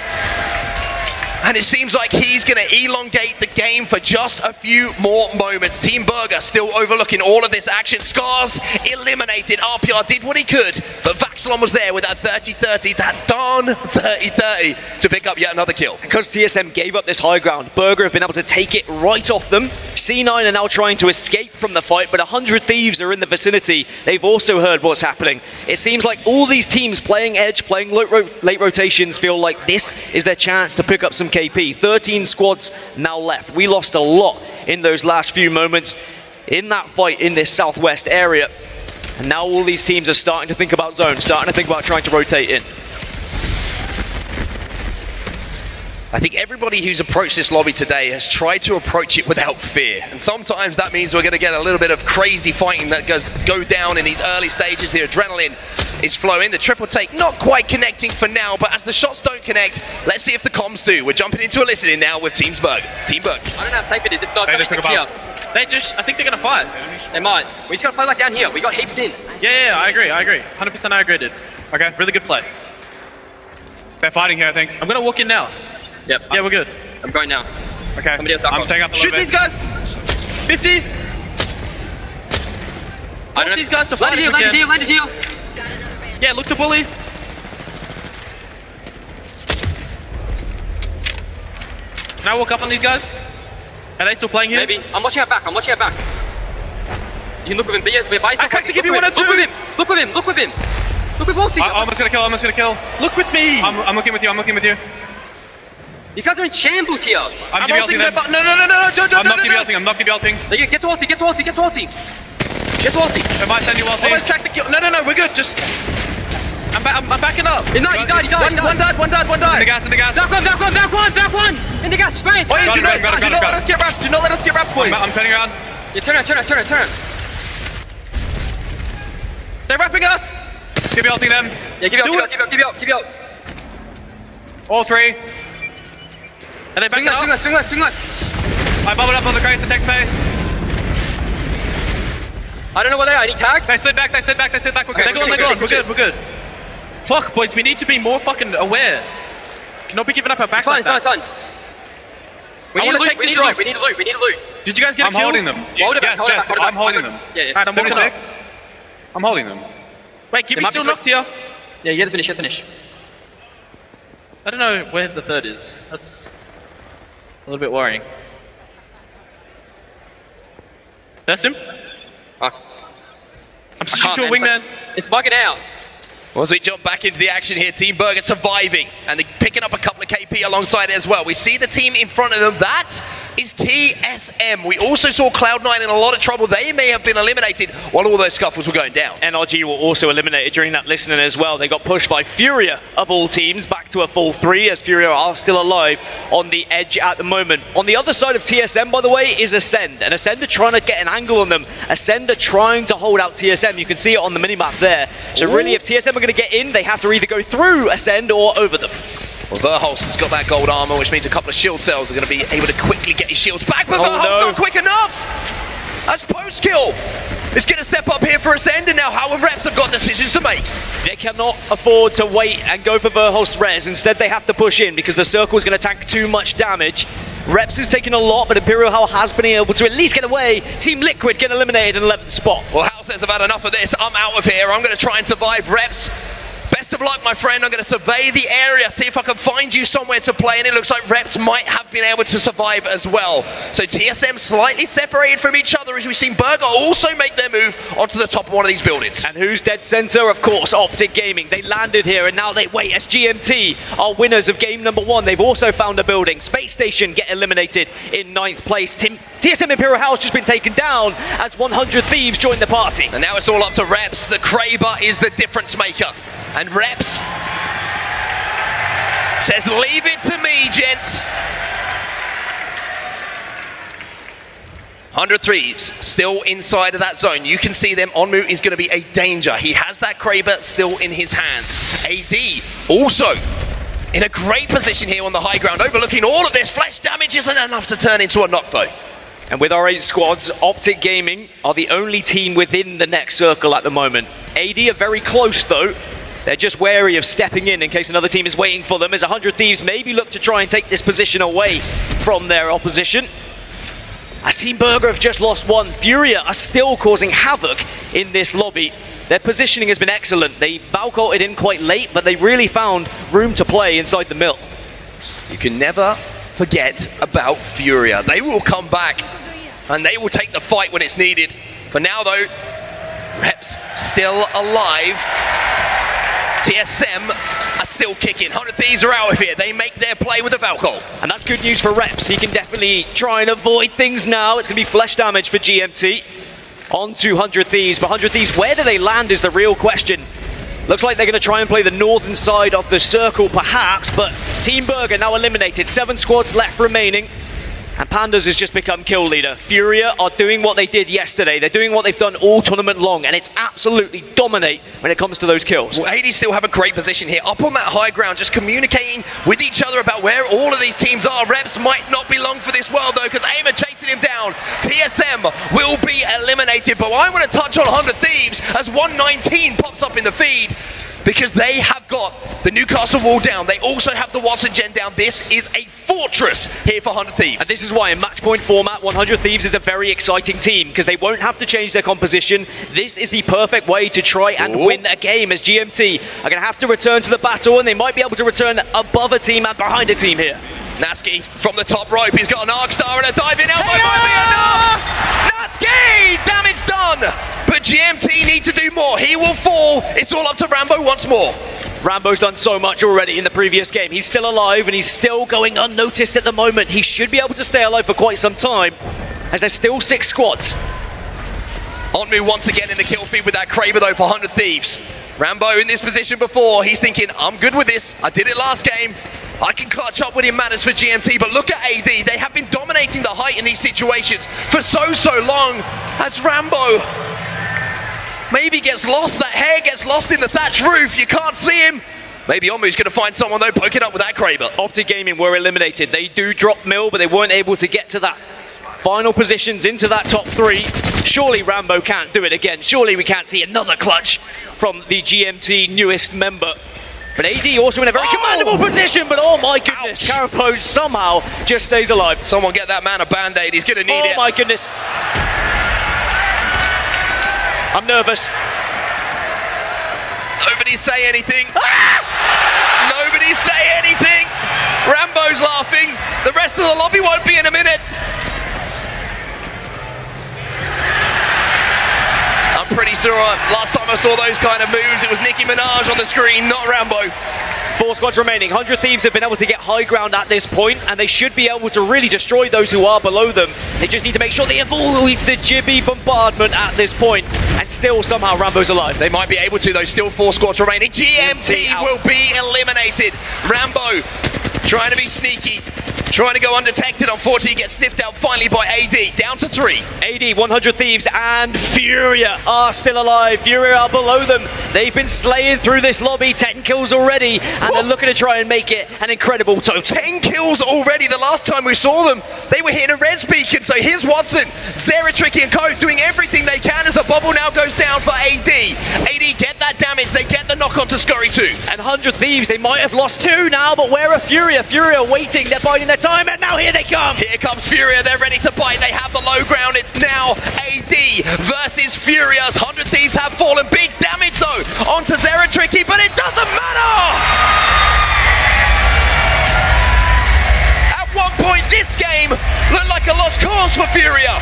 And it seems like he's going to elongate the game for just a few more moments. Team Burger still overlooking all of this action. Scars eliminated. RPR did what he could, but Vaxilon was there with that 30-30, that darn 30-30 to pick up yet another kill. Because TSM gave up this high ground, Burger have been able to take it right off them. C9 are now trying to escape from the fight, but 100 Thieves are in the vicinity. They've also heard what's happening. It seems like all these teams playing edge, playing late rotations feel like this is their chance to pick up some KP. 13 squads now left. We lost a lot in those last few moments in that fight in this southwest area. And now all these teams are starting to think about zone, starting to think about trying to rotate in. I think everybody who's approached this lobby today has tried to approach it without fear. And sometimes that means we're going to get a little bit of crazy fighting that go down in these early stages. The adrenaline is flowing. The triple take not quite connecting for now, but as the shots don't connect, let's see if the comms do. We're jumping into a listening now with Team Burger. Team Burger. I don't know how safe it is. If not, I think they're going to fight. They might. We just got to play like down here. We got heaps in. Yeah, I agree. 100% I agree, dude. Okay, really good play. They're fighting here, I think. I'm going to walk in now. Yep. Yeah, we're good. I'm going now. Okay. Somebody else. I'm staying up a little bit. Shoot these guys! 50! I don't these guys to fight again. Land it here. Yeah, look to bully. Can I walk up on these guys? Are they still playing here? Maybe. I'm watching our back. You can look with him. Be by I have to give you 1 or 2. Look with him. Look with Walty. I'm almost gonna kill. Look with me. I'm looking with you. These guys are in shambles here. I'm ulting them. No, don't. I'm not ulting. Get to ulti. Get to ulti. If I send you ulti. Almost stack the kill. No, we're good. Just. I'm backing up. He died. One died. In the gas. Back one. In the gas. Sprint. Do not let us get wrapped. Do not let us get wrapped, boys. I'm turning around. Yeah, turn it. They're wrapping us. Keep ulting them. Yeah, keep out. All 3. Are they backing up? Swing left. I bubbled up on the crates to take space. I don't know where they are. Any tags? They slid back. We're good. Fuck, boys, we need to be more fucking aware. Cannot be giving up our backs like that. It's fine. We need to loot. Did you guys get a kill? I'm holding them. Yes, I'm holding them. Yeah. Alright, I'm walking up. I'm holding them. Wait, Gibby's still knocked here. Yeah, you get the finish. I don't know where the third is. That's a little bit worrying. That's him. I'm switching to a wingman. It's bugging out. Well, as we jump back into the action here, Team Burger surviving and they're picking up a couple of KP alongside it as well. We see the team in front of them. That is TSM. We also saw Cloud9 in a lot of trouble. They may have been eliminated while all those scuffles were going down. NRG were also eliminated during that listening as well. They got pushed by Furia of all teams back to a full 3 as Furia are still alive on the edge at the moment. On the other side of TSM, by the way, is Ascend. And Ascend are trying to get an angle on them. Ascend are trying to hold out TSM. You can see it on the minimap there. So really, if TSM are going to get in, they have to either go through Ascend or over them. Well, Verholst has got that gold armor, which means a couple of shield cells are going to be able to quickly get his shields back, but Verholst's not quick enough! as Postkill is going to step up here for Ascend, and now Howard Reps have got decisions to make. They cannot afford to wait and go for Verhulst's res. Instead, they have to push in because the circle is going to tank too much damage. Reps is taking a lot, but Imperial Hell has been able to at least get away. Team Liquid get eliminated in 11th spot. Well, Hal says I've had enough of this. I'm out of here. I'm going to try and survive. Reps, best of luck, my friend. I'm going to survey the area, see if I can find you somewhere to play, and it looks like Reps might have been able to survive as well. So TSM slightly separated from each other as we've seen Burger also make their move onto the top of one of these buildings. And who's dead center? Of course, Optic Gaming. They landed here and now they wait as GMT are winners of game number 1. They've also found a building. Space Station get eliminated in 9th place. TSM Imperial House just been taken down as 100 Thieves join the party. And now it's all up to Reps. The Kraber is the difference maker. And Reps says, leave it to me, gents. 100 Thieves still inside of that zone. You can see them. Onmu is going to be a danger. He has that Kraber still in his hands. AD also in a great position here on the high ground, overlooking all of this. Flesh damage isn't enough to turn into a knock, though. And with our 8 squads, Optic Gaming are the only team within the next circle at the moment. AD are very close, though. They're just wary of stepping in case another team is waiting for them, as 100 Thieves maybe look to try and take this position away from their opposition. As Team Burger have just lost one, Furia are still causing havoc in this lobby. Their positioning has been excellent. They Valkolted in quite late, but they really found room to play inside the mill. You can never forget about Furia. They will come back and they will take the fight when it's needed. For now, though, Reps still alive. TSM are still kicking. 100 Thieves are out of here. They make their play with the Valkol. And that's good news for Reps. He can definitely try and avoid things now. It's going to be flesh damage for GMT. On to 100 Thieves. But 100 Thieves, where do they land is the real question. Looks like they're going to try and play the northern side of the circle, perhaps. But Team Burger now eliminated. 7 squads left remaining. And Pandas has just become kill leader. Furia are doing what they did yesterday. They're doing what they've done all tournament long, and it's absolutely dominate when it comes to those kills. Well, AD still have a great position here, up on that high ground, just communicating with each other about where all of these teams are. Reps might not be long for this world, though, because AIM are chasing him down. TSM will be eliminated, but I want to touch on 100 Thieves as 119 pops up in the feed, because they have got the Newcastle wall down. They also have the Watson gen down. This is a fortress here for 100 Thieves. And this is why in match point format, 100 Thieves is a very exciting team, because they won't have to change their composition. This is the perfect way to try and win a game, as GMT are going to have to return to the battle, and they might be able to return above a team and behind a team here. Natsuki from the top rope. He's got an arc star and a diving elbow. Might be enough. Natsuki! Damage done. But GMT need to do more. He will fall. It's all up to Rambo once more. Rambo's done so much already in the previous game. He's still alive and he's still going unnoticed at the moment. He should be able to stay alive for quite some time, as there's still 6 squads. Onmu once again in the kill feed with that Kraber, though, for 100 Thieves. Rambo in this position before. He's thinking, I'm good with this. I did it last game. I can clutch up when it matters for GMT, but look at AD. They have been dominating the height in these situations for so long, as Rambo maybe gets lost. That hair gets lost in the thatched roof. You can't see him. Maybe Onmu's going to find someone, though, poking up with that Kraber. Optic Gaming were eliminated. They do drop mill, but they weren't able to get to that final positions into that top 3. Surely Rambo can't do it again. Surely we can't see another clutch from the GMT newest member. But AD also in a very commandable position, but oh my goodness, Carapace somehow just stays alive. Someone get that man a band-aid, he's going to need it. Oh my goodness. I'm nervous. Nobody say anything. Nobody say anything. Rambo's laughing. The rest of the lobby won't be in a minute. I'm pretty sure last time I saw those kind of moves, it was Nicki Minaj on the screen, not Rambo. 4 squads remaining. 100 Thieves have been able to get high ground at this point, and they should be able to really destroy those who are below them. They just need to make sure they avoid the Jibby bombardment at this point, and still somehow Rambo's alive. They might be able to, though. Still 4 squads remaining. GMT will be eliminated. Rambo trying to be sneaky, Trying to go undetected. Unfortunately, gets sniffed out finally by AD. Down to 3. AD, 100 Thieves, and Furia are still alive. Furia are below them. They've been slaying through this lobby. 10 kills already, and they're looking to try and make it an incredible total. 10 kills already. The last time we saw them, they were hitting a res beacon. So here's Watson, ZEoS and Co doing everything they can as the bubble now goes down for AD. AD get that damage. They get the knock on to Scurry too. And 100 Thieves, they might have lost 2 now, but where are Furia? Furia waiting. They're biding their time, and now here they come. Here comes Furia. They're ready to bite. They have the low ground. It's now AD versus Furia's. 100 Thieves have fallen. Big damage though onto ZEoS, but it doesn't matter. At one point, this game looked like a lost cause for Furia,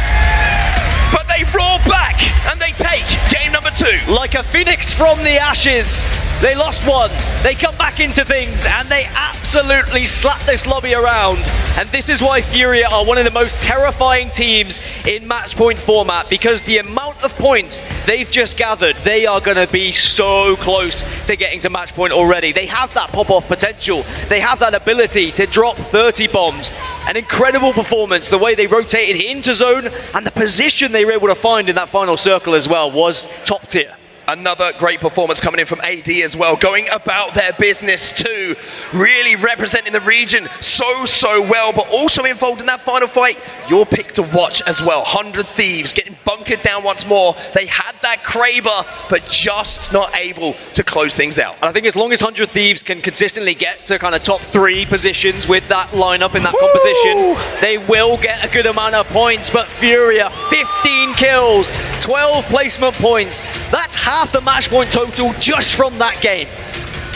but they roar back and they take game number 2. Like a phoenix from the ashes. They lost 1, they come back into things, and they absolutely slap this lobby around. And this is why Furia are one of the most terrifying teams in match point format, because the amount of points they've just gathered, they are going to be so close to getting to match point already. They have that pop-off potential. They have that ability to drop 30 bombs. An incredible performance, the way they rotated into zone, and the position they were able to find in that final circle as well was top tier. Another great performance coming in from AD as well, going about their business too, really representing the region so well, but also involved in that final fight. Your pick to watch as well. 100 Thieves getting bunkered down once more. They had that Kraber, but just not able to close things out. And I think as long as 100 Thieves can consistently get to kind of top 3 positions with that lineup in that composition, they will get a good amount of points. But Furia, 15 kills, 12 placement points. That's half the match point total just from that game.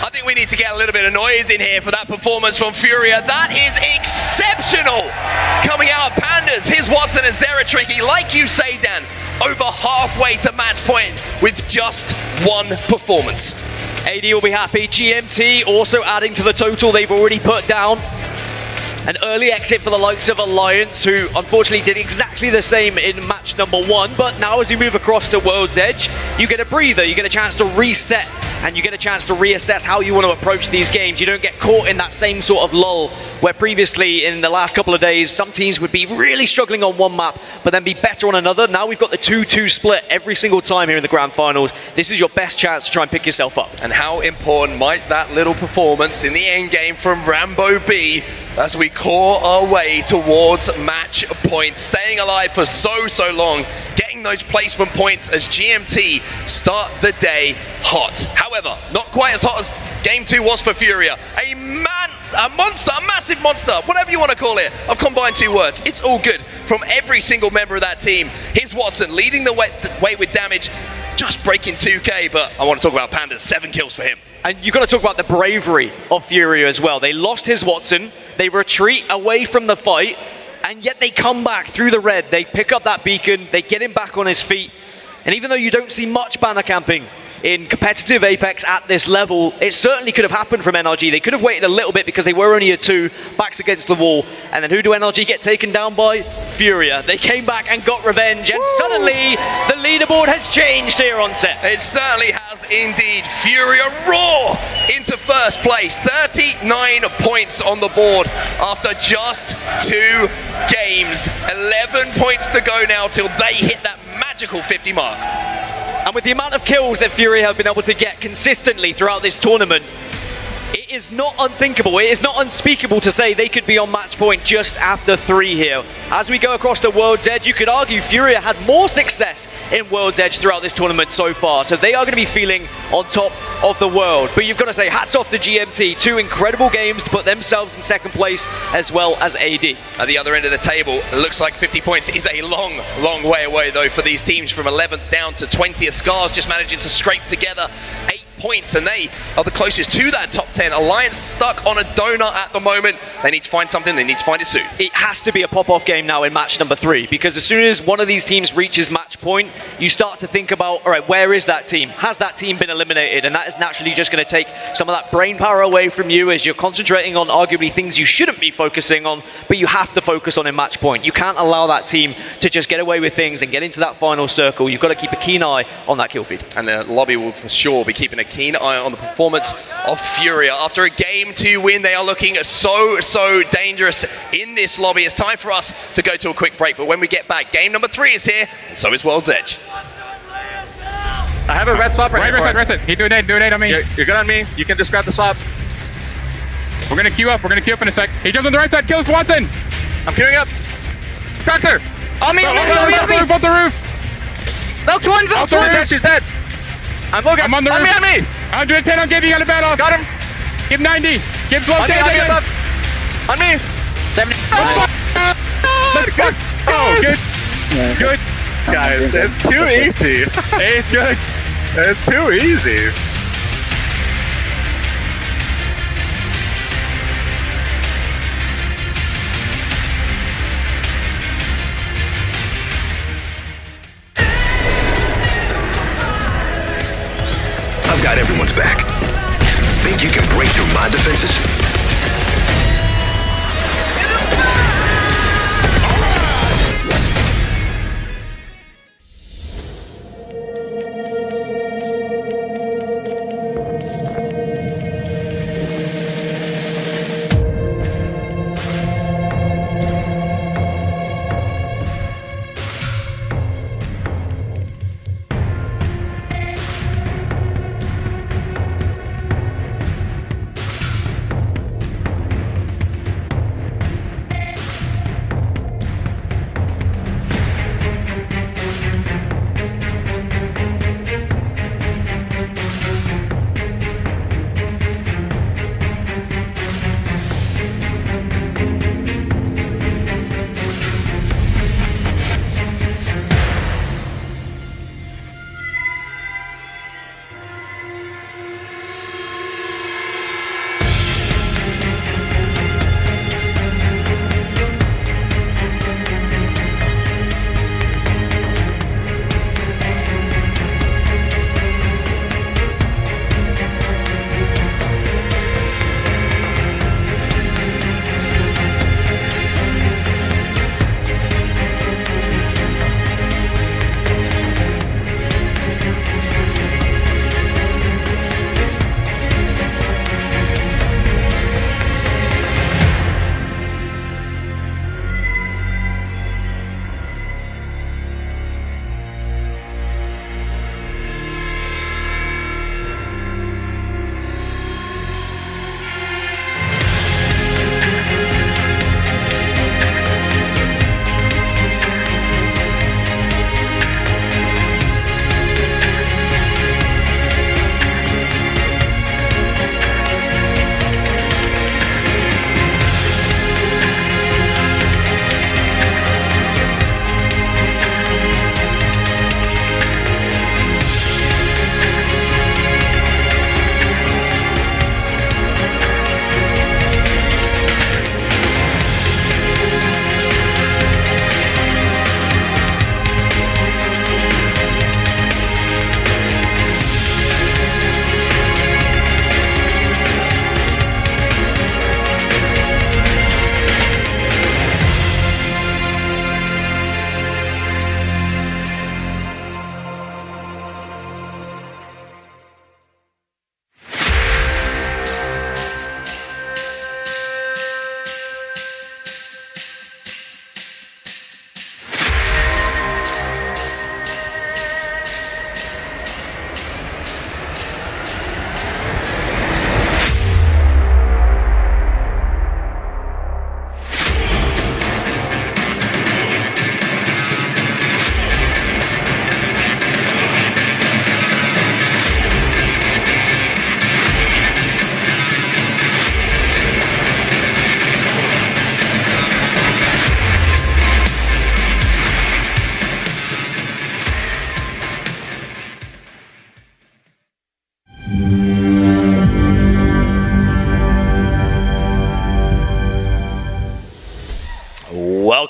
I think we need to get a little bit of noise in here for that performance from Furia. That is exceptional coming out of Pandas. Here's Watson and ZEoS, like you say, Dan, over halfway to match point with just 1 performance. AD will be happy. GMT also adding to the total they've already put down. An early exit for the likes of Alliance, who unfortunately did exactly the same in match number 1, but now as you move across to World's Edge, you get a breather, you get a chance to reset, and you get a chance to reassess how you want to approach these games. You don't get caught in that same sort of lull, where previously in the last couple of days, some teams would be really struggling on one map, but then be better on another. Now we've got the 2-2 split every single time here in the Grand Finals. This is your best chance to try and pick yourself up. And how important might that little performance in the end game from Rambo be as we claw our way towards match point, staying alive for so long, getting those placement points as GMT start the day hot. However, not quite as hot as game 2 was for Furia. A monster, a massive monster, whatever you want to call it. I've combined 2 words. It's all good from every single member of that team. Here's Watson leading the way with damage, just breaking 2k, but I want to talk about Pandas. 7 kills for him. And you've got to talk about the bravery of Furia as well. They lost his Watson, they retreat away from the fight, and yet they come back through the red. They pick up that beacon, they get him back on his feet. And even though you don't see much banner camping in competitive Apex at this level, it certainly could have happened from NRG. They could have waited a little bit because they were only a 2, backs against the wall. And then who do NRG get taken down by? Furia. They came back and got revenge, and suddenly the leaderboard has changed here on set. It certainly has indeed. Furia roar into first place. 39 points on the board after just 2 games. 11 points to go now till they hit that magical 50 mark. And with the amount of kills that Furia have been able to get consistently throughout this tournament, it is not unthinkable, it is not unspeakable to say they could be on match point just after 3 here. As we go across to World's Edge, you could argue Furia had more success in World's Edge throughout this tournament so far, so they are going to be feeling on top of the world. But you've got to say hats off to GMT, 2 incredible games to put themselves in second place as well as AD. At the other end of the table, it looks like 50 points is a long way away though for these teams, from 11th down to 20th. Scars just managing to scrape together 8 points, and they are the closest to that top 10. Alliance stuck on a donut at the moment. They need to find something, they need to find it soon. It has to be a pop-off game now in match number 3, because as soon as one of these teams reaches match point, you start to think about, all right, where is that team? Has that team been eliminated? And that is naturally just going to take some of that brain power away from you as you're concentrating on arguably things you shouldn't be focusing on, but you have to focus on in match point. You can't allow that team to just get away with things and get into that final circle. You've got to keep a keen eye on that kill feed. And the lobby will for sure be keeping a keen eye on the performance of Furia. After a game 2 win, they are looking so dangerous in this lobby. It's time for us to go to a quick break, but when we get back, game number 3 is here, and so is World's Edge. I have a red swap right here. Rest it. He do a nade on me. You're good on me. You can just grab the swap. We're gonna queue up in a sec. He jumps on the right side, kills Watson. I'm queuing up. Tractor! On me. Off the roof. Valk 1, she's dead. I'm looking. I'm on the roof. On me. 110 on Gabe, you got a bat off. Got him. Give 90. Give slow On me. 70. Let's go. Good. Good. Guys, it's too easy. It's good. It's too easy. I've got everyone's back. Think you can break through my defenses?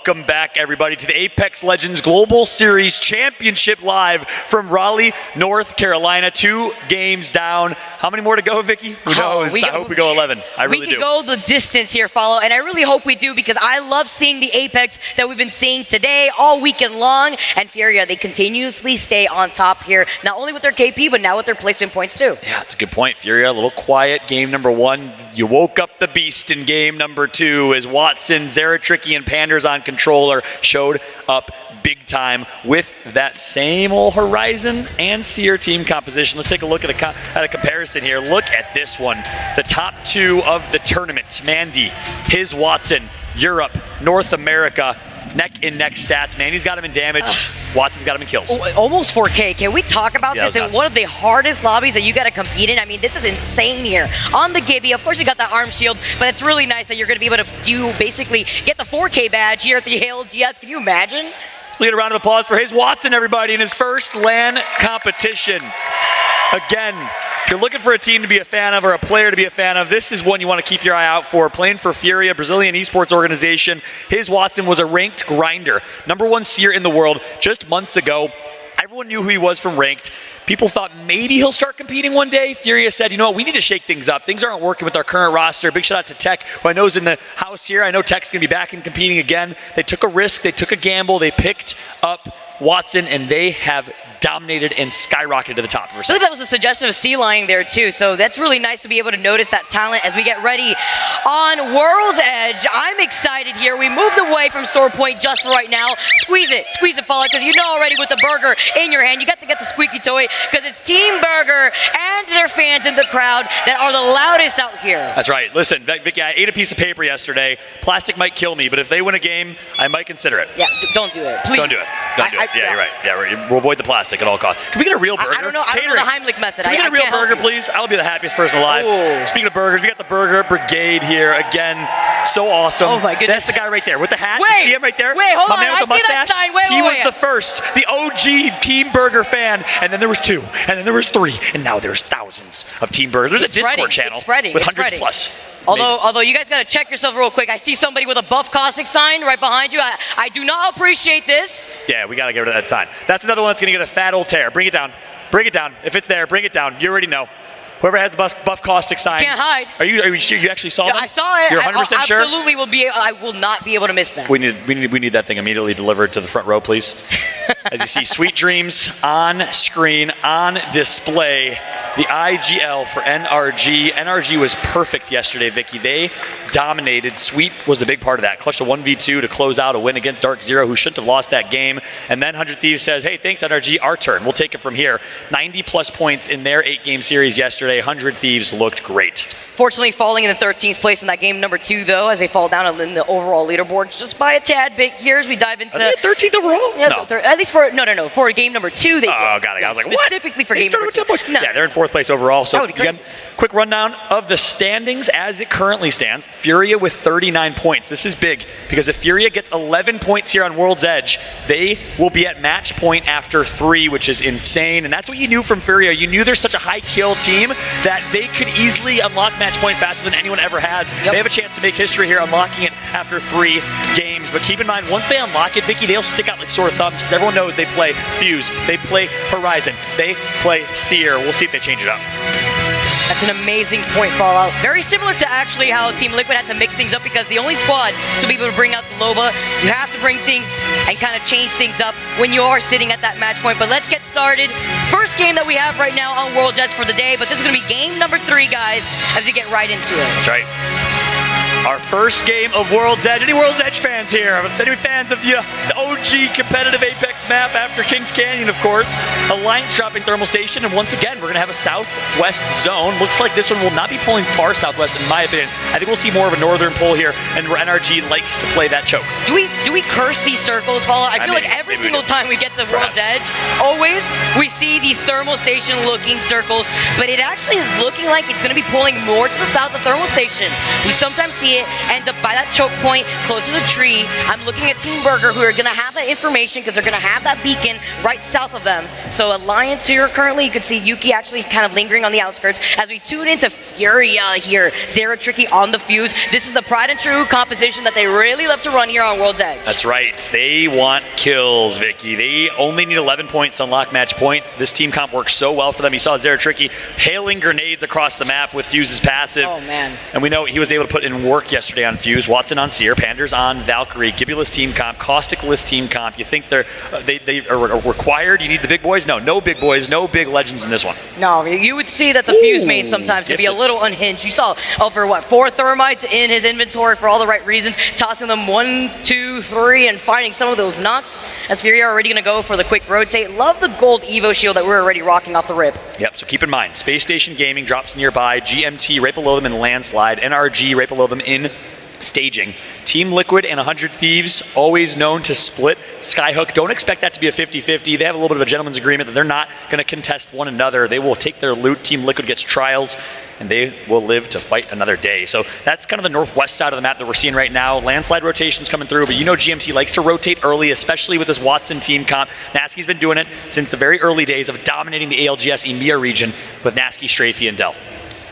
Welcome back, everybody, to the Apex Legends Global Series Championship live from Raleigh, North Carolina. 2 games down. How many more to go, Vicky? Who knows? I hope we go 11. I really do. We can go the distance here, Follow, and I really hope we do because I love seeing the Apex that we've been seeing today all weekend long. And Furia, they continuously stay on top here, not only with their KP, but now with their placement points too. Yeah, that's a good point, Furia. A little quiet game number 1. You woke up the beast in game number 2 as Watson, Zeratricky, and Panders on controller showed up big time with that same old Horizon and Seer team composition. Let's take a look at a comparison here. Look at this one. The top 2 of the tournament. Mandy, his Watson, Europe, North America, neck in neck stats. Mandy's got him in damage. Watson's got him in kills. Almost 4K. Can we talk about this in one of the hardest lobbies that you got to compete in? I mean, this is insane here. On the Gibby, of course you got the arm shield, but it's really nice that you're going to be able to basically get the 4K badge here at the ALGS. Can you imagine? Lead a round of applause for his Watson, everybody, in his first LAN competition. Again, if you're looking for a team to be a fan of or a player to be a fan of, this is one you want to keep your eye out for. Playing for Furia, Brazilian esports organization. His Watson was a ranked grinder. #1 seer in the world just months ago. Everyone knew who he was from ranked. People thought maybe he'll start competing one day. Furia said, you know what, we need to shake things up. Things aren't working with our current roster. Big shout out to Tech, who I know is in the house here. I know Tech's going to be back and competing again. They took a risk. They took a gamble. They picked up Watson, and they have dominated and skyrocketed to the top. I think that was a suggestion of C-Line there too, so that's really nice to be able to notice that talent as we get ready on World's Edge. I'm excited here. We moved away from Store Point just for right now. Squeeze it, Follow, because you know already with the burger in your hand, you got to get the squeaky toy, because it's Team Burger and their fans in the crowd that are the loudest out here. That's right. Listen, Vicky, I ate a piece of paper yesterday. Plastic might kill me, but if they win a game, I might consider it. Yeah, don't do it. Please. Don't do it. Don't do it. Yeah, you're right. Yeah, we'll avoid the plastic at all costs. Can we get a real burger? I don't know the Heimlich method. Can we get a real burger, please? I'll be the happiest person alive. Ooh. Speaking of burgers, we got the Burger Brigade here again. So awesome. Oh my goodness. That's the guy right there with the hat. Wait, you see him right there? Wait, hold My on. man with the mustache. See that sign. He was the first, the OG Team Burger fan, and then there was 2, and then there was 3, and now there's thousands of Team Burger. There's a Discord channel with hundreds plus. Although you guys got to check yourself real quick. I see somebody with a Buff Caustic sign right behind you. I do not appreciate this. Yeah, we got to get rid of that sign. That's another one that's going to get a fat old tear. Bring it down. Bring it down. If it's there, bring it down. You already know. Whoever had the Buff Caustic sign. Can't hide. Are you sure you actually saw them? I saw it. You're 100% sure? Absolutely will be. I will not be able to miss that. We need that thing immediately delivered to the front row, please. As you see, Sweet Dreams on screen, on display. The IGL for NRG. NRG was perfect yesterday, Vicky. They dominated. Sweet was a big part of that. Clutched a 1v2 to close out a win against Dark Zero, who shouldn't have lost that game. And then 100 Thieves says, hey, thanks, NRG. Our turn. We'll take it from here. 90-plus points in their 8-game series yesterday. 100 Thieves looked great. Fortunately, falling in the 13th place in that game number 2, though, as they fall down in the overall leaderboard just by a tad bit here as we dive into... Are they 13th overall? Yeah, no. At least for... No. For game number 2, they did. Oh, got it. I was like, what? Specifically for game number 2. No. Yeah, they're in 4th place overall. So, that would be crazy. Again, quick rundown of the standings as it currently stands. Furia with 39 points. This is big because if Furia gets 11 points here on World's Edge, they will be at match point after 3, which is insane. And that's what you knew from Furia. You knew there's such a high kill team that they could easily unlock match point faster than anyone ever has. Yep. They have a chance to make history here, unlocking it after 3 games. But keep in mind, once they unlock it, Vicky, they'll stick out like sore thumbs because everyone knows they play Fuse, they play Horizon, they play Seer. We'll see if they change it up. That's an amazing point, Fallout. Very similar to actually how Team Liquid had to mix things up because the only squad to be able to bring out the Loba, you have to bring things and kind of change things up when you are sitting at that match point. But let's get started. First game that we have right now on World Edge for the day, but this is going to be game number 3, guys, as we get right into it. That's right. Our first game of World's Edge. Any World's Edge fans here? Any fans of the OG competitive Apex map after Kings Canyon, of course? Alliance dropping thermal station, and once again, we're going to have a southwest zone. Looks like this one will not be pulling far southwest, in my opinion. I think we'll see more of a northern pull here, and where NRG likes to play that choke. Do we curse these circles, Fallout? I feel like every single time we get to World's Edge, always we see these thermal station looking circles, but it actually is looking like it's going to be pulling more to the south of thermal station. We sometimes see see it end up by that choke point, close to the tree. I'm looking at Team Burger, who are going to have that information because they're going to have that beacon right south of them. So Alliance here currently, you can see Yuki actually kind of lingering on the outskirts as we tune into Furia here. Zero Tricky on the fuse. This is the tried and true composition that they really love to run here on World's Edge. That's right. They want kills, Vicky. They only need 11 points to unlock match point. This team comp works so well for them. You saw Zero Tricky hailing grenades across the map with Fuse's passive. Oh, man. And we know he was able to put in work yesterday on Fuse. Watson on Seer, Pander's on Valkyrie, Gibulus team comp, Caustic-less team comp. You think they are required? You need the big boys? No big boys, no big legends in this one. No, you would see that the Fuse main sometimes can be a little unhinged. You saw over, 4 Thermites in his inventory for all the right reasons, tossing them 1, 2, 3, and finding some of those knocks. As Furia are already going to go for the quick rotate. Love the gold Evo shield that we're already rocking off the rip. Yep, so keep in mind, Space Station Gaming drops nearby, GMT right below them in Landslide, NRG right below them in Staging. Team Liquid and 100 Thieves, always known to split Skyhook. Don't expect that to be a 50-50. They have a little bit of a gentleman's agreement that they're not going to contest one another. They will take their loot. Team Liquid gets trials, and they will live to fight another day. So that's kind of the northwest side of the map that we're seeing right now. Landslide rotations coming through, but you know GMT likes to rotate early, especially with this Watson team comp. Nasky's been doing it since the very early days of dominating the ALGS EMEA region with Nasky, Strafey, and Dell.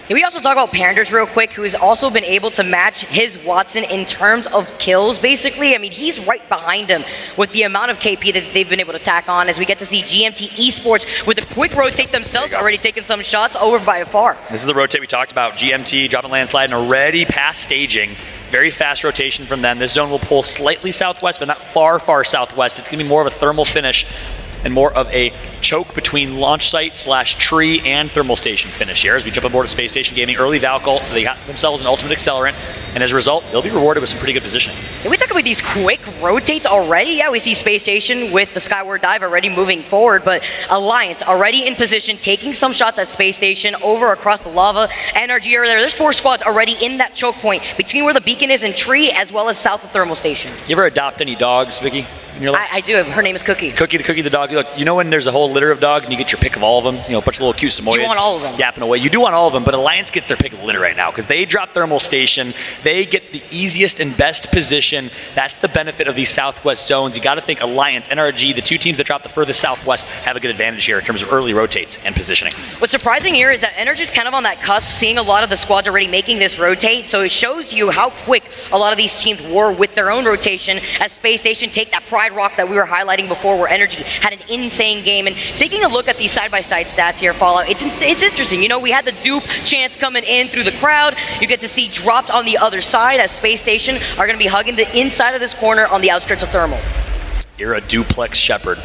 Can we also talk about Panders real quick, who has also been able to match his Watson in terms of kills, basically? I mean, he's right behind him with the amount of KP that they've been able to tack on, as we get to see GMT Esports with a quick rotate themselves, already taking some shots over by far. This is the rotate we talked about. GMT dropping Landslide and already past Staging. Very fast rotation from them. This zone will pull slightly southwest, but not far, far southwest. It's going to be more of a thermal finish and more of a choke between launch site / tree and thermal station finish here as we jump aboard a Space Station Gaming early Valk ult, so they got themselves an ultimate accelerant, and as a result, they'll be rewarded with some pretty good positioning. Can we talk about these quick rotates already? Yeah, we see Space Station with the Skyward Dive already moving forward, but Alliance already in position, taking some shots at Space Station over across the lava. NRG are there. There's 4 squads already in that choke point between where the beacon is and tree, as well as south of thermal station. You ever adopt any dogs, Vicky? I do. Her name is Cookie. Cookie the dog. Look, you know when there's a whole litter of dogs and you get your pick of all of them? You know, a bunch of little cute Samoyeds. You want all of them. Yapping away. You do want all of them, but Alliance gets their pick of the litter right now because they drop thermal station. They get the easiest and best position. That's the benefit of these southwest zones. You got to think Alliance, NRG, the 2 teams that drop the furthest southwest have a good advantage here in terms of early rotates and positioning. What's surprising here is that NRG is kind of on that cusp, seeing a lot of the squads already making this rotate, so it shows you how quick a lot of these teams were with their own rotation as Space Station take that Pride Rock that we were highlighting before, where Energy had an insane game. And taking a look at these side-by-side stats here, Fallout, it's interesting. You know, we had the dupe chance coming in through the crowd. You get to see dropped on the other side as Space Station are going to be hugging the inside of this corner on the outskirts of Thermal. You're a duplex shepherd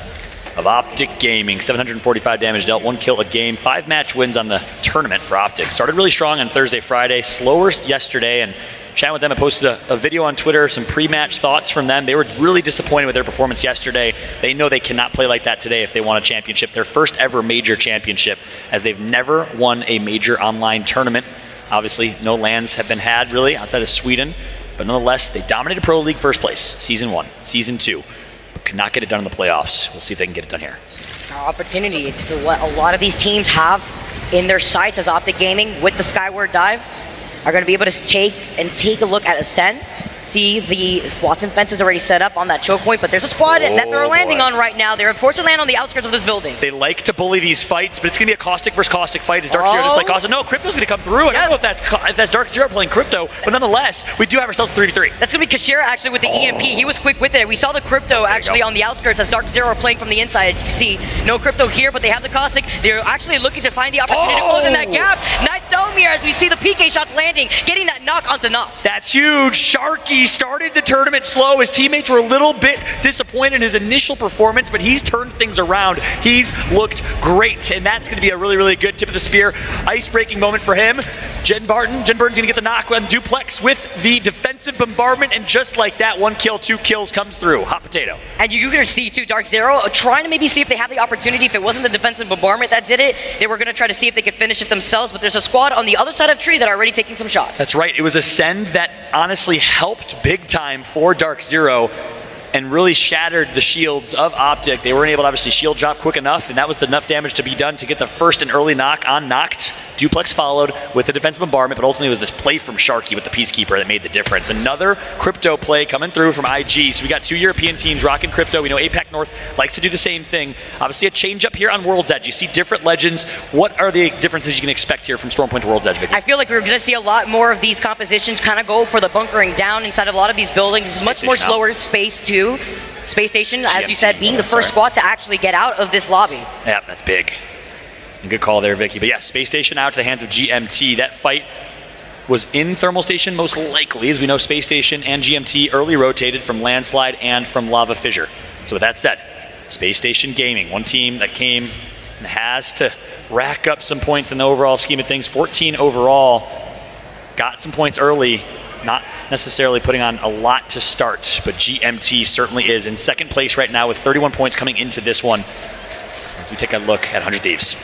of Optic Gaming. 745 damage dealt, 1 kill a game, 5 match wins on the tournament for Optic. Started really strong on Thursday, Friday, slower yesterday, and chatting with them, I posted a video on Twitter, some pre-match thoughts from them. They were really disappointed with their performance yesterday. They know they cannot play like that today if they want a championship, their first ever major championship, as they've never won a major online tournament. Obviously, no lands have been had really outside of Sweden, but nonetheless, they dominated Pro League first place, Season 1, Season 2, but could not get it done in the playoffs. We'll see if they can get it done here. Our opportunity, it's what a lot of these teams have in their sights as Optic Gaming with the Skyward Dive are going to be able to take a look at Ascent. See, the Watson fence is already set up on that choke point, but there's a squad that they're landing on right now. They're forced to land on the outskirts of this building. They like to bully these fights, but it's going to be a Caustic versus Caustic fight. Is Dark Zero just like Caustic? No, Crypto's going to come through. I don't know if that's Dark Zero playing Crypto, but nonetheless, we do have ourselves 3-3. That's going to be Kashira actually with the EMP. He was quick with it. We saw the Crypto actually on the outskirts as Dark Zero playing from the inside. You see, no Crypto here, but they have the Caustic. They're actually looking to find the opportunity to close in that gap. Nice dome here as we see the PK shots landing, getting that knock onto Knox. That's huge. Sharky started the tournament slow. His teammates were a little bit disappointed in his initial performance, but he's turned things around. He's looked great, and that's going to be a really, really good tip of the spear. Ice-breaking moment for him. Jen Barton's going to get the knock on Duplex with the defensive bombardment, and just like that, 1 kill, 2 kills comes through. Hot potato. And you're going to see, too, Dark Zero trying to maybe see if they have the opportunity. If it wasn't the defensive bombardment that did it, they were going to try to see if they could finish it themselves, but there's a squad on the other side of Tree that are already taking some shots. That's right. It was a send that honestly helped big time for Dark Zero. and really shattered the shields of Optic. They weren't able to obviously shield drop quick enough, and that was enough damage to be done to get the first and early knock on Noct. Duplex followed with the defensive bombardment, but ultimately it was this play from Sharky with the Peacekeeper that made the difference. Another crypto play coming through from IG. So we got 2 European teams rocking crypto. We know APAC North likes to do the same thing. Obviously a change up here on World's Edge. You see different legends. What are the differences you can expect here from Stormpoint to World's Edge, Vicky? I feel like we're going to see a lot more of these compositions kind of go for the bunkering down inside of a lot of these buildings. It's much more slower space too. Space Station, as you said, being the first squad to actually get out of this lobby. Yeah, that's big. Good call there, Vicky. But yeah, Space Station out to the hands of GMT. That fight was in Thermal Station most likely. As we know, Space Station and GMT early rotated from Landslide and from Lava Fissure. So with that said, Space Station Gaming, one team that came and has to rack up some points in the overall scheme of things. 14 overall. Got some points early. Not necessarily putting on a lot to start, but GMT certainly is in second place right now with 31 points coming into this one. As we take a look at 100 Thieves.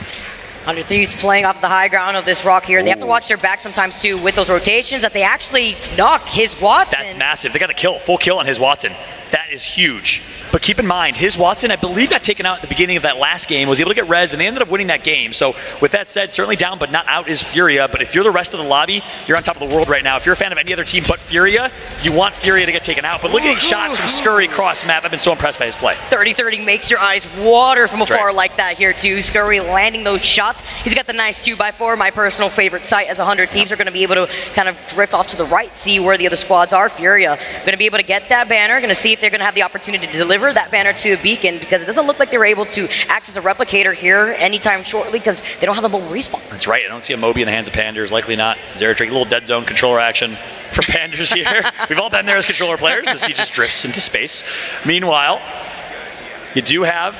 100 Thieves playing off the high ground of this rock here. They have to watch their back sometimes too with those rotations that they actually knock his Watson. That's massive. They got a kill, full kill on his Watson. That is huge. But keep in mind, his Watson, I believe, got taken out at the beginning of that last game, was able to get res, and they ended up winning that game. So with that said, certainly down, but not out is Furia. But if you're the rest of the lobby, you're on top of the world right now. If you're a fan of any other team but Furia, you want Furia to get taken out. But look at these shots from Scurry cross map. I've been so impressed by his play. 30-30 makes your eyes water from afar like that here too. Scurry landing those shots. He's got the nice 2x4, my personal favorite site, as 100 Thieves are going to be able to kind of drift off to the right, see where the other squads are. Furia going to be able to get that banner, going to see if they're going to have the opportunity to deliver that banner to the beacon, because it doesn't look like they were able to access a replicator here anytime shortly because they don't have a mobile respawn. That's right. I don't see a Moby in the hands of Panders. Likely not. Zeratrick, a little dead zone controller action for Panders here. We've all been there as controller players as he just drifts into space. Meanwhile, you do have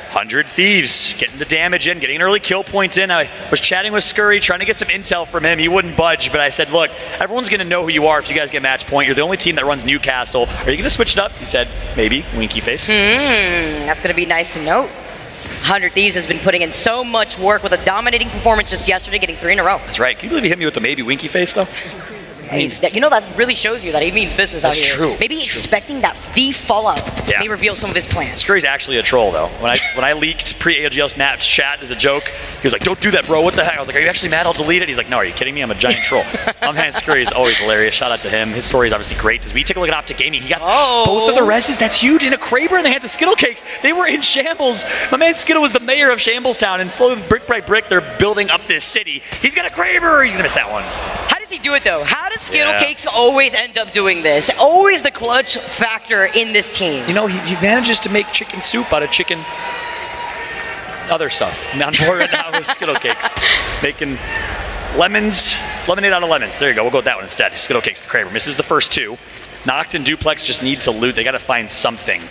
100 Thieves getting the damage in, getting an early kill point in. I was chatting with Scurry, trying to get some intel from him. He wouldn't budge, but I said, look, everyone's going to know who you are if you guys get match point. You're the only team that runs Newcastle. Are you going to switch it up? He said, maybe. Winky face. That's going to be nice to note. 100 Thieves has been putting in so much work with a dominating performance just yesterday, getting 3 in a row. That's right. Can you believe he hit me with the maybe winky face, though? You know, that really shows you that he means business out here. That's true. Maybe expecting that Thief fallout may reveal some of his plans. Scurry's actually a troll, though. When I leaked pre-ALGS Snap's chat as a joke, he was like, don't do that, bro. What the heck? I was like, are you actually mad? I'll delete it. He's like, no, are you kidding me? I'm a giant troll. My man Scurry is always hilarious. Shout out to him. His story is obviously great. As we take a look at Optic Gaming, he got both of the reses. That's huge. And a Kraber in the hands of Skittle Cakes. They were in shambles. My man Skittle was the mayor of Shambles-town, and slowly, brick by brick, they're building up this city. He's got a Kraber. He's going to miss that one. How does he do it, though? How does Skittle Cakes always end up doing this? Always the clutch factor in this team. You know, he manages to make chicken soup out of chicken other stuff. Now right now with Skittle Cakes. Making lemonade out of lemons. There you go. We'll go with that one instead. Skittle Cakes with Kraber. Misses the first 2. Noct and Duplex just need to loot. They got to find something.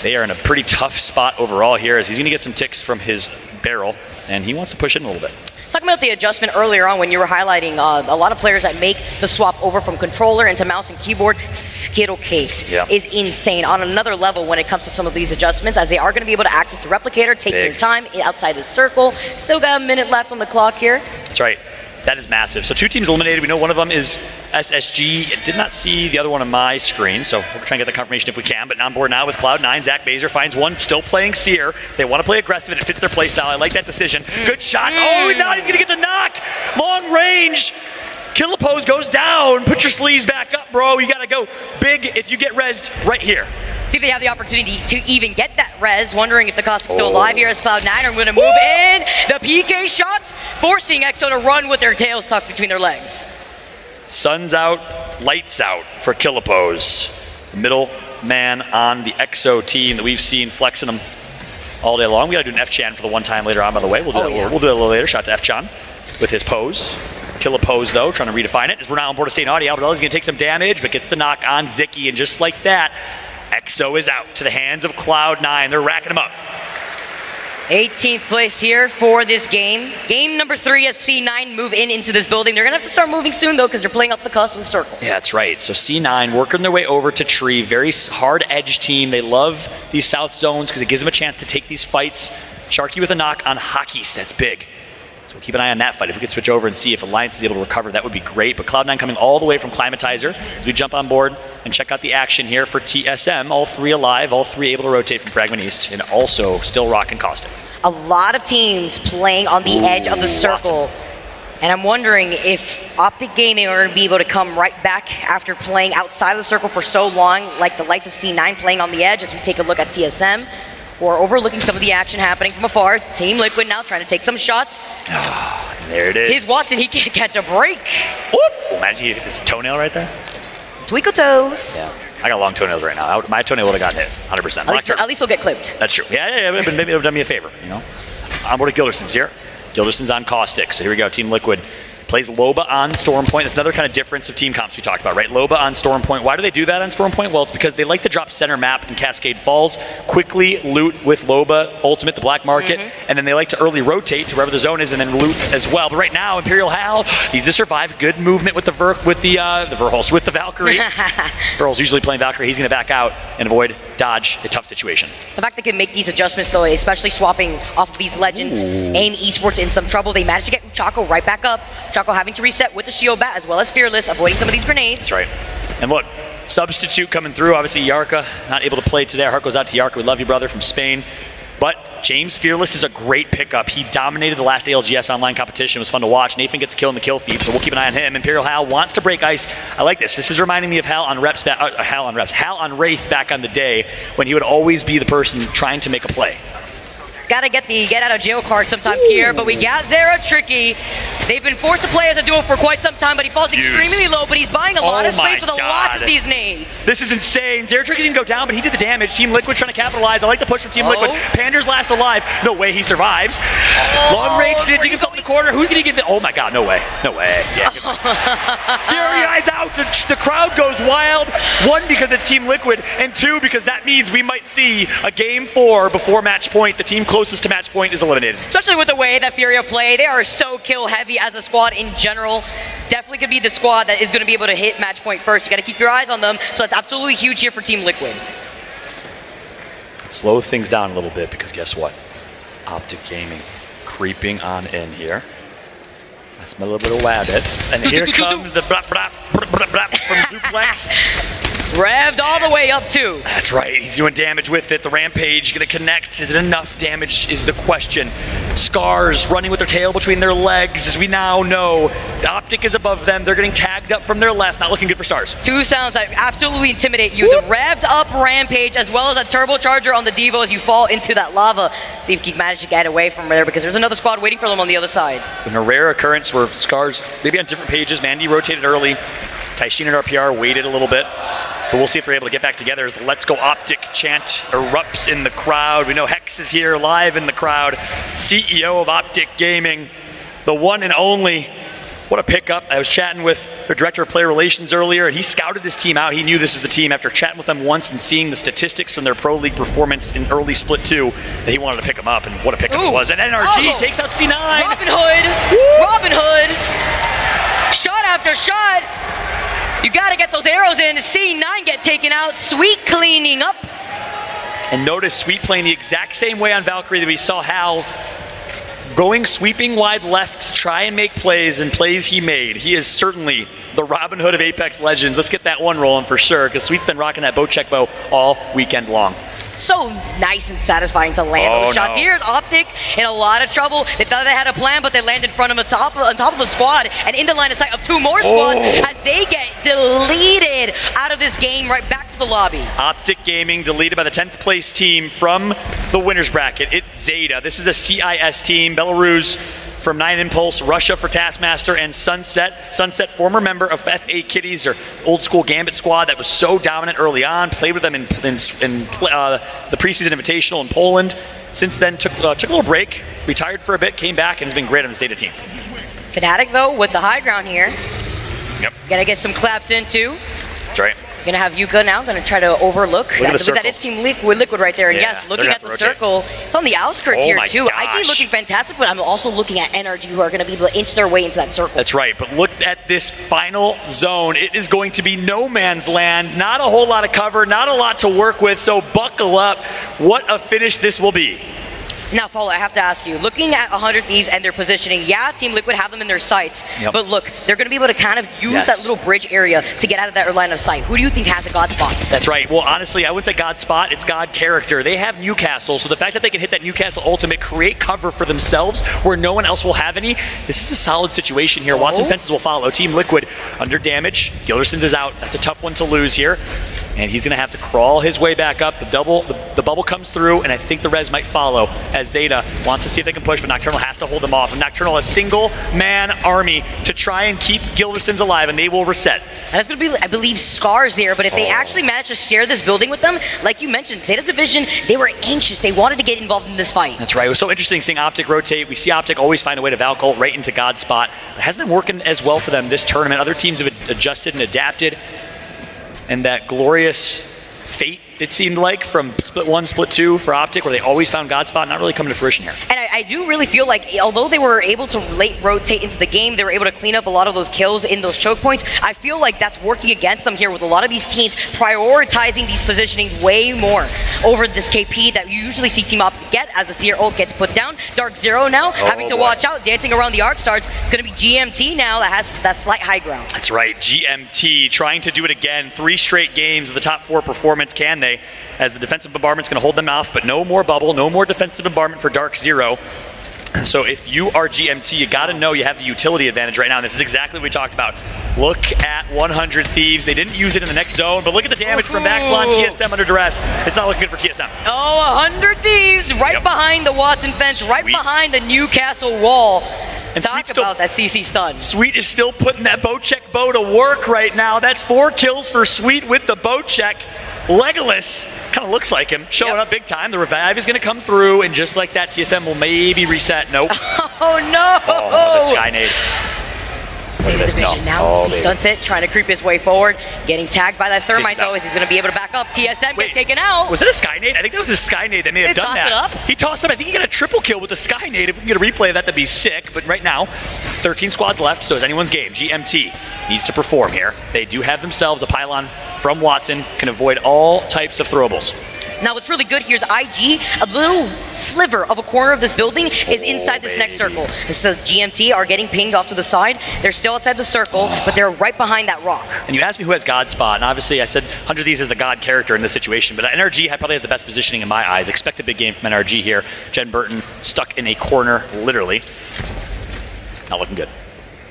They are in a pretty tough spot overall here, as he's going to get some ticks from his barrel, and he wants to push in a little bit. Talking about the adjustment earlier on when you were highlighting a lot of players that make the swap over from controller into mouse and keyboard, Skittle Cakes is insane on another level when it comes to some of these adjustments, as they are going to be able to access the replicator, take their time outside the circle. Still got a minute left on the clock here. That's right. That is massive. So 2 teams eliminated. We know one of them is SSG. I did not see the other one on my screen, so we'll try and get the confirmation if we can. But on board now with Cloud9, Zach Baser finds one, still playing Seer. They want to play aggressive, and it fits their play style. I like that decision. Good shot. Oh, now he's going to get the knock. Long range. Killapose goes down. Put your sleeves back up, bro. You got to go big if you get rezzed right here. See if they have the opportunity to even get that res. Wondering if the Caustic's still alive here as Cloud9 are going to move in. The PK shots forcing EXO to run with their tails tucked between their legs. Sun's out, lights out for Killapose. Middle man on the EXO team that we've seen flexing them all day long. We got to do an F-Chan for the one time later on, by the way. We'll do that a little later. Shout out to F-Chan with his pose. Killapose, though, trying to redefine it. As we're now on board of St. Audi, Albertelli's going to take some damage, but gets the knock on Zicky, and just like that, EXO is out to the hands of Cloud9. They're racking them up. 18th place here for this game. Game number 3 as C9 move into this building. They're going to have to start moving soon, though, because they're playing up the cusp of the circle. Yeah, that's right. So C9 working their way over to Tree. Very hard edge team. They love these south zones because it gives them a chance to take these fights. Sharky with a knock on Hockeys. That's big. So we'll keep an eye on that fight. If we could switch over and see if Alliance is able to recover, that would be great. But Cloud9 coming all the way from Climatizer as we jump on board and check out the action here for TSM. All three alive, all three able to rotate from Fragment East, and also still rocking Caustic. A lot of teams playing on the edge of the circle. Watson. And I'm wondering if Optic Gaming are going to be able to come right back after playing outside of the circle for so long, like the likes of C9 playing on the edge as we take a look at TSM, or overlooking some of the action happening from afar. Team Liquid now trying to take some shots. There it is. Here's Watson, he can't catch a break. Whoop! Imagine he hit his toenail right there. Twinkle toes. Yeah. I got long toenails right now. My toenail would have got hit, 100%. At least he'll get clipped. That's true. Yeah, maybe it would have done me a favor, you know? Onboard to Gilderson's here. Gilderson's on Caustic, so here we go. Team Liquid plays Loba on Storm Point. That's another kind of difference of team comps we talked about, right? Loba on Storm Point. Why do they do that on Storm Point? Well, it's because they like to drop center map and Cascade Falls, quickly loot with Loba, Ultimate, the Black Market, and then they like to early rotate to wherever the zone is and then loot as well. But right now, Imperial Hal needs to survive. Good movement with the Verhulst, with the Valkyrie. Verhulst usually playing Valkyrie. He's going to back out and avoid dodge a tough situation. The fact they can make these adjustments, though, especially swapping off of these legends, AIM Esports in some trouble. They managed to get Chaco right back up. Chaco having to reset with the Shield Bat as well as Fearless, avoiding some of these grenades. That's right. And look, substitute coming through. Obviously, Yarka not able to play today. Our heart goes out to Yarka. We love you, brother, from Spain. But James Fearless is a great pickup. He dominated the last ALGS online competition. It was fun to watch. Nathan gets a kill in the kill feed, so we'll keep an eye on him. Imperial Hal wants to break ice. I like this. This is reminding me of Hal on Wraith back on the day when he would always be the person trying to make a play. Got to get the get out of jail card sometimes here, but we got Zera Tricky. They've been forced to play as a duo for quite some time, but he falls extremely low, but he's buying a lot of space with a lot of these nades. This is insane. Zera Tricky's gonna go down, but he did the damage. Team Liquid trying to capitalize. I like the push from Team Liquid. Pander's last alive. No way he survives. Long range did dig himself in the corner. Who's gonna get the, oh my god, no way. No way. Yeah. Fury Eyes out. The crowd goes wild. One, because it's Team Liquid, and two, because that means we might see a game 4 before match point. The team closest to match point is eliminated. Especially with the way that Furia play, they are so kill heavy as a squad in general. Definitely could be the squad that is going to be able to hit match point first. You got to keep your eyes on them, so it's absolutely huge here for Team Liquid. Slow things down a little bit because guess what? Optic Gaming creeping on in here. That's my little bit of wabbit. And here comes the brap brap brap brap from Duplex. Revved all the way up too. That's right, he's doing damage with it. The Rampage gonna connect. Is it enough damage is the question. Scars running with their tail between their legs. As we now know, the Optic is above them. They're getting tagged up from their left. Not looking good for Stars. Two sounds that absolutely intimidate you. The revved up Rampage as well as a turbocharger on the Devo as you fall into that lava. See if you can manage to get away from there because there's another squad waiting for them on the other side. In a rare occurrence where Scars, maybe on different pages, Mandy rotated early. Taishin and RPR waited a little bit. But we'll see if they're able to get back together as the Let's Go Optic chant erupts in the crowd. We know Hex is here live in the crowd. CEO of Optic Gaming, the one and only. What a pickup. I was chatting with their Director of Player Relations earlier, and he scouted this team out. He knew this is the team after chatting with them once and seeing the statistics from their Pro League performance in early Split 2 that he wanted to pick them up, and what a pickup it was. And NRG takes out C9. Robin Hood. Robin Hood. Shot after shot. You gotta get those arrows in. C9 get taken out. Sweet cleaning up. And notice Sweet playing the exact same way on Valkyrie that we saw Hal going sweeping wide left to try and make plays, and plays he made. He is certainly the Robin Hood of Apex Legends. Let's get that one rolling for sure, because Sweet's been rocking that bow check bow all weekend long. So nice and satisfying to land those shots. Here's Optic in a lot of trouble. They thought they had a plan, but they land in front of on top of the squad and in the line of sight of two more squads as they get deleted out of this game right back to the lobby. Optic Gaming deleted by the 10th place team from the winner's bracket. It's Zeta. This is a CIS team. Belarus from 9 Impulse, Russia for Taskmaster, and Sunset. Sunset, former member of FA Kitties, or old school Gambit squad that was so dominant early on. Played with them in the preseason invitational in Poland. Since then, took a little break, retired for a bit, came back, and has been great on the Zeta team. Fnatic, though, with the high ground here. Yep. Gotta get some claps in, too. That's right. Gonna have Yuka now, gonna try to overlook. I believe that is Team Liquid right there. And yeah, yes, looking at the circle, it's on the outskirts here too. Gosh. IG looking fantastic, but I'm also looking at NRG who are gonna be able to inch their way into that circle. That's right, but look at this final zone. It is going to be no man's land. Not a whole lot of cover, not a lot to work with, so buckle up. What a finish this will be. Now, Follow, I have to ask you, looking at 100 Thieves and their positioning, yeah, Team Liquid have them in their sights, but look, they're going to be able to kind of use that little bridge area to get out of that line of sight. Who do you think has a God spot? That's right. Well, honestly, I wouldn't say God spot, it's God character. They have Newcastle, so the fact that they can hit that Newcastle ultimate, create cover for themselves where no one else will have any, this is a solid situation here. Watson Fences will follow. Team Liquid under damage. Gildersons is out. That's a tough one to lose here. And he's going to have to crawl his way back up. The bubble comes through, and I think the res might follow as Zeta wants to see if they can push, but Nocturnal has to hold them off. And Nocturnal, a single-man army to try and keep Gildersons alive, and they will reset. And it's going to be, I believe, Scars there, but if they actually manage to share this building with them, like you mentioned, Zeta's division, they were anxious. They wanted to get involved in this fight. That's right. It was so interesting seeing Optic rotate. We see Optic always find a way to Valcult right into God's spot. It hasn't been working as well for them this tournament. Other teams have adjusted and adapted. And that glorious fate, it seemed like, from split 1, split 2 for Optic, where they always found God spot, not really coming to fruition here. And I do really feel like, although they were able to late rotate into the game, they were able to clean up a lot of those kills in those choke points. I feel like that's working against them here with a lot of these teams prioritizing these positionings way more over this KP that you usually see Team Optic get as the Seer ult gets put down. Dark Zero now having to watch out, dancing around the arc starts. It's going to be GMT now that has that slight high ground. That's right, GMT trying to do it again. 3 straight games with the top 4 performance, can they? As the defensive bombardment's going to hold them off, but no more bubble, no more defensive bombardment for Dark Zero. So if you are GMT, you got to know you have the utility advantage right now. And this is exactly what we talked about. Look at 100 Thieves. They didn't use it in the next zone, but look at the damage from Vaxlon TSM under duress. It's not looking good for TSM. Oh, 100 Thieves right behind the Watson fence, right behind the Newcastle wall. And talk about that CC stun. Sweet is still putting that bow check bow to work right now. That's 4 kills for Sweet with the bow check. Legolas kind of looks like him, showing up big time. The revive is going to come through, and just like that, TSM will maybe reset. Nope. Oh, no! Oh, the Skynade. See the division now. See Sunset trying to creep his way forward, getting tagged by that Thermite though, as he's going to be able to back up. TSM get taken out. Was it a Skynade? I think that was a Skynade that may have done that. It up? He tossed it up. I think he got a triple kill with the Skynade. If we can get a replay of that, that'd be sick. But right now, 13 squads left, so it's anyone's game. GMT needs to perform here. They do have themselves a pylon from Watson, can avoid all types of throwables. Now what's really good here is IG, a little sliver of a corner of this building is inside this next circle. So GMT are getting pinged off to the side. They're still outside the circle, but they're right behind that rock. And you asked me who has God spot, and obviously I said 100 Thieves is the God character in this situation, but NRG probably has the best positioning in my eyes. Expect a big game from NRG here. Jen Burton stuck in a corner, literally. Not looking good.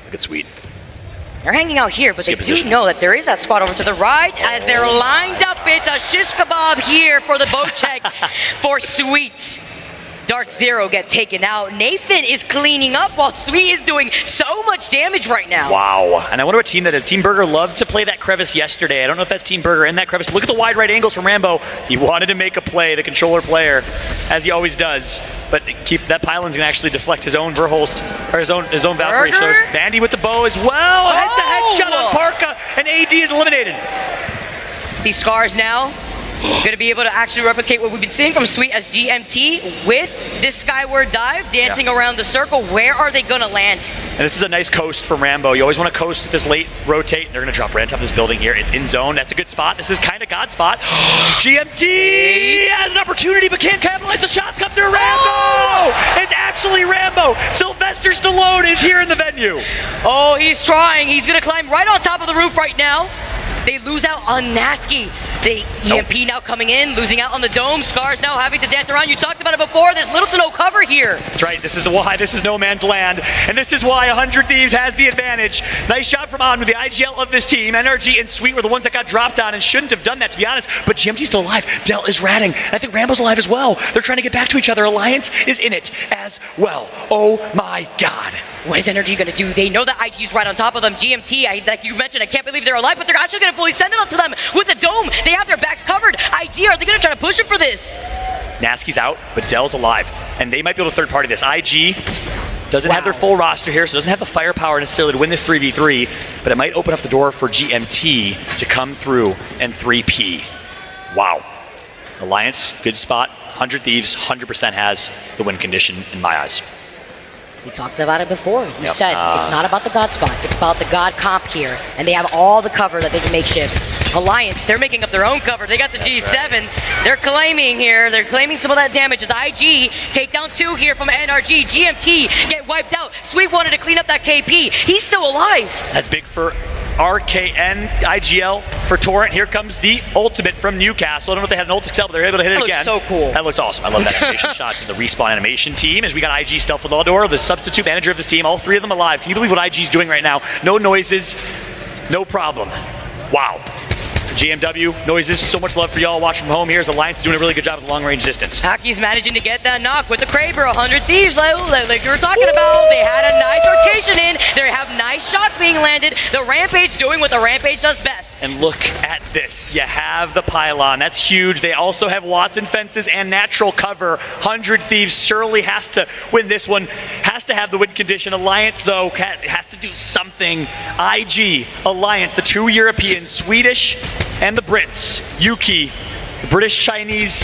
Look at Sweet. They're hanging out here, but they do know that there is that squad over to the right as they're lined up. It's a shish kebab here for the boat check for Sweet. Dark Zero get taken out. Nathan is cleaning up while Sweet is doing so much damage right now. Wow. And I wonder what team that is. Team Burger loved to play that crevice yesterday. I don't know if that's Team Burger in that crevice. Look at the wide right angles from Rambo. He wanted to make a play, the controller player, as he always does. But keep that pylon's going to actually deflect his own Verholst, or his own Valkyrie. Shows Bandy with the bow as well. Head-to-head shot on Parka, and AD is eliminated. See Scars now. Going to be able to actually replicate what we've been seeing from Sweet as GMT with this skyward dive, dancing around the circle. Where are they going to land? And this is a nice coast from Rambo. You always want to coast this late rotate. They're going to drop right on top of this building here. It's in zone. That's a good spot. This is kind of God spot. GMT has an opportunity but can't capitalize. The shots come through. Rambo! It's actually Rambo. Sylvester Stallone is here in the venue. Oh, he's trying. He's going to climb right on top of the roof right now. They lose out on Nasky. The EMP now coming in, losing out on the dome. Scars now having to dance around. You talked about it before. There's little to no cover here. That's right. This is why this is no man's land. And this is why 100 Thieves has the advantage. Nice job from On with the IGL of this team. NRG and Sweet were the ones that got dropped on and shouldn't have done that, to be honest. But GMT's still alive. Del is ratting. And I think Rambo's alive as well. They're trying to get back to each other. Alliance is in it as well. Oh my God. What is NRG going to do? They know that IG's right on top of them. GMT, like you mentioned, I can't believe they're alive, but they're actually going to fully send it onto them with the dome. They have their backs covered. IG, are they going to try to push him for this? Nasky's out, but Del's alive. And they might be able to third party this. IG doesn't have their full roster here, so doesn't have the firepower necessarily to win this 3v3, but it might open up the door for GMT to come through and 3P. Wow. Alliance, good spot. 100 Thieves, 100% has the win condition in my eyes. We talked about it before. You said it's not about the God spot. It's about the God comp here. And they have all the cover that they can make shift. Alliance, they're making up their own cover. They got the G7. They're claiming here. They're claiming some of that damage. It's IG. Take down 2 here from NRG. GMT get wiped out. Sweet wanted to clean up that KP. He's still alive. That's big for RKN, IGL for Torrent. Here comes the ultimate from Newcastle. I don't know if they had an ult excel, but they're able to hit it again. That looks so cool. That looks awesome. I love that animation shot to the Respawn animation team as we got IG Stealth with Aldor, the substitute manager of this team. All 3 of them alive. Can you believe what IG's doing right now? No noises, no problem. Wow. GMW, noises, so much love for y'all watching from home here as Alliance is doing a really good job at the long-range distance. Hockey's managing to get that knock with the Kraber, 100 Thieves, like you were talking about. They had a nice rotation in. They have nice shots being landed. The Rampage doing what the Rampage does best. And look at this. You have the pylon. That's huge. They also have Watson fences and natural cover. 100 Thieves surely has to win this one. Has to have the win condition. Alliance, though, has to do something. IG, Alliance, the 2 Europeans, Swedish, and the Brits. Yuki, the British-Chinese,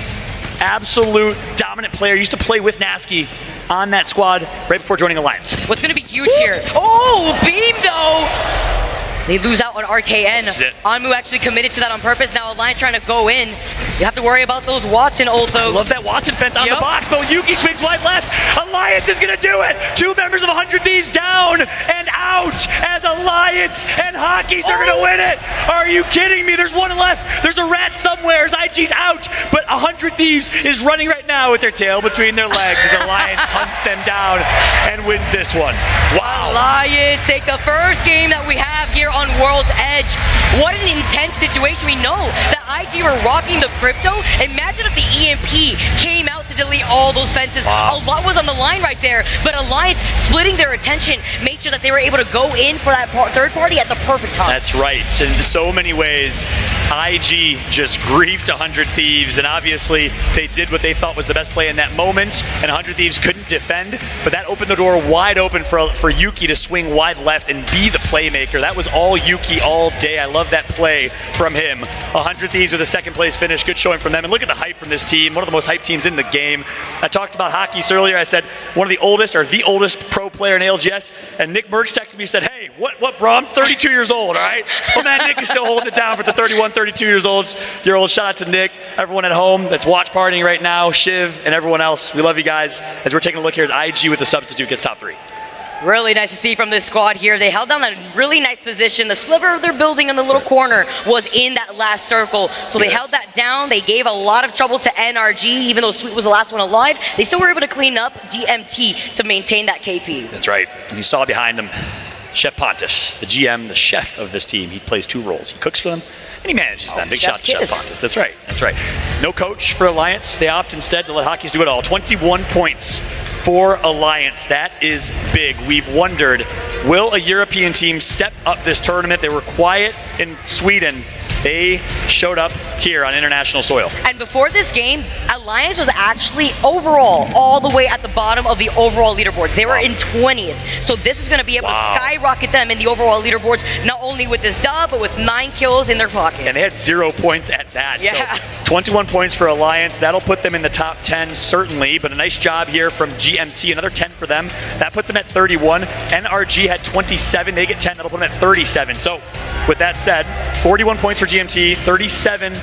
absolute dominant player. Used to play with Nasky on that squad right before joining Alliance. What's going to be huge here? Oh, beam though! They lose out on RKN. Anmu actually committed to that on purpose. Now Alliance trying to go in. You have to worry about those Watson ult though. I love that Watson fence on the box, but Yuki swings wide left. Alliance is gonna do it. 2 members of 100 Thieves down and out as Alliance and Hockeys are gonna win it. Are you kidding me? There's 1 left. There's a rat somewhere as IG's out, but 100 Thieves is running right now with their tail between their legs as Alliance hunts them down and wins this one. Wow. Alliance take the first game that we have here on World's Edge. What an intense situation. We know that IG were rocking the crypto. Imagine if the EMP came out to delete all those fences. Wow. A lot was on the line right there, but Alliance splitting their attention made sure that they were able to go in for that third party at the perfect time. That's right. In so many ways, IG just griefed 100 Thieves, and obviously they did what they thought was the best play in that moment, and 100 Thieves couldn't defend, but that opened the door wide open for Yuki to swing wide left and be the playmaker. That was all Yuki all day. I love that play from him. 100 Thieves with a 2nd place finish. Good showing from them. And look at the hype from this team. One of the most hyped teams in the game. I talked about Hockeys earlier. I said one of the oldest, or the oldest pro player in ALGS. And Nick Merckx texted me and said, hey, what bro? I'm 32 years old, all right? Well, man, Nick is still holding it down for the 31, 32 years old. Shout out to Nick. Everyone at home that's watch partying right now, Shiv, and everyone else. We love you guys as we're taking a look here at IG with the substitute gets top 3. Really nice to see from this squad here. They held down a really nice position. The sliver of their building in the little corner was in that last circle. So they held that down. They gave a lot of trouble to NRG, even though Sweet was the last one alive. They still were able to clean up GMT to maintain that KP. That's right. And you saw behind him Chef Pontus, the GM, the chef of this team. He plays 2 roles. He cooks for them, and he manages them. Big shot to Chef Pontus. That's right. That's right. No coach for Alliance. They opt instead to let Hockeys do it all. 21 points for Alliance. That is big. We've wondered, will a European team step up this tournament? They were quiet in Sweden. They showed up here on international soil. And before this game, Alliance was actually overall all the way at the bottom of the overall leaderboards. They were in 20th. So this is going to be able to skyrocket them in the overall leaderboards, not only with this dub, but with 9 kills in their pocket. And they had 0 points at that. Yeah. So 21 points for Alliance. That'll put them in the top 10, certainly. But a nice job here from GMT. Another 10 for them. That puts them at 31. NRG had 27. They get 10. That'll put them at 37. So with that said, 41 points for GMT, 37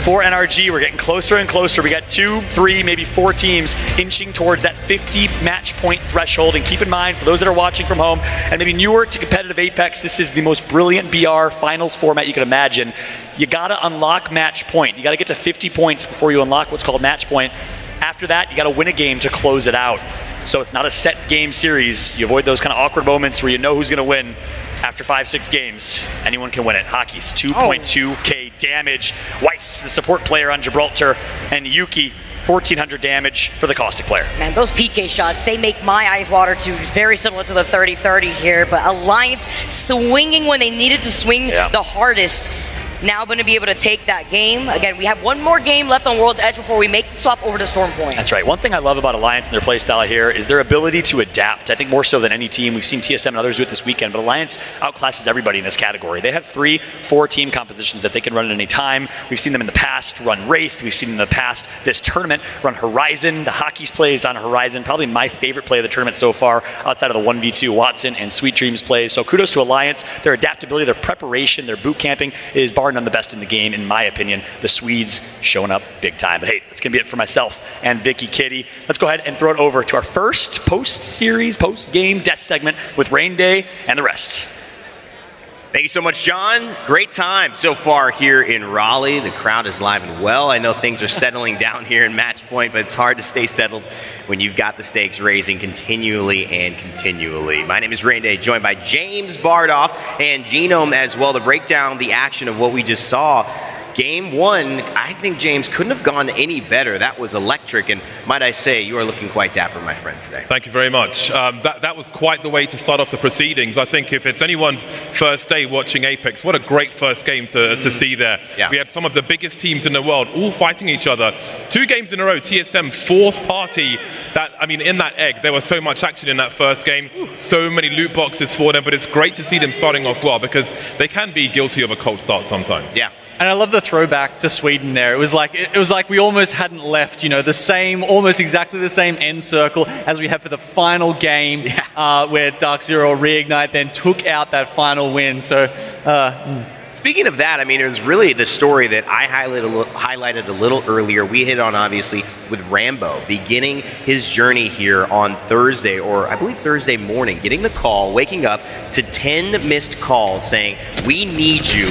for NRG. We're getting closer and closer. We got 2, 3, maybe 4 teams inching towards that 50 match point threshold. And keep in mind, for those that are watching from home and maybe newer to competitive Apex, this is the most brilliant BR finals format you can imagine. You gotta unlock match point. You gotta get to 50 points before you unlock what's called match point. After that, you gotta win a game to close it out. So it's not a set game series. You avoid those kind of awkward moments where you know who's gonna win. After 5-6 games, anyone can win it. Hockeys, 2.2k damage. Weiss, the support player on Gibraltar, and Yuki, 1,400 damage for the Caustic player. Man, those PK shots, they make my eyes water too. Very similar to the 30-30 here, but Alliance swinging when they needed to swing the hardest. Now going to be able to take that game. Again, we have 1 more game left on World's Edge before we make the swap over to Stormpoint. That's right. One thing I love about Alliance and their play style here is their ability to adapt. I think more so than any team. We've seen TSM and others do it this weekend, but Alliance outclasses everybody in this category. They have 3, 4 team compositions that they can run at any time. We've seen them in the past run Wraith. We've seen them in the past this tournament run Horizon. The Hockeys plays on Horizon. Probably my favorite play of the tournament so far outside of the 1v2 Watson and Sweet Dreams plays. So kudos to Alliance. Their adaptability, their preparation, their boot camping is bar far none the best in the game, in my opinion. The Swedes showing up big time. But hey, that's going to be it for myself and Vicky Kitty. Let's go ahead and throw it over to our first post-series, post-game death segment with Rain Day and the rest. Thank you so much, John. Great time so far here in Raleigh. The crowd is live and well. I know things are settling down here in Match Point, but it's hard to stay settled when you've got the stakes raising continually and continually. My name is Rain Day, joined by James Bardoff and Genome as well to break down the action of what we just saw. Game one, I think, James, couldn't have gone any better. That was electric, and might I say, you are looking quite dapper, my friend, today. Thank you very much. That was quite the way to start off the proceedings. I think if it's anyone's first day watching Apex, what a great first game to see there. Yeah. We had some of the biggest teams in the world all fighting each other. 2 games in a row, TSM fourth party. In that egg, there was so much action in that first game, so many loot boxes for them, but it's great to see them starting off well because they can be guilty of a cold start sometimes. Yeah. And I love the throwback to Sweden there. It was like we almost hadn't left, almost exactly the same end circle as we had for the final game, where Dark Zero Reignite then took out that final win. So, Speaking of that, it was really the story that I highlighted a little earlier. We hit on, obviously, with Rambo beginning his journey here on Thursday, or I believe Thursday morning, getting the call, waking up to 10 missed calls saying, "We need you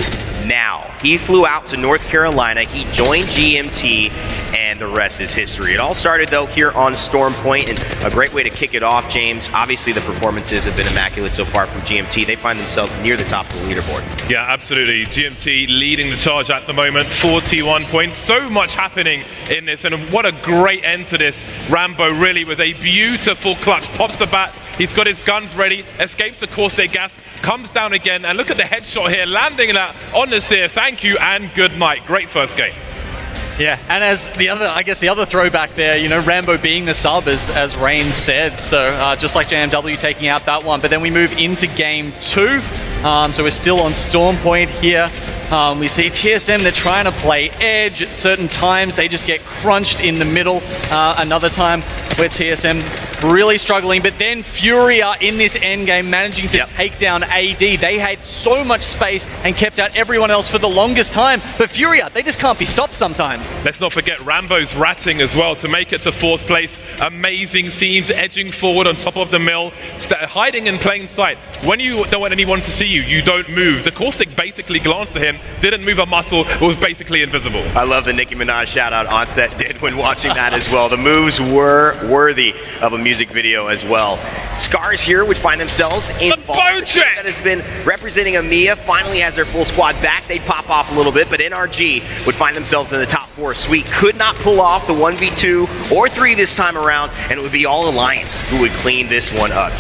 now." He flew out to North Carolina, he joined GMT, and the rest is history. It all started, though, here on Storm Point, and a great way to kick it off, James. Obviously, the performances have been immaculate so far from GMT. They find themselves near the top of the leaderboard. Yeah, absolutely. GMT leading the charge at the moment, 41 points. So much happening in this, and what a great end to this. Rambo really with a beautiful clutch, pops the bat. He's got his guns ready, escapes the caustic gas, comes down again, and look at the headshot here, landing that on Nasir. Thank you and good night. Great first game. Yeah, and as the other throwback there, Rambo being the sub, as Rain said. So just like JMW taking out that one. But then we move into game 2. So we're still on Storm Point here. We see TSM, they're trying to play edge at certain times. They just get crunched in the middle. Another time where TSM really struggling. But then Furia in this endgame managing to take down AD. They had so much space and kept out everyone else for the longest time. But Furia, they just can't be stopped sometimes. Let's not forget Rambo's ratting as well to make it to 4th place. Amazing scenes, edging forward on top of the mill, hiding in plain sight. When you don't want anyone to see you, you don't move. The caustic basically glanced at him, didn't move a muscle, was basically invisible. I love the Nicki Minaj shout out Onset did when watching that as well. The moves were worthy of a music video as well. Scars here would find themselves in that has been representing EMEA, finally has their full squad back. They pop off a little bit, but NRG would find themselves in the top 4. Sweet could not pull off the 1v2 or 3 this time around, and it would be all Alliance who would clean this one up,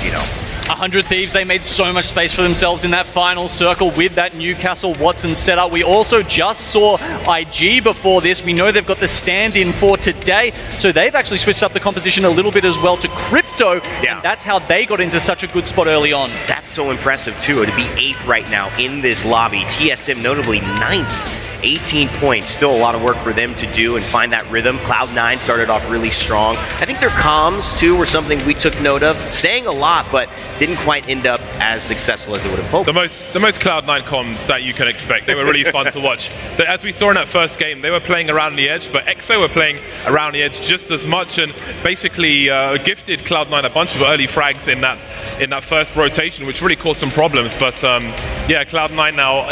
100 Thieves, they made so much space for themselves in that final circle with that Newcastle Watson setup. We also just saw IG before this. We know they've got the stand-in for today, so they've actually switched up the composition a little bit as well to Crypto, and that's how they got into such a good spot early on. That's so impressive, too, to be 8th right now in this lobby. TSM notably 9th. 18 points, still a lot of work for them to do and find that rhythm. Cloud9 started off really strong. I think their comms, too, were something we took note of. Saying a lot, but didn't quite end up as successful as they would have hoped. The most Cloud9 comms that you can expect. They were really fun to watch. As we saw in that first game, they were playing around the edge, but EXO were playing around the edge just as much and basically gifted Cloud9 a bunch of early frags in that first rotation, which really caused some problems. But yeah, Cloud9 now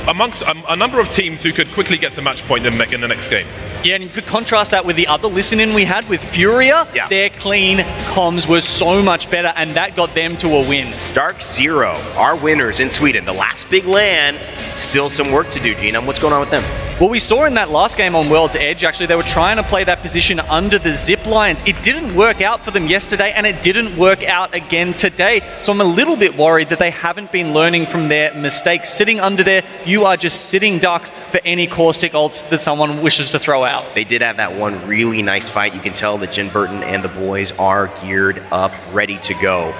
amongst a number of teams who could quickly get to match point in the next game. Yeah, and you could contrast that with the other listen-in we had with Furia. Yeah. Their clean comms was so much better, and that got them to a win. Dark Zero, our winners in Sweden, the last big LAN. Still some work to do, Gina. What's going on with them? Well, we saw in that last game on World's Edge, actually, they were trying to play that position under the zip lines. It didn't work out for them yesterday, and it didn't work out again today. So I'm a little bit worried that they haven't been learning from their mistakes. Sitting under there, you are just sitting ducks for any caustic ults that someone wishes to throw out. They did have that one really nice fight. You can tell that Jen Burton and the boys are geared up, ready to go.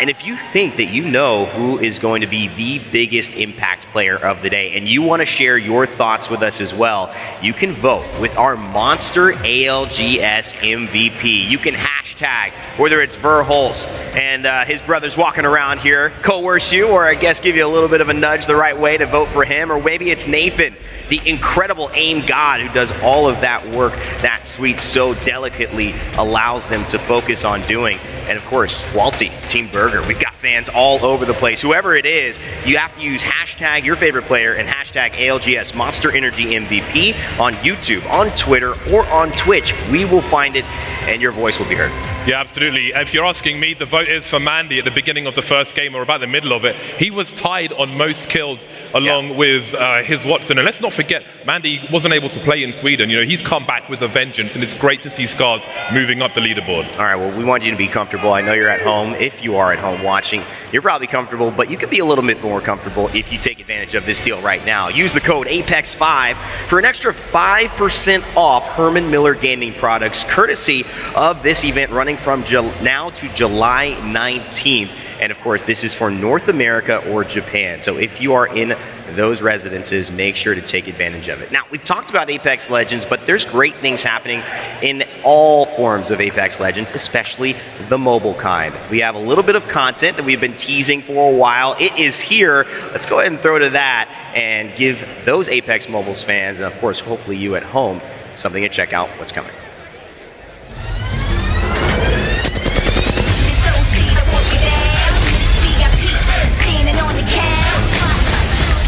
And if you think that you know who is going to be the biggest impact player of the day, and you want to share your thoughts with us as well, you can vote with our Monster ALGS MVP. You can hashtag, whether it's Verholst and his brothers walking around here, coerce you, or I guess give you a little bit of a nudge the right way to vote for him, or maybe it's Nathan, the incredible aim god who does all of that work that Sweet so delicately allows them to focus on doing. And of course, Waltzy, Team Burger, we've got fans all over the place. Whoever it is, you have to use hashtag your favorite player and hashtag ALGS Monster Energy MVP on YouTube, on Twitter, or on Twitch. We will find it and your voice will be heard. Yeah, absolutely. If you're asking me, the vote is for Mandy at the beginning of the first game or about the middle of it. He was tied on most kills along with his Watson. And let's not forget, Mandy wasn't able to play in Sweden. You know, he's come back with a vengeance, and it's great to see Scars moving up the leaderboard. All right, well, we want you to be comfortable. I know you're at home. If you are at home watching, you're probably comfortable, but you could be a little bit more comfortable if you take advantage of this deal right now. Use the code APEX5 for an extra 5% off Herman Miller Gaming products, courtesy of this event running from now to July 19th. And of course, this is for North America or Japan. So if you are in those residences, make sure to take advantage of it. Now, we've talked about Apex Legends, but there's great things happening in all forms of Apex Legends, especially the mobile kind. We have a little bit of content that we've been teasing for a while. It is here. Let's go ahead and throw to that and give those Apex Mobiles fans, and of course, hopefully you at home, something to check out what's coming.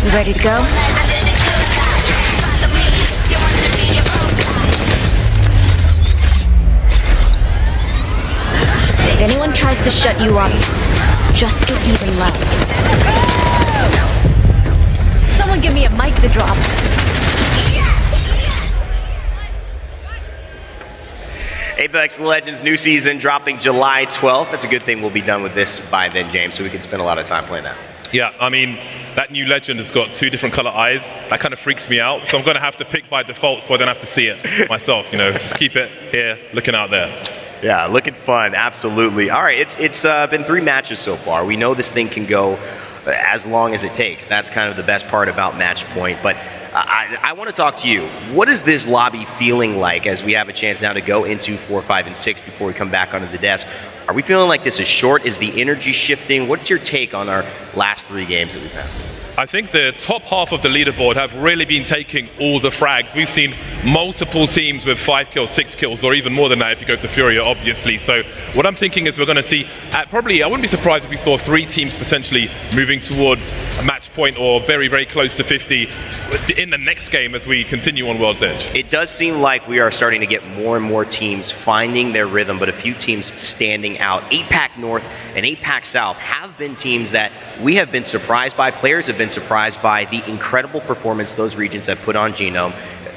You ready to go? If anyone tries to shut you up, just get even loud. Someone give me a mic to drop. Apex Legends new season dropping July 12th. That's a good thing we'll be done with this by then, James, so we can spend a lot of time playing that. Yeah, I mean, that new legend has got 2 different color eyes. That kind of freaks me out. So I'm going to have to pick by default so I don't have to see it myself, you know. Just keep it here, looking out there. Yeah, looking fun, absolutely. All right, it's been 3 matches so far. We know this thing can go as long as it takes. That's kind of the best part about Match Point. But I want to talk to you. What is this lobby feeling like as we have a chance now to go into 4, 5, and 6 before we come back onto the desk? Are we feeling like this is short? Is the energy shifting? What's your take on our last 3 games that we've had? I think the top half of the leaderboard have really been taking all the frags. We've seen multiple teams with 5 kills, 6 kills, or even more than that if you go to Furia, obviously. So what I'm thinking is we're going to see, probably, I wouldn't be surprised if we saw 3 teams potentially moving towards a match point or very, very close to 50 in the next game as we continue on World's Edge. It does seem like we are starting to get more and more teams finding their rhythm, but a few teams standing out. APAC North and APAC South have been teams that we have been surprised by. Players have been surprised by the incredible performance those regions have put on Genome.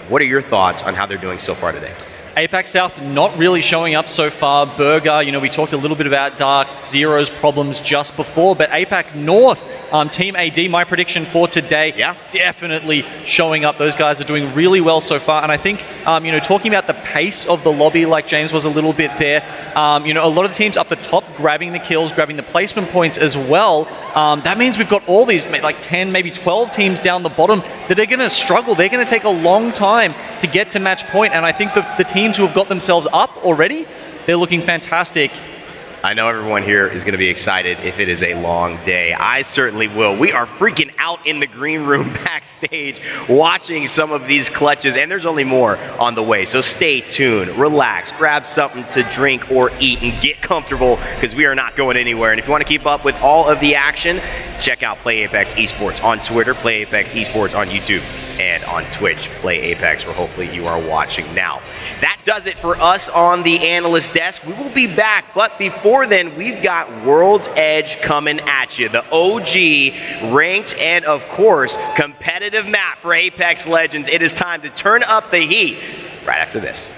What are your thoughts on how they're doing so far today? APAC South not really showing up so far. Burger, you know, we talked a little bit about Dark, ZEoS problems just before, but APAC North, Team AD, my prediction for today, definitely showing up. Those guys are doing really well so far, and I think, you know, talking about the pace of the lobby, like James was a little bit there, you know, a lot of the teams up the top grabbing the kills, grabbing the placement points as well. That means we've got all these, like 10, maybe 12 teams down the bottom that are going to struggle. They're going to take a long time to get to match point, and I think the teams who have got themselves up already, they're looking fantastic. I know everyone here is going to be excited if it is a long day. I certainly will. We are freaking out in the green room backstage watching some of these clutches, and there's only more on the way. So stay tuned, relax, grab something to drink or eat, and get comfortable because we are not going anywhere. And if you want to keep up with all of the action, check out Play Apex Esports on Twitter, Play Apex Esports on YouTube, and on Twitch, Play Apex, where hopefully you are watching now. That does it for us on the analyst desk. We will be back, but before then, we've got World's Edge coming at you. The OG, ranked, and of course, competitive map for Apex Legends. It is time to turn up the heat right after this.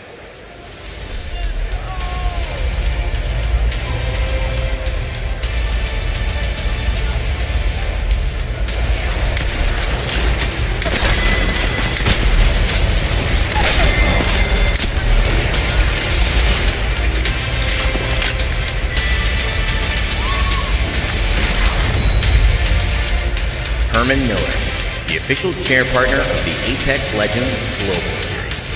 Herman Miller, the official chair partner of the Apex Legends Global Series.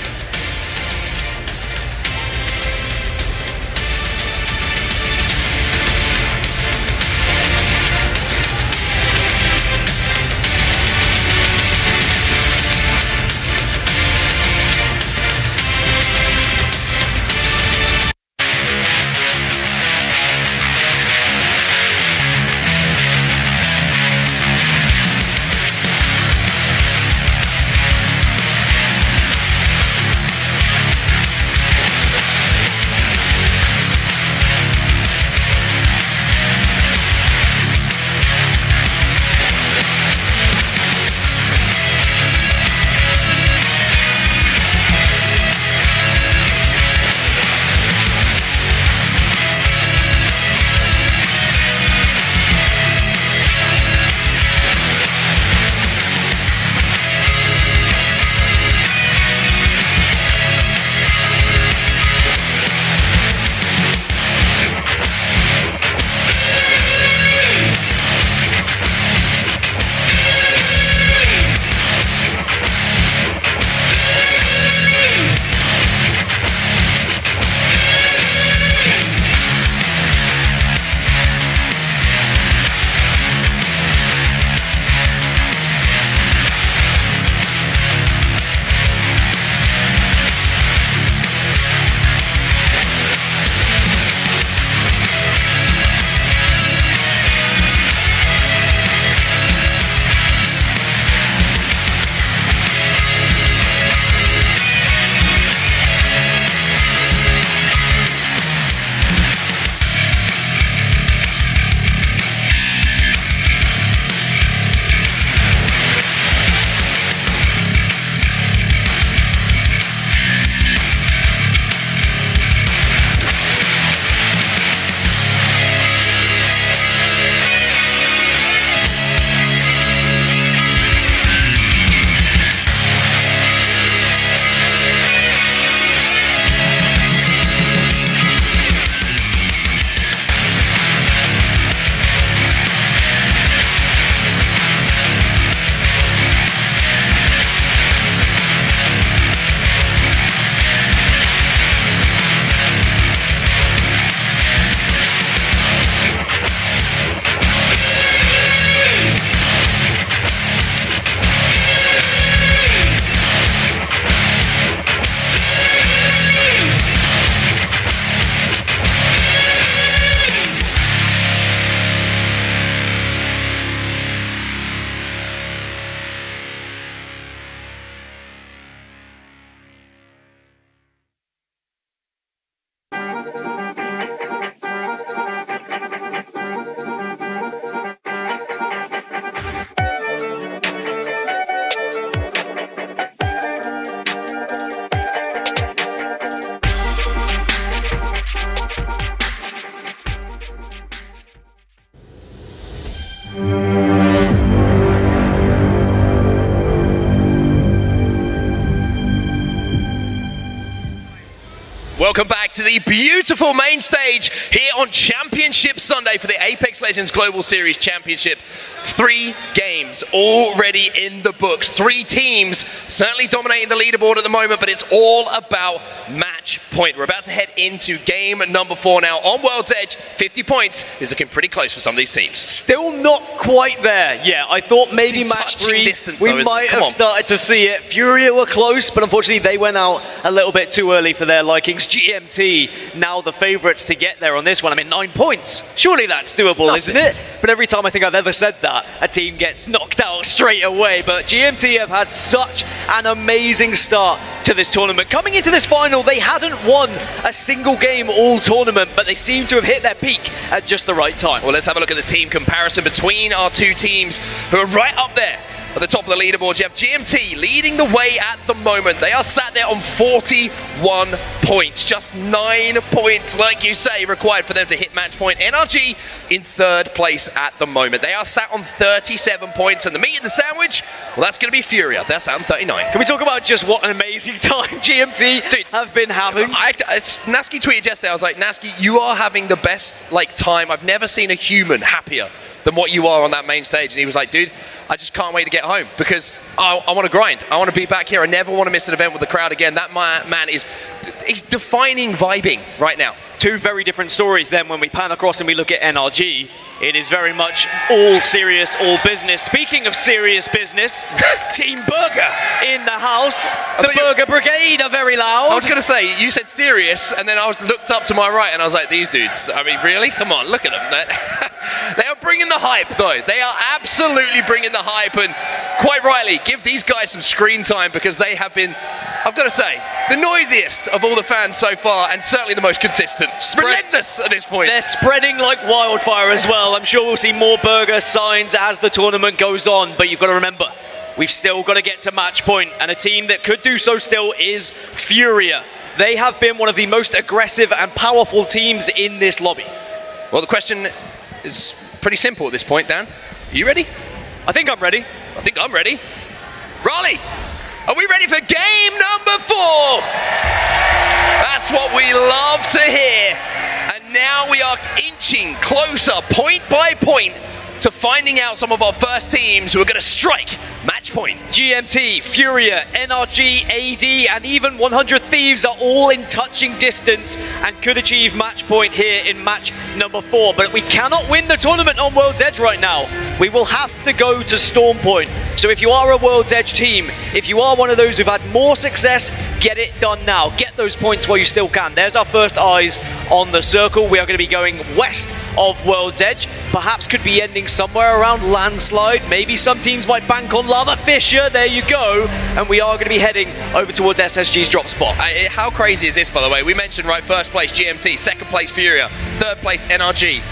Welcome back to the beautiful main stage here on Championship Sunday for the Apex Legends Global Series Championship. 3 games already in the books. 3 teams certainly dominating the leaderboard at the moment, but it's all about match point. We're about to head into game number 4 now on World's Edge. 50 points is looking pretty close for some of these teams. Still not quite there. Yeah, I thought maybe match 3, we might have started to see it. Furia were close, but unfortunately they went out a little bit too early for their likings. GMT now the favourites to get there on this one. I mean, 9 points. Surely that's doable, isn't it? But every time I think I've ever said that, a team gets knocked out straight away. But GMT have had such an amazing start to this tournament. Coming into this final, they hadn't won a single game all tournament, but they seem to have hit their peak at just the right time. Well, let's have a look at the team comparison between our 2 teams who are right up there at the top of the leaderboard. You have GMT leading the way at the moment. They are sat there on 41 points. Just 9 points, like you say, required for them to hit match point. NRG in 3rd place at the moment. They are sat on 37 points. And the meat and the sandwich, well, that's going to be Furia. They're sat on 39. Can we talk about just what an amazing time GMT have been having? Nasky tweeted yesterday, I was like, Nasky, you are having the best time. I've never seen a human happier than what you are on that main stage. And he was like, dude, I just can't wait to get home because I want to grind. I want to be back here. I never want to miss an event with the crowd again. That man is defining vibing right now. 2 very different stories then when we pan across and we look at NRG. It is very much all serious, all business. Speaking of serious business, Team Burger in the house. The Burger Brigade are very loud. I was going to say, you said serious, and then I looked up to my right and I was like, these dudes, I mean, really? Come on, look at them. They are bringing the hype, though. They are absolutely bringing the hype, and quite rightly, give these guys some screen time because they have been, I've got to say, the noisiest of all the fans so far, and certainly the most consistent. Relentless at this point. They're spreading like wildfire as well. I'm sure we'll see more Burger signs as the tournament goes on, but you've got to remember, we've still got to get to match point, and a team that could do so still is Furia. They have been one of the most aggressive and powerful teams in this lobby. Well, the question is pretty simple at this point, Dan. Are you ready? I think I'm ready. I think I'm ready. Raleigh, are we ready for game number 4? That's what we love to hear. And now we are inching closer, point by point, to finding out some of our first teams who are going to strike match point. GMT, Furia, NRG, AD, and even 100 Thieves are all in touching distance and could achieve match point here in match number 4. But we cannot win the tournament on World's Edge right now. We will have to go to Storm Point. So if you are a World's Edge team, if you are one of those who've had more success, get it done now. Get those points while you still can. There's our first eyes on the circle. We are going to be going west of World's Edge. Perhaps could be ending somewhere around Landslide. Maybe some teams might bank on Lava Fisher. There you go. And we are going to be heading over towards SSG's drop spot. How crazy is this, by the way? We mentioned, right, first place GMT, second place Furia, third place NRG.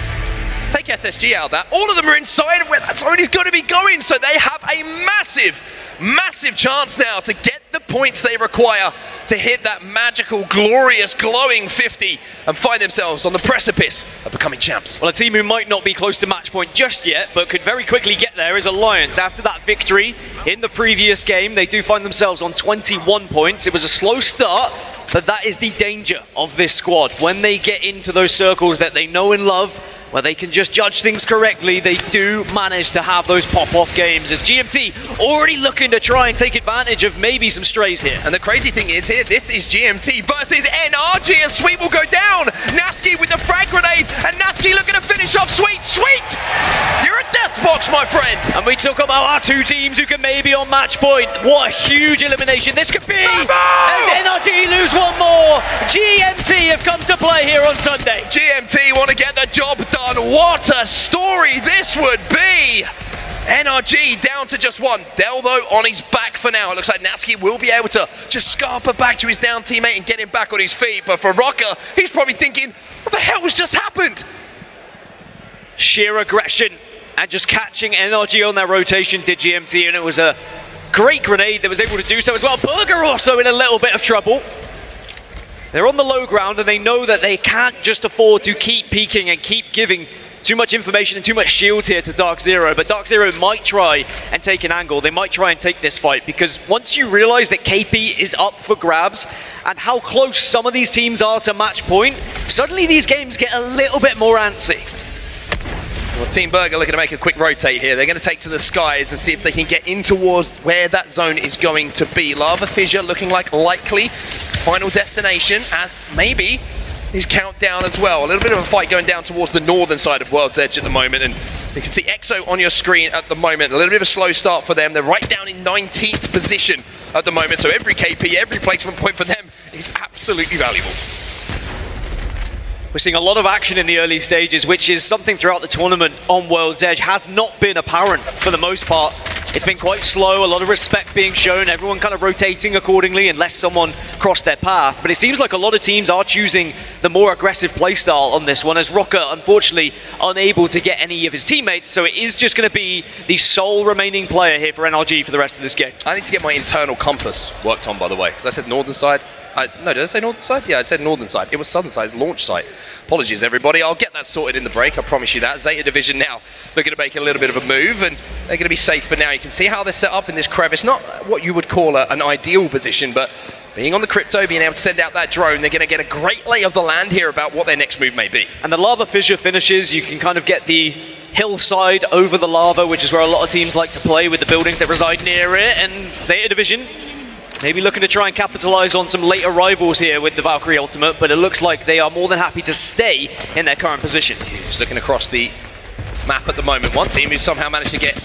Take SSG out of that. All of them are inside of where that Tony's going to be going. So they have a massive chance now to get the points they require to hit that magical, glorious, glowing 50 and find themselves on the precipice of becoming champs. Well, a team who might not be close to match point just yet, but could very quickly get there is Alliance. After that victory in the previous game, they do find themselves on 21 points. It was a slow start, but that is the danger of this squad. When they get into those circles that they know and love, where they can just judge things correctly, they do manage to have those pop-off games, as GMT already looking to try and take advantage of maybe some strays here. And the crazy thing is here, this is GMT versus NRG, and Sweet will go down. Nasky with the frag grenade, and Nasky looking to finish off Sweet. Sweet! You're a death box, my friend! And we talk about our 2 teams who can maybe on match point. What a huge elimination this could be! As NRG lose one more, GMT have come to play here on Sunday. GMT want to get the job done. What a story this would be! NRG down to just one. Delvo on his back for now. It looks like Nasky will be able to just scarper back to his down teammate and get him back on his feet. But for Rocker, he's probably thinking, what the hell has just happened? Sheer aggression and just catching NRG on that rotation did GMT, and it was a great grenade that was able to do so as well. Burger also in a little bit of trouble. They're on the low ground and they know that they can't just afford to keep peeking and keep giving too much information and too much shield here to Dark Zero, but Dark Zero might try and take an angle. They might try and take this fight, because once you realize that KP is up for grabs and how close some of these teams are to match point, suddenly these games get a little bit more antsy. Well, Team Burger looking to make a quick rotate here. They're going to take to the skies and see if they can get in towards where that zone is going to be. Lava Fissure looking like likely final destination, as maybe his countdown as well. A little bit of a fight going down towards the northern side of World's Edge at the moment, and you can see EXO on your screen at the moment. A little bit of a slow start for them. They're right down in 19th position at the moment, so every KP, every placement point for them is absolutely valuable. We're seeing a lot of action in the early stages, which is something throughout the tournament on World's Edge has not been apparent for the most part. It's been quite slow, a lot of respect being shown, everyone kind of rotating accordingly unless someone crossed their path. But it seems like a lot of teams are choosing the more aggressive playstyle on this one, as Rocker, unfortunately, unable to get any of his teammates. So it is just going to be the sole remaining player here for NRG for the rest of this game. I need to get my internal compass worked on, by the way, because I said northern side. No, did I say northern side? Yeah, I said northern side. It was southern side, launch site. Apologies, everybody. I'll get that sorted in the break, I promise you that. Zeta Division now, they're going to make a little bit of a move, and they're going to be safe for now. You can see how they're set up in this crevice. Not what you would call an ideal position, but being on the crypto, being able to send out that drone, they're going to get a great lay of the land here about what their next move may be. And the Lava Fissure finishes, you can kind of get the hillside over the lava, which is where a lot of teams like to play with the buildings that reside near it, and Zeta Division maybe looking to try and capitalize on some late arrivals here with the Valkyrie ultimate, but it looks like they are more than happy to stay in their current position. Just looking across the map at the moment, one team who somehow managed to get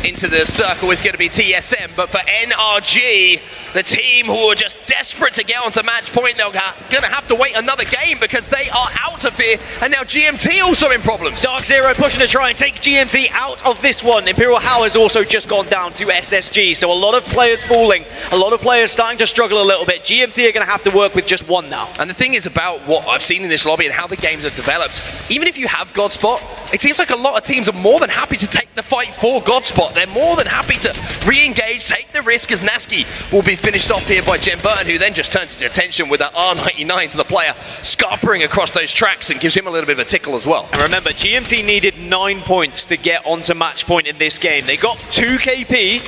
into the circle is going to be TSM, but for NRG, the team who are just desperate to get onto match point, they're going to have to wait another game because they are out of here, and now GMT also in problems. Dark Zero pushing to try and take GMT out of this one. Imperial How has also just gone down to SSG, so a lot of players falling, a lot of players starting to struggle a little bit. GMT are going to have to work with just one now. And the thing is about what I've seen in this lobby and how the games have developed, even if you have Godspot, it seems like a lot of teams are more than happy to take the fight for Godspot. They're more than happy to re-engage, take the risk, as Nasky will be finished off here by Jen Burton, who then just turns his attention with that R99 to the player, scarpering across those tracks and gives him a little bit of a tickle as well. And remember, GMT needed 9 points to get onto match point in this game. They got 2 KP,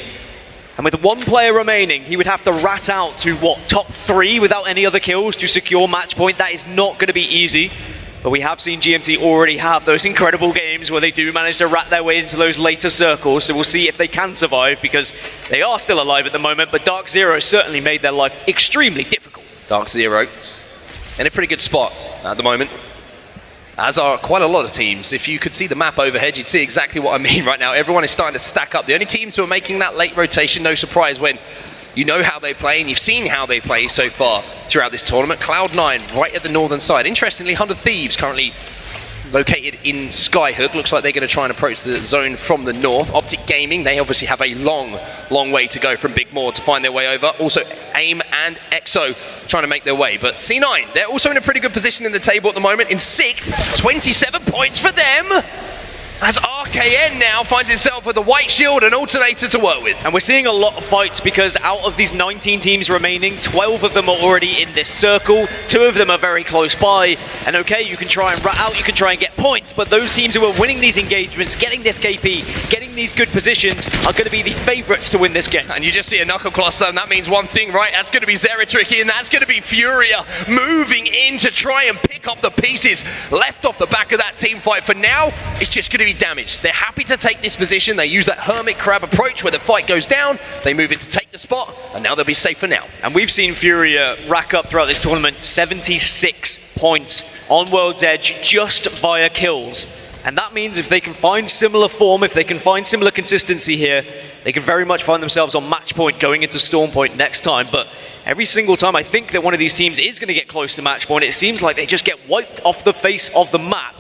and with 1 player remaining, he would have to rat out to, top 3 without any other kills to secure match point. That is not going to be easy. But we have seen GMT already have those incredible games where they do manage to rat their way into those later circles, so we'll see if they can survive, because they are still alive at the moment, but Dark Zero certainly made their life extremely difficult. Dark Zero in a pretty good spot at the moment, as are quite a lot of teams. If you could see the map overhead, you'd see exactly what I mean right now. Everyone is starting to stack up. The only teams who are making that late rotation, no surprise when you know how they play, and you've seen how they play so far throughout this tournament. Cloud9 right at the northern side. Interestingly, 100 Thieves currently located in Skyhook. Looks like they're going to try and approach the zone from the north. Optic Gaming, they obviously have a long way to go from Big Moor to find their way over. Also, AIM and EXO trying to make their way. But C9, they're also in a pretty good position in the table at the moment. In 6th, 27 points for them, as RKN now finds himself with a white shield and alternator to work with. And we're seeing a lot of fights because out of these 19 teams remaining, 12 of them are already in this circle, 2 of them are very close by, and okay, you can try and rat out, you can try and get points, but those teams who are winning these engagements, getting this KP, getting these good positions, are going to be the favourites to win this game. And you just see a knuckle cluster, and that means one thing, right? That's going to be Zeratricky, and that's going to be Furia moving in to try and pick up the pieces left off the back of that team fight. For now, it's just going to be damaged. They're happy to take this position. They use that hermit crab approach where the fight goes down, they move in to take the spot, and now they'll be safe for now. And we've seen Furia rack up throughout this tournament 76 points on World's Edge just via kills. And that means if they can find similar form, if they can find similar consistency here, they can very much find themselves on match point going into Storm Point next time. But every single time I think that one of these teams is going to get close to match point, it seems like they just get wiped off the face of the map.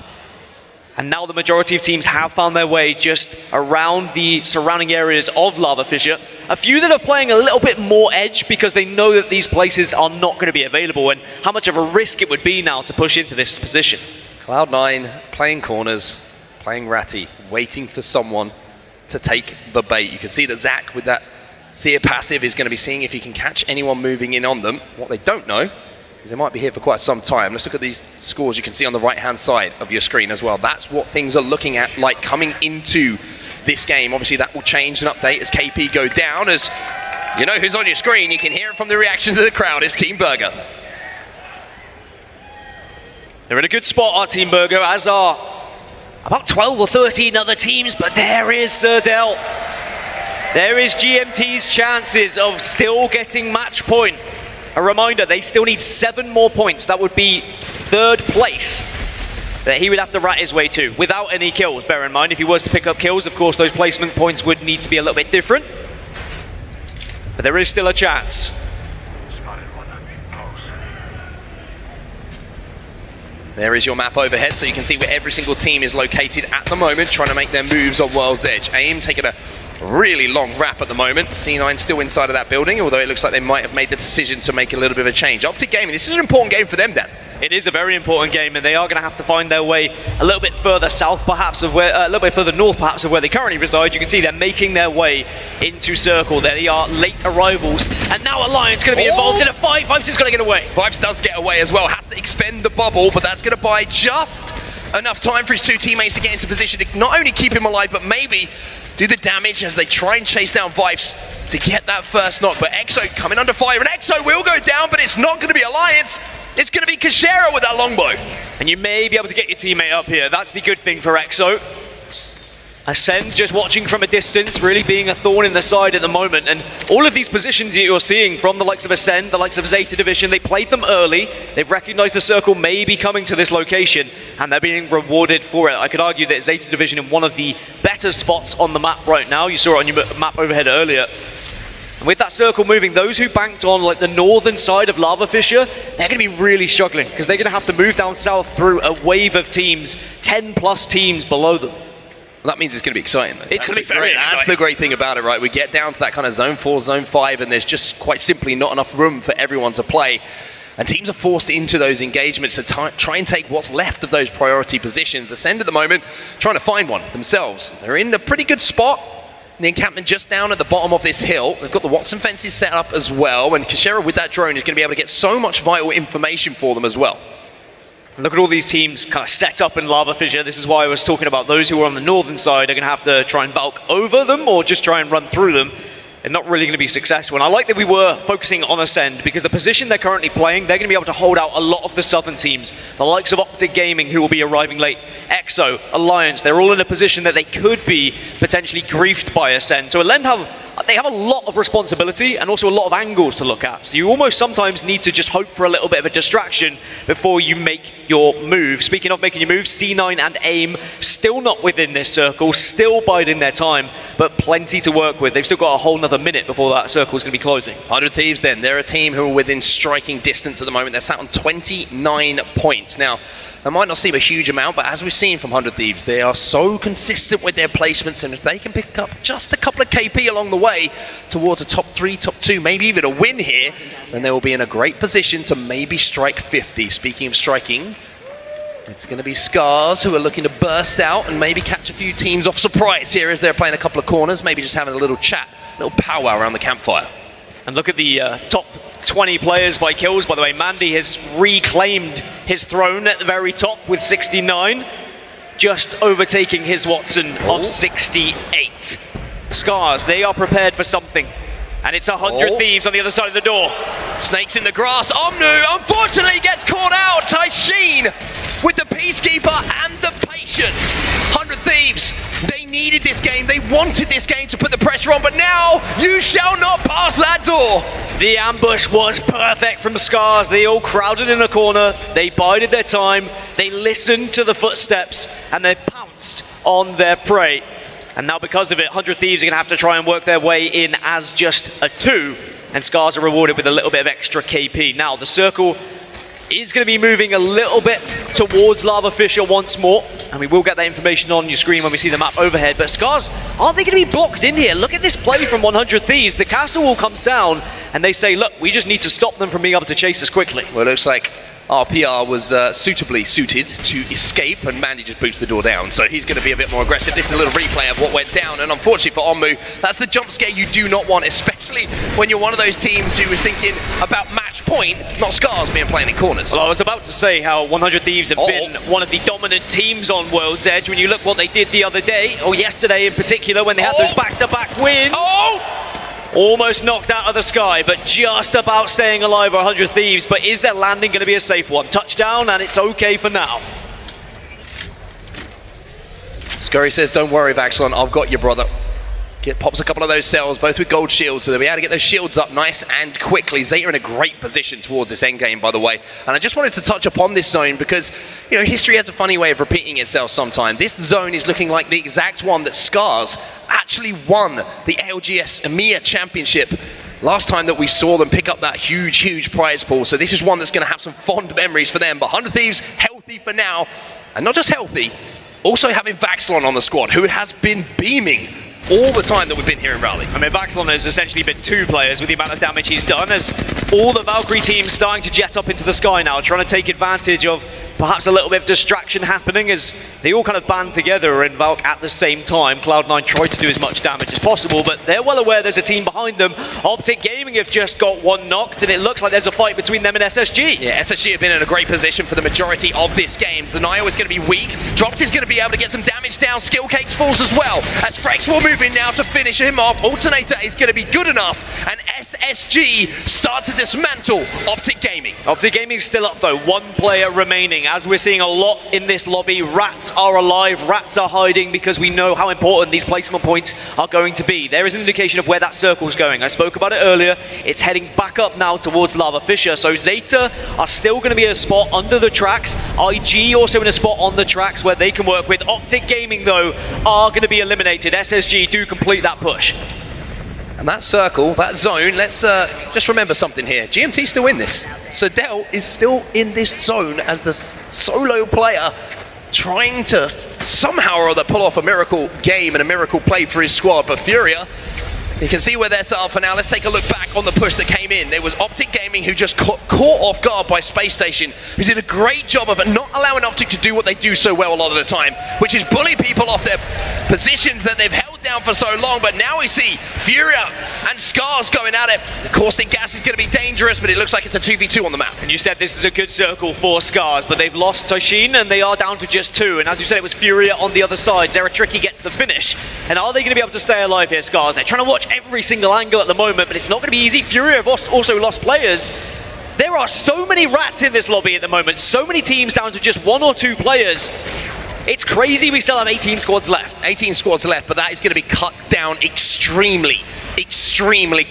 And now the majority of teams have found their way just around the surrounding areas of Lava Fissure. A few that are playing a little bit more edge because they know that these places are not going to be available and how much of a risk it would be now to push into this position. Cloud9 playing corners, playing ratty, waiting for someone to take the bait. You can see that Zach with that Seer passive is going to be seeing if he can catch anyone moving in on them. What they don't know is they might be here for quite some time. Let's look at these scores you can see on the right-hand side of your screen as well. That's what things are looking at like coming into this game. Obviously that will change and update as KP go down. As you know who's on your screen, you can hear it from the reaction of the crowd. It's Team Burger. They're in a good spot, our Team Burger, as are about 12 or 13 other teams, but there is Zerdel. There is GMT's chances of still getting match point. A reminder, they still need 7 more points. That would be 3rd place that he would have to rat his way to without any kills. Bear in mind, if he was to pick up kills, of course, those placement points would need to be a little bit different. But there is still a chance. There is your map overhead, so you can see where every single team is located at the moment, trying to make their moves on World's Edge. AIM taking a really long wrap at the moment. C9 still inside of that building, although it looks like they might have made the decision to make a little bit of a change. Optic Gaming, this is an important game for them, Dan. It is a very important game, and they are going to have to find their way a little bit further south, perhaps, of where, a little bit further north, perhaps, of where they currently reside. You can see they're making their way into Circle. They are late arrivals, and now Alliance going to be involved in a fight. Vibes is going to get away. Vibes does get away as well, has to expend the bubble, but that's going to buy just enough time for his 2 teammates to get into position to not only keep him alive, but maybe do the damage as they try and chase down Vibes to get that first knock. But Exo coming under fire, and Exo will go down, but it's not going to be Alliance. It's going to be Kashera with that longbow. And you may be able to get your teammate up here. That's the good thing for Exo. Ascend just watching from a distance, really being a thorn in the side at the moment. And all of these positions that you're seeing from the likes of Ascend, the likes of Zeta Division, they played them early. They've recognized the circle may be coming to this location, and they're being rewarded for it. I could argue that Zeta Division in one of the better spots on the map right now. You saw it on your map overhead earlier. And with that circle moving, those who banked on like the northern side of Lava Fissure, they're going to be really struggling because they're going to have to move down south through a wave of teams, 10 plus teams below them. Well, that means it's going to be exciting, though. It's going to be very exciting. That's the great thing about it, right? We get down to that kind of Zone 4, Zone 5, and there's just quite simply not enough room for everyone to play. And teams are forced into those engagements to try and take what's left of those priority positions. Ascend at the moment, trying to find one themselves. They're in a pretty good spot. The encampment just down at the bottom of this hill. They've got the Watson fences set up as well, and Kashera with that drone is going to be able to get so much vital information for them as well. Look at all these teams kind of set up in Lava Fissure. This is why I was talking about those who are on the northern side are going to have to try and Valk over them or just try and run through them. They're not really going to be successful. And I like that we were focusing on Ascend because the position they're currently playing, they're going to be able to hold out a lot of the southern teams. The likes of Optic Gaming, who will be arriving late, Exo, Alliance, they're all in a position that they could be potentially griefed by Ascend. So they have a lot of responsibility and also a lot of angles to look at. So you almost sometimes need to just hope for a little bit of a distraction before you make your move. Speaking of making your move, C9 and AIM still not within this circle, still biding their time, but plenty to work with. They've still got a whole nother minute before that circle is going to be closing. 100 Thieves then, they're a team who are within striking distance at the moment. They're sat on 29 points. Now, that might not seem a huge amount, but as we've seen from 100 Thieves, they are so consistent with their placements, and if they can pick up just a couple of KP along the way towards a top 3, top 2, maybe even a win here, then they will be in a great position to maybe strike 50. Speaking of striking, it's going to be Scars who are looking to burst out and maybe catch a few teams off surprise here as they're playing a couple of corners, maybe just having a little chat, a little powwow around the campfire. And look at the top 20 players by kills. By the way, Mandy has reclaimed his throne at the very top with 69, just overtaking his Watson of 68. Scars, they are prepared for something. And it's 100 Thieves on the other side of the door. Snakes in the grass. Omnu, unfortunately, gets caught out. Taisheen with the Peacekeeper and the patience. 100 Thieves, they needed this game. They wanted this game to put the pressure on, but now you shall not pass that door. The ambush was perfect from Scars. They all crowded in a corner. They bided their time. They listened to the footsteps, and they pounced on their prey. And now because of it, 100 Thieves are going to have to try and work their way in as just a 2. And Scars are rewarded with a little bit of extra KP. Now, the circle is going to be moving a little bit towards Lava Fisher once more. And we will get that information on your screen when we see the map overhead. But Scars, are they going to be blocked in here? Look at this play from 100 Thieves. The castle wall comes down and they say, look, we just need to stop them from being able to chase us quickly. Well, it looks like RPR was suitably suited to escape, and Mandy just boots the door down, so he's going to be a bit more aggressive. This is a little replay of what went down, and unfortunately for Onmu, that's the jump scare you do not want, especially when you're one of those teams who was thinking about match point, not Scars being playing in corners. Well, I was about to say how 100 Thieves have been one of the dominant teams on World's Edge. When you look what they did the other day, or yesterday in particular, when they had those back-to-back wins. Almost knocked out of the sky, but just about staying alive, 100 Thieves. But is their landing going to be a safe one? Touchdown, and it's okay for now. Scurry says, don't worry, Vaxlon, I've got you, brother. Pops a couple of those cells, both with gold shields, so they'll be able to get those shields up nice and quickly. Zeta in a great position towards this endgame, by the way. And I just wanted to touch upon this zone because, you know, history has a funny way of repeating itself sometimes. This zone is looking like the exact one that Scars actually won the ALGS EMEA Championship last time that we saw them pick up that huge prize pool. So this is one that's going to have some fond memories for them. But 100 Thieves healthy for now, and not just healthy, also having Vaxlon on the squad, who has been beaming all the time that we've been here in Raleigh. I mean, Vaxlon has essentially been two players with the amount of damage he's done, as all the Valkyrie teams starting to jet up into the sky now, trying to take advantage of perhaps a little bit of distraction happening as they all kind of band together in Valk at the same time. Cloud9 tried to do as much damage as possible, but they're well aware there's a team behind them. Optic Gaming have just got one knocked, and it looks like there's a fight between them and SSG. Yeah, SSG have been in a great position for the majority of this game. Zanio is going to be weak. Dropped is going to be able to get some damage down. Skill Cakes falls as well. As Frex will move in now to finish him off. Alternator is going to be good enough, and SSG start to dismantle Optic Gaming. Optic Gaming still up though, one player remaining. As we're seeing a lot in this lobby, rats are alive, rats are hiding, because we know how important these placement points are going to be. There is an indication of where that circle's going. I spoke about it earlier. It's heading back up now towards Lava Fisher. So Zeta are still going to be in a spot under the tracks. IG also in a spot on the tracks where they can work with. Optic Gaming though are going to be eliminated. SSG do complete that push. And that circle, that zone, let's just remember something here. GMT still in this. So Del is still in this zone as the solo player, trying to somehow or other pull off a miracle game and a miracle play for his squad. But Furia, you can see where they're set up for now. Let's take a look back on the push that came in. There was Optic Gaming who just caught off guard by Space Station, who did a great job of not allowing Optic to do what they do so well a lot of the time, which is bully people off their positions that they've held down for so long. But now we see Furia and Scars going at it. The caustic gas is going to be dangerous, but it looks like it's a 2v2 on the map. And you said this is a good circle for Scars, but they've lost Toshin and they are down to just two. And as you said, it was Furia on the other side. Zeratriki gets the finish. And are they going to be able to stay alive here, Scars? They're trying to watch every single angle at the moment, but it's not going to be easy. Furia have also lost players. There are so many rats in this lobby at the moment, so many teams down to just one or two players. It's crazy we still have 18 squads left. 18 squads left, but that is going to be cut down extremely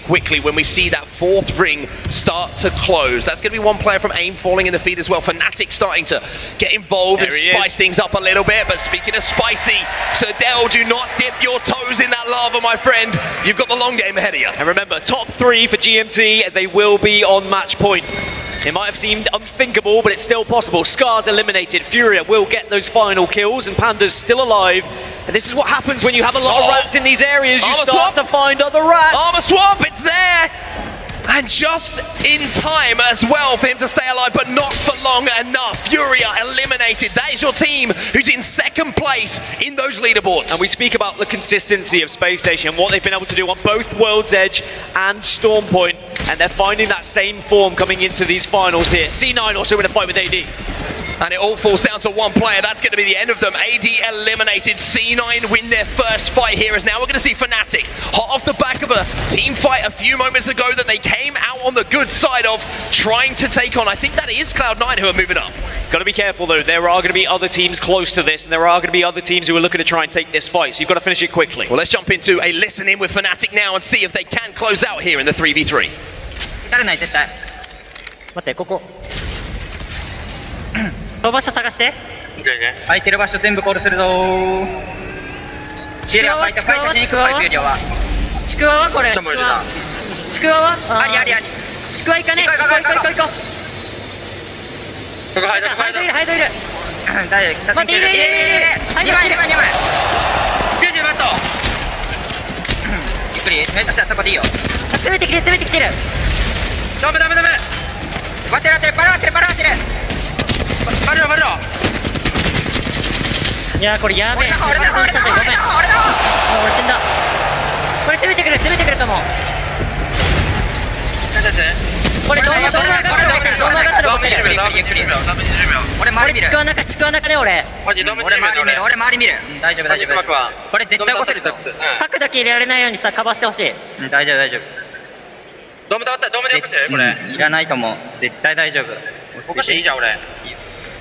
quickly when we see that fourth ring start to close. That's going to be one player from AIM falling in the feed as well. Fnatic starting to get involved and spice things up a little bit. But speaking of spicy, so Del, do not dip your toes in that lava, my friend. You've got the long game ahead of you. And remember, top three for GMT, they will be on match point. It might have seemed unthinkable, but it's still possible. Scars eliminated. Furia will get those final kills, and Panda's still alive. And this is what happens when you have a lot of rats in these areas. You start to find other rats. Armor swap, it's there! And just in time as well for him to stay alive, but not for long enough. Furia eliminated. That is your team who's in second place in those leaderboards. And we speak about the consistency of Space Station, what they've been able to do on both World's Edge and Storm Point. And they're finding that same form coming into these finals here. C9 also in a fight with AD. And it all falls down to one player. That's going to be the end of them. AD eliminated. C9 win their first fight here, as now we're going to see Fnatic hot off the back of a team fight a few moments ago that they came out on the good side of, trying to take on. I think that is Cloud9 who are moving up. Got to be careful though. There are going to be other teams close to this, and there are going to be other teams who are looking to try and take this fight. So you've got to finish it quickly. Well, let's jump into a listen in with Fnatic now and see if they can close out here in the 3v3. 待って、ここ飛ばした探して。空いてる場所全部コールするぞー。ちくわはちくわはちくわはちくわはこれ。ちくわはありありあり。ちくわ行かね。行こう行こう行こう行こう。ここハイドいるハイドいる大丈夫写真切る2枚90バットゆっくりめっちゃそこでいいよ攻めてきてるダメ割ってるバルいやこれやべえ俺だもう俺死んだこれ攻めてくると思うこれドーム上がってる俺周り見るちくわ中ね俺周り見る大丈夫これ絶対起こせるぞ角だけ入れられないようにさカバーしてほしい大丈夫ドームでよくてこれいらないと思う絶対大丈夫起こしていいじゃん俺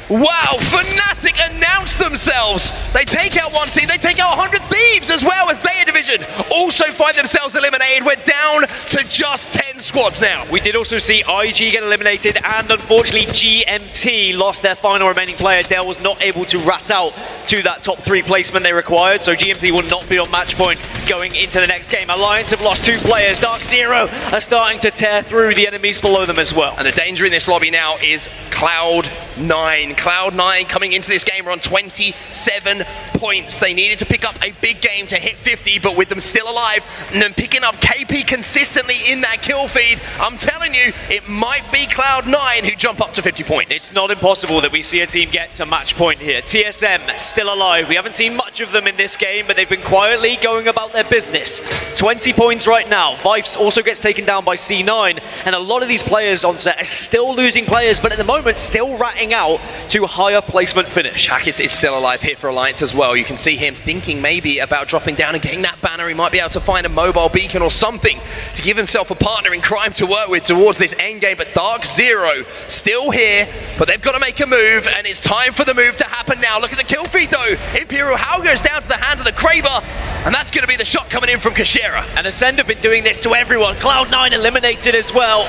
Wow, Fnatic announce themselves. They take out one team, they take out 100 Thieves as well as Zaya Division also find themselves eliminated. We're down to just 10 squads now. We did also see IG get eliminated, and unfortunately GMT lost their final remaining player. Dell was not able to rat out to that top 3 placement they required, so GMT will not be on match point going into the next game. Alliance have lost 2 players. Dark Zero are starting to tear through the enemies below them as well. And the danger in this lobby now is Cloud9. Cloud9 coming into this game are on 27 points. They needed to pick up a big game to hit 50, but with them still alive and then picking up KP consistently in that kill feed, I'm telling you, it might be Cloud9 who jump up to 50 points. It's not impossible that we see a team get to match point here. TSM still alive. We haven't seen much of them in this game, but they've been quietly going about their business. 20 points right now. Vifes also gets taken down by C9, and a lot of these players on set are still losing players, but at the moment still ratting out to higher placement finish. Hackis is still alive here for Alliance as well. You can see him thinking maybe about dropping down and getting that banner. He might be able to find a mobile beacon or something to give himself a partner in crime to work with towards this end game. But Dark Zero still here, but they've got to make a move, and it's time for the move to happen now. Look at the kill feed though. Imperial Hal goes down to the hands of the Kraber, and that's going to be the shot coming in from Kashera. And Ascend have been doing this to everyone. Cloud9 eliminated as well.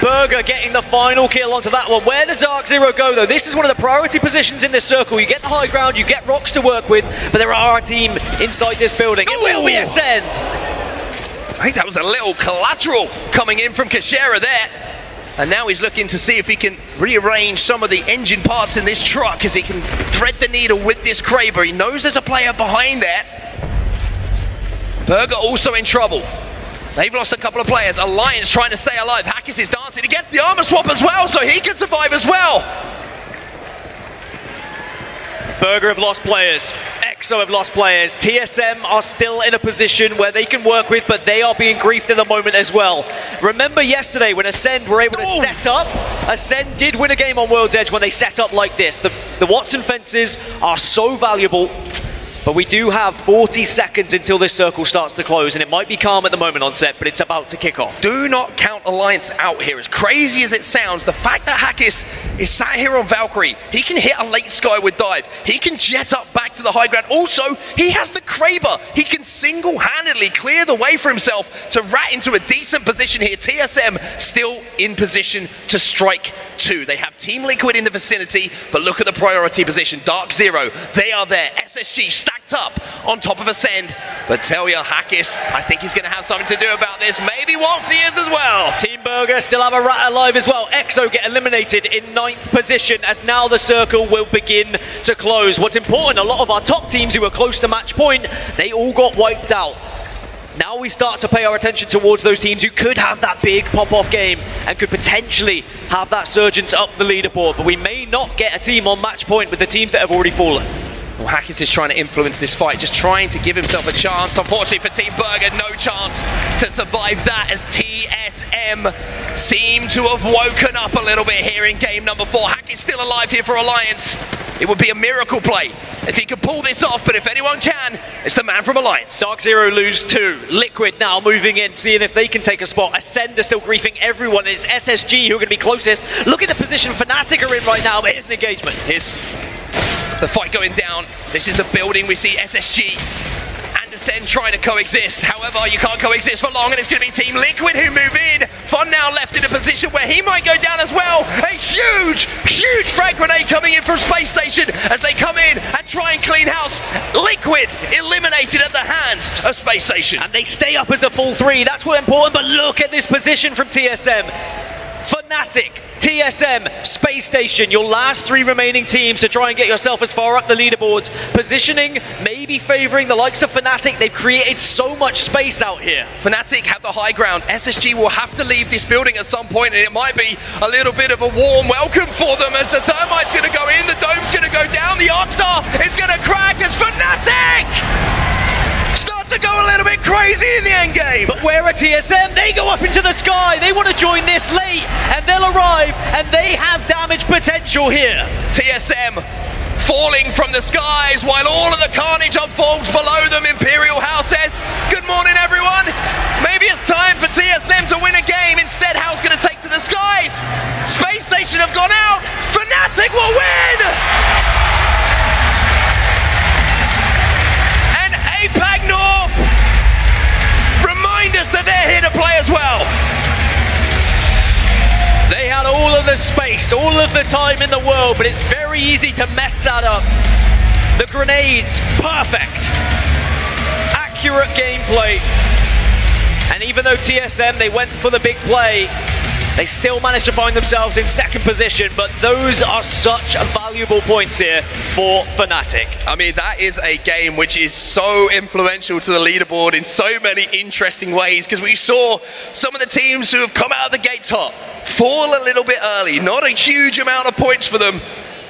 Burger getting the final kill onto that one. Where the Dark Zero go though, this is one of the priority positions in this circle. You get the high ground, you get rocks to work with, but there are a team inside this building. It will be Ascend. I think that was a little collateral coming in from Kashera there. And now he's looking to see if he can rearrange some of the engine parts in this truck as he can thread the needle with this Kraber. He knows there's a player behind there. Burger also in trouble. They've lost a couple of players. Alliance trying to stay alive. Hackis is dancing to get the armor swap as well, so he can survive as well. Burger have lost players. EXO have lost players. TSM are still in a position where they can work with, but they are being griefed at the moment as well. Remember yesterday when Ascend were able to set up? Ascend did win a game on World's Edge when they set up like this. The Watson fences are so valuable. But we do have 40 seconds until this circle starts to close, and it might be calm at the moment on set, but it's about to kick off. Do not count Alliance out here. As crazy as it sounds, the fact that Hackis is sat here on Valkyrie, he can hit a late Skyward dive. He can jet up back to the high ground. Also, he has the Kraber. He can single-handedly clear the way for himself to rat into a decent position here. TSM still in position to strike 2. They have Team Liquid in the vicinity, but look at the priority position. Dark Zero, they are there. SSG stacked up on top of Ascend. But tell you, Hackis, I think he's going to have something to do about this. Maybe Waltzy is as well. Team Burger still have a rat alive as well. EXO get eliminated in 9th position as now the circle will begin to close. What's important, a lot of our top teams who were close to match point, they all got wiped out. Now we start to pay our attention towards those teams who could have that big pop-off game and could potentially have that surgence up the leaderboard. But we may not get a team on match point with the teams that have already fallen. Well, Hackis is trying to influence this fight, just trying to give himself a chance. Unfortunately for Team Burger, no chance to survive that as TSM seem to have woken up a little bit here in game number 4. Hackis still alive here for Alliance. It would be a miracle play if he could pull this off, but if anyone can, it's the man from Alliance. Dark Zero lose 2. Liquid now moving in, seeing if they can take a spot. Ascend are still griefing everyone. It's SSG who are going to be closest. Look at the position Fnatic are in right now, but here's an engagement. Here's the fight going down. This is the building. We see SSG and Ascend trying to coexist. However, you can't coexist for long, and it's going to be Team Liquid who move in. Fun now left in a position where he might go down as well. A huge frag grenade coming in from Space Station as they come in and try and clean house. Liquid eliminated at the hands of Space Station. And they stay up as a full 3. That's what's important, but look at this position from TSM. Fnatic, TSM, Space Station, your last 3 remaining teams to try and get yourself as far up the leaderboards. Positioning, maybe favoring the likes of Fnatic. They've created so much space out here. Fnatic have the high ground. SSG will have to leave this building at some point, and it might be a little bit of a warm welcome for them as the Thermite's going to go in, the Dome's going to go down, the Arcstar is going to crack as Fnatic start to go a little bit crazy in the end game. But where are TSM? They go up into the sky. They want to join this late, and they'll arrive, and they have damage potential here. TSM falling from the skies while all of the carnage unfolds below them. Imperial House says, good morning everyone. Maybe it's time for TSM to win a game. Instead, House going to take to the skies. Space Station have gone out. Fnatic will win. APAC North remind us that they're here to play as well. They had all of the space, all of the time in the world, but it's very easy to mess that up. The grenades, perfect. Accurate gameplay. And even though TSM, they went for the big play, they still managed to find themselves in second position, but those are such valuable points here for Fnatic. I mean, that is a game which is so influential to the leaderboard in so many interesting ways, because we saw some of the teams who have come out of the gates hot fall a little bit early. Not a huge amount of points for them,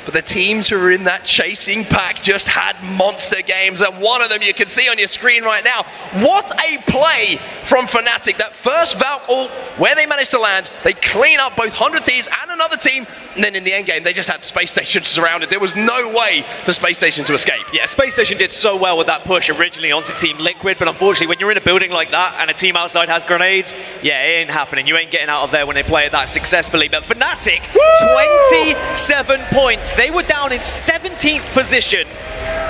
but the teams who are in that chasing pack just had monster games, and one of them you can see on your screen right now. What a play from Fnatic. That first Valk ult, where they managed to land, they clean up both 100 Thieves and another team, and then in the end game, they just had Space Station surrounded. There was no way for Space Station to escape. Yeah, Space Station did so well with that push originally onto Team Liquid, but unfortunately, when you're in a building like that and a team outside has grenades, yeah, it ain't happening. You ain't getting out of there when they play it that successfully. But Fnatic, 27 points. They were down in 17th position.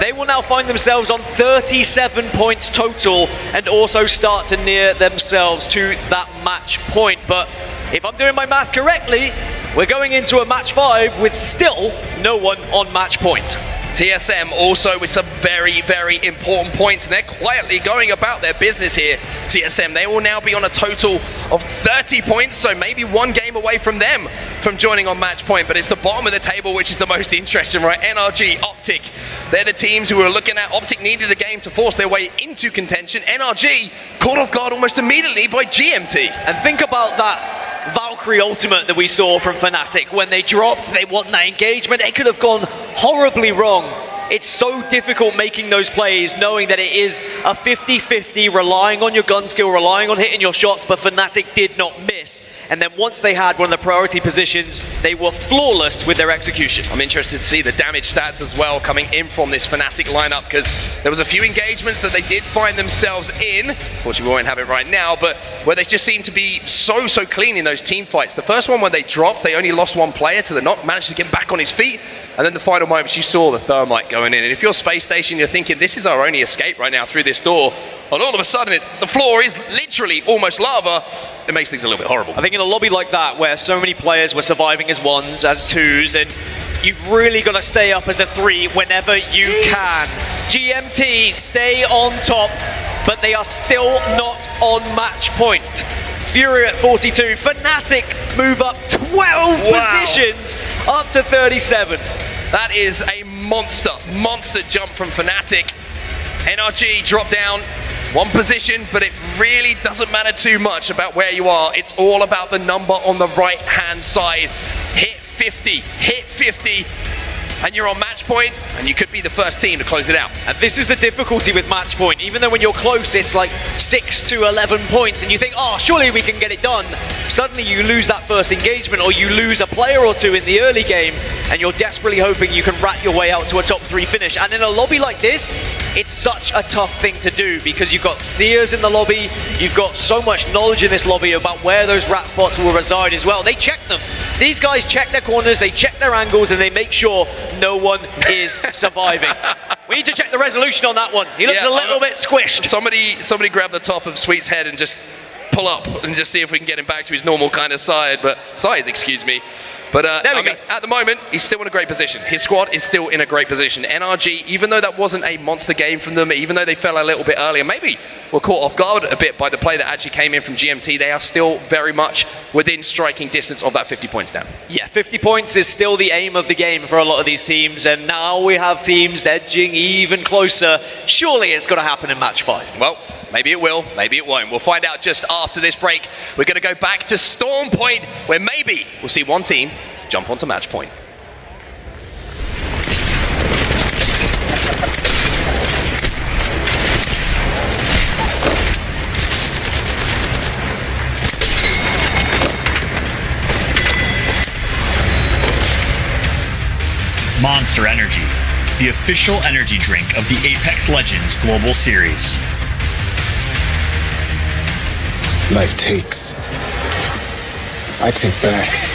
They will now find themselves on 37 points total and also start to near themselves to that match point. But if I'm doing my math correctly, we're going into a match 5 with still no one on match point. TSM also with some very, very important points, and they're quietly going about their business here. TSM, they will now be on a total of 30 points, so maybe one game away from them from joining on match point, but it's the bottom of the table which is the most interesting, right? NRG, Optic, they're the teams who are looking at. Optic needed a game to force their way into contention. NRG caught off guard almost immediately by GMT. And think about that Valkyrie ultimate that we saw from Fnatic. When they dropped, they won that engagement. It could have gone horribly wrong. It's so difficult making those plays, knowing that it is a 50-50, relying on your gun skill, relying on hitting your shots, but Fnatic did not miss. And then once they had one of the priority positions, they were flawless with their execution. I'm interested to see the damage stats as well coming in from this Fnatic lineup, because there was a few engagements that they did find themselves in. Unfortunately, we won't have it right now, but where they just seem to be so clean in those team fights. The first one when they dropped, they only lost one player to the knock, managed to get back on his feet. And then the final moments, you saw the Thermite going in. And if you're Space Station, you're thinking, this is our only escape right now through this door. And all of a sudden, the floor is literally almost lava. It makes things a little bit horrible. I think in a lobby like that, where so many players were surviving as 1s, as 2s, and you've really got to stay up as a 3 whenever you can. GMT stay on top, but they are still not on match point. Fury at 42. Fnatic move up 12 positions up to 37. That is a monster jump from Fnatic. NRG drop down 1 position, but it really doesn't matter too much about where you are. It's all about the number on the right-hand side. Hit 50, and you're on match point, and you could be the first team to close it out. And this is the difficulty with match point. Even though when you're close, it's like 6 to 11 points, and you think, oh, surely we can get it done. Suddenly you lose that first engagement, or you lose a player or 2 in the early game, and you're desperately hoping you can rat your way out to a top 3 finish. And in a lobby like this, it's such a tough thing to do, because you've got seers in the lobby, you've got so much knowledge in this lobby about where those rat spots will reside as well. They check them. These guys check their corners, they check their angles, and they make sure no one is surviving. We need to check the resolution on that one. He looks a little bit squished. Somebody grab the top of Sweet's head and just pull up and just see if we can get him back to his normal kind of size, excuse me. But I mean, at the moment, he's still in a great position. His squad is still in a great position. NRG, even though that wasn't a monster game from them, even though they fell a little bit earlier, maybe were caught off guard a bit by the play that actually came in from GMT, they are still very much within striking distance of that 50 points down. Yeah, 50 points is still the aim of the game for a lot of these teams, and now we have teams edging even closer. Surely it's going to happen in match 5. Well, maybe it will, maybe it won't. We'll find out just after this break. We're going to go back to Storm Point, where maybe we'll see one team jump onto match point. Monster Energy, the official energy drink of the Apex Legends Global Series. Life takes. I take back.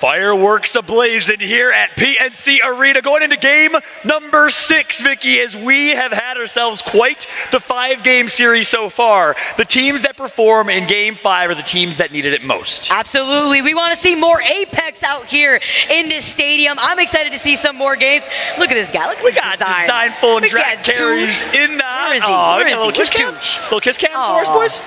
Fireworks ablazing here at PNC Arena going into game number 6, Vicky, as we have had ourselves quite the 5-game series so far. The teams that perform in game 5 are the teams that needed it most. Absolutely. We want to see more Apex out here in this stadium. I'm excited to see some more games. Look at this guy. Look at we got Designful and Drat carries in the... Where is he? Where is he? Little kiss cam for us, boys?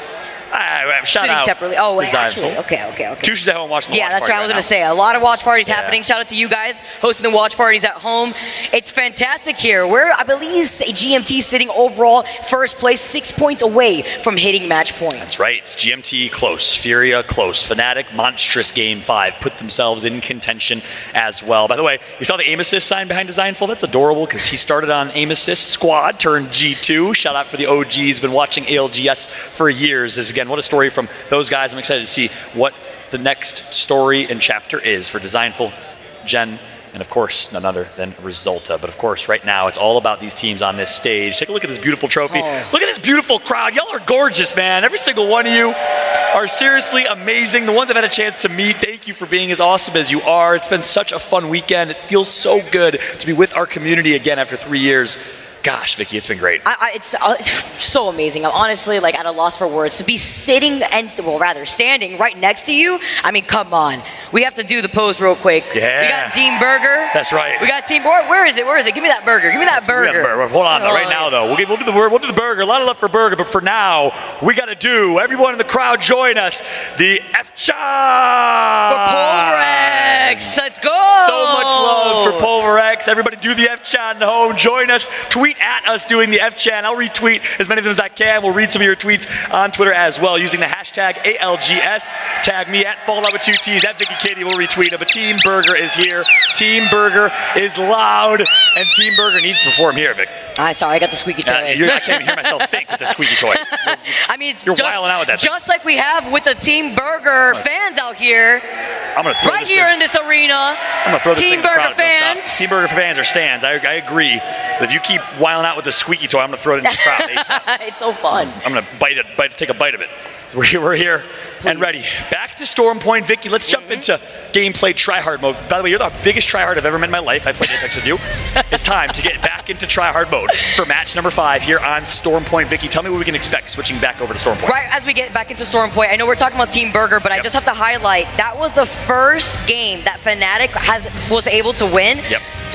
Shout Sitting out. separately. Oh, wait, Designful. actually. Okay. Tush is at home watching the watch that's party right. I was right going to now. say. A lot of watch parties happening. Shout out to you guys hosting the watch parties at home. It's fantastic here. We're, I believe, GMT sitting overall first place, 6 points away from hitting match point. That's right. It's GMT close. Furia close. Fnatic monstrous game 5. Put themselves in contention as well. By the way, you saw the aim assist sign behind Designful? That's adorable because he started on aim assist squad, turned G2. Shout out for the OGs. Been watching ALGS for years. As again, what a story from those guys. I'm excited to see what the next story and chapter is for Designful, Gen, and of course, none other than Resulta. But of course, right now, it's all about these teams on this stage. Take a look at this beautiful trophy. Look at this beautiful crowd. Y'all are gorgeous, man. Every single one of you are seriously amazing. The ones I've had a chance to meet, thank you for being as awesome as you are. It's been such a fun weekend. It feels so good to be with our community again after 3 years. Gosh, Vicky, it's been great. It's so amazing. I'm honestly at a loss for words. To be sitting standing right next to you. I mean, come on. We have to do the pose real quick. Yeah. We got Team Burger. That's right. We got Team. Where is it? Give me that burger. Give me that burger. Hold on, though. Right now, though, we'll do the burger. A lot of love for burger, but for now, we got to do. Everyone in the crowd, join us. The F-Chop for Pulverex. Let's go. So much love for Pulverex. Everybody, do the F-Chat in the home. Join us. Tweet at us doing the F-Chat. I'll retweet as many of them as I can. We'll read some of your tweets on Twitter as well using the hashtag ALGS. Tag me at Fallout with 2 T's at Vicky Kitty. We'll retweet it. But Team Burger is here. Team Burger is loud, and Team Burger needs to perform here, Vic. Sorry, I got the squeaky toy. I can't even hear myself think with the squeaky toy. I mean, it's You're wilding out with that. Just like we have with the Team Burger fans out here. I'm gonna throw right here in this arena. I'm gonna throw this Team Burger fans. Team Burger fans are stands. I agree. But if you keep wilding out with the squeaky toy, I'm gonna throw it in this crowd ASAP. It's so fun. I'm gonna take a bite of it. So we're here and ready. Back to Storm Point, Vicky. Let's jump into gameplay tryhard mode. By the way, you're the biggest tryhard I've ever met in my life. I played Apex with you. It's time to get back into tryhard mode for match number 5 here on Storm Point. Vicky, tell me what we can expect switching back over to Storm Point. Right as we get back into Storm Point, I know we're talking about Team Burger, but I just have to highlight that was the first game that Fnatic was able to win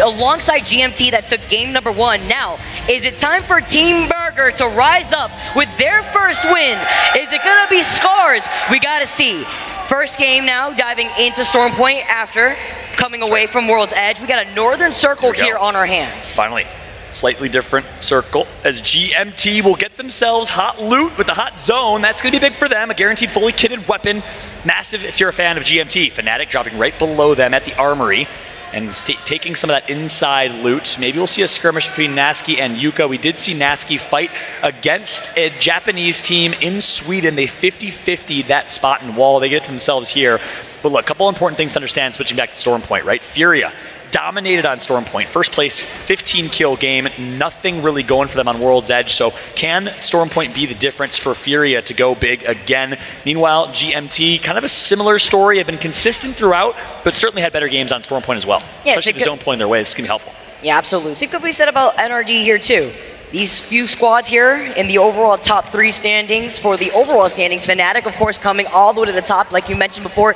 alongside GMT that took game number 1. Now, is it time for Team Burger to rise up with their first win? Is it gonna be Scars? We gotta see. First game now, diving into Storm Point after coming away from World's Edge. We got a Northern Circle here on our hands. Finally. Slightly different circle as GMT will get themselves hot loot with the hot zone. That's going to be big for them. A guaranteed fully kitted weapon. Massive if you're a fan of GMT. Fnatic dropping right below them at the armory and taking some of that inside loot. Maybe we'll see a skirmish between Nasky and Yuka. We did see Nasky fight against a Japanese team in Sweden. They 50-50'd that spot and wall. They get to themselves here. But look, a couple important things to understand switching back to Storm Point, right? Furia dominated on Storm Point. First place, 15 kill game. Nothing really going for them on World's Edge. So can Storm Point be the difference for Furia to go big again? Meanwhile, GMT, kind of a similar story. Have been consistent throughout, but certainly had better games on Storm Point as well. Yeah, especially the zone pulling their way. This is going to be helpful. Yeah, absolutely. Same could be said about NRG here too. These few squads here in the overall top 3 standings. For the overall standings, Fnatic, of course, coming all the way to the top, like you mentioned before.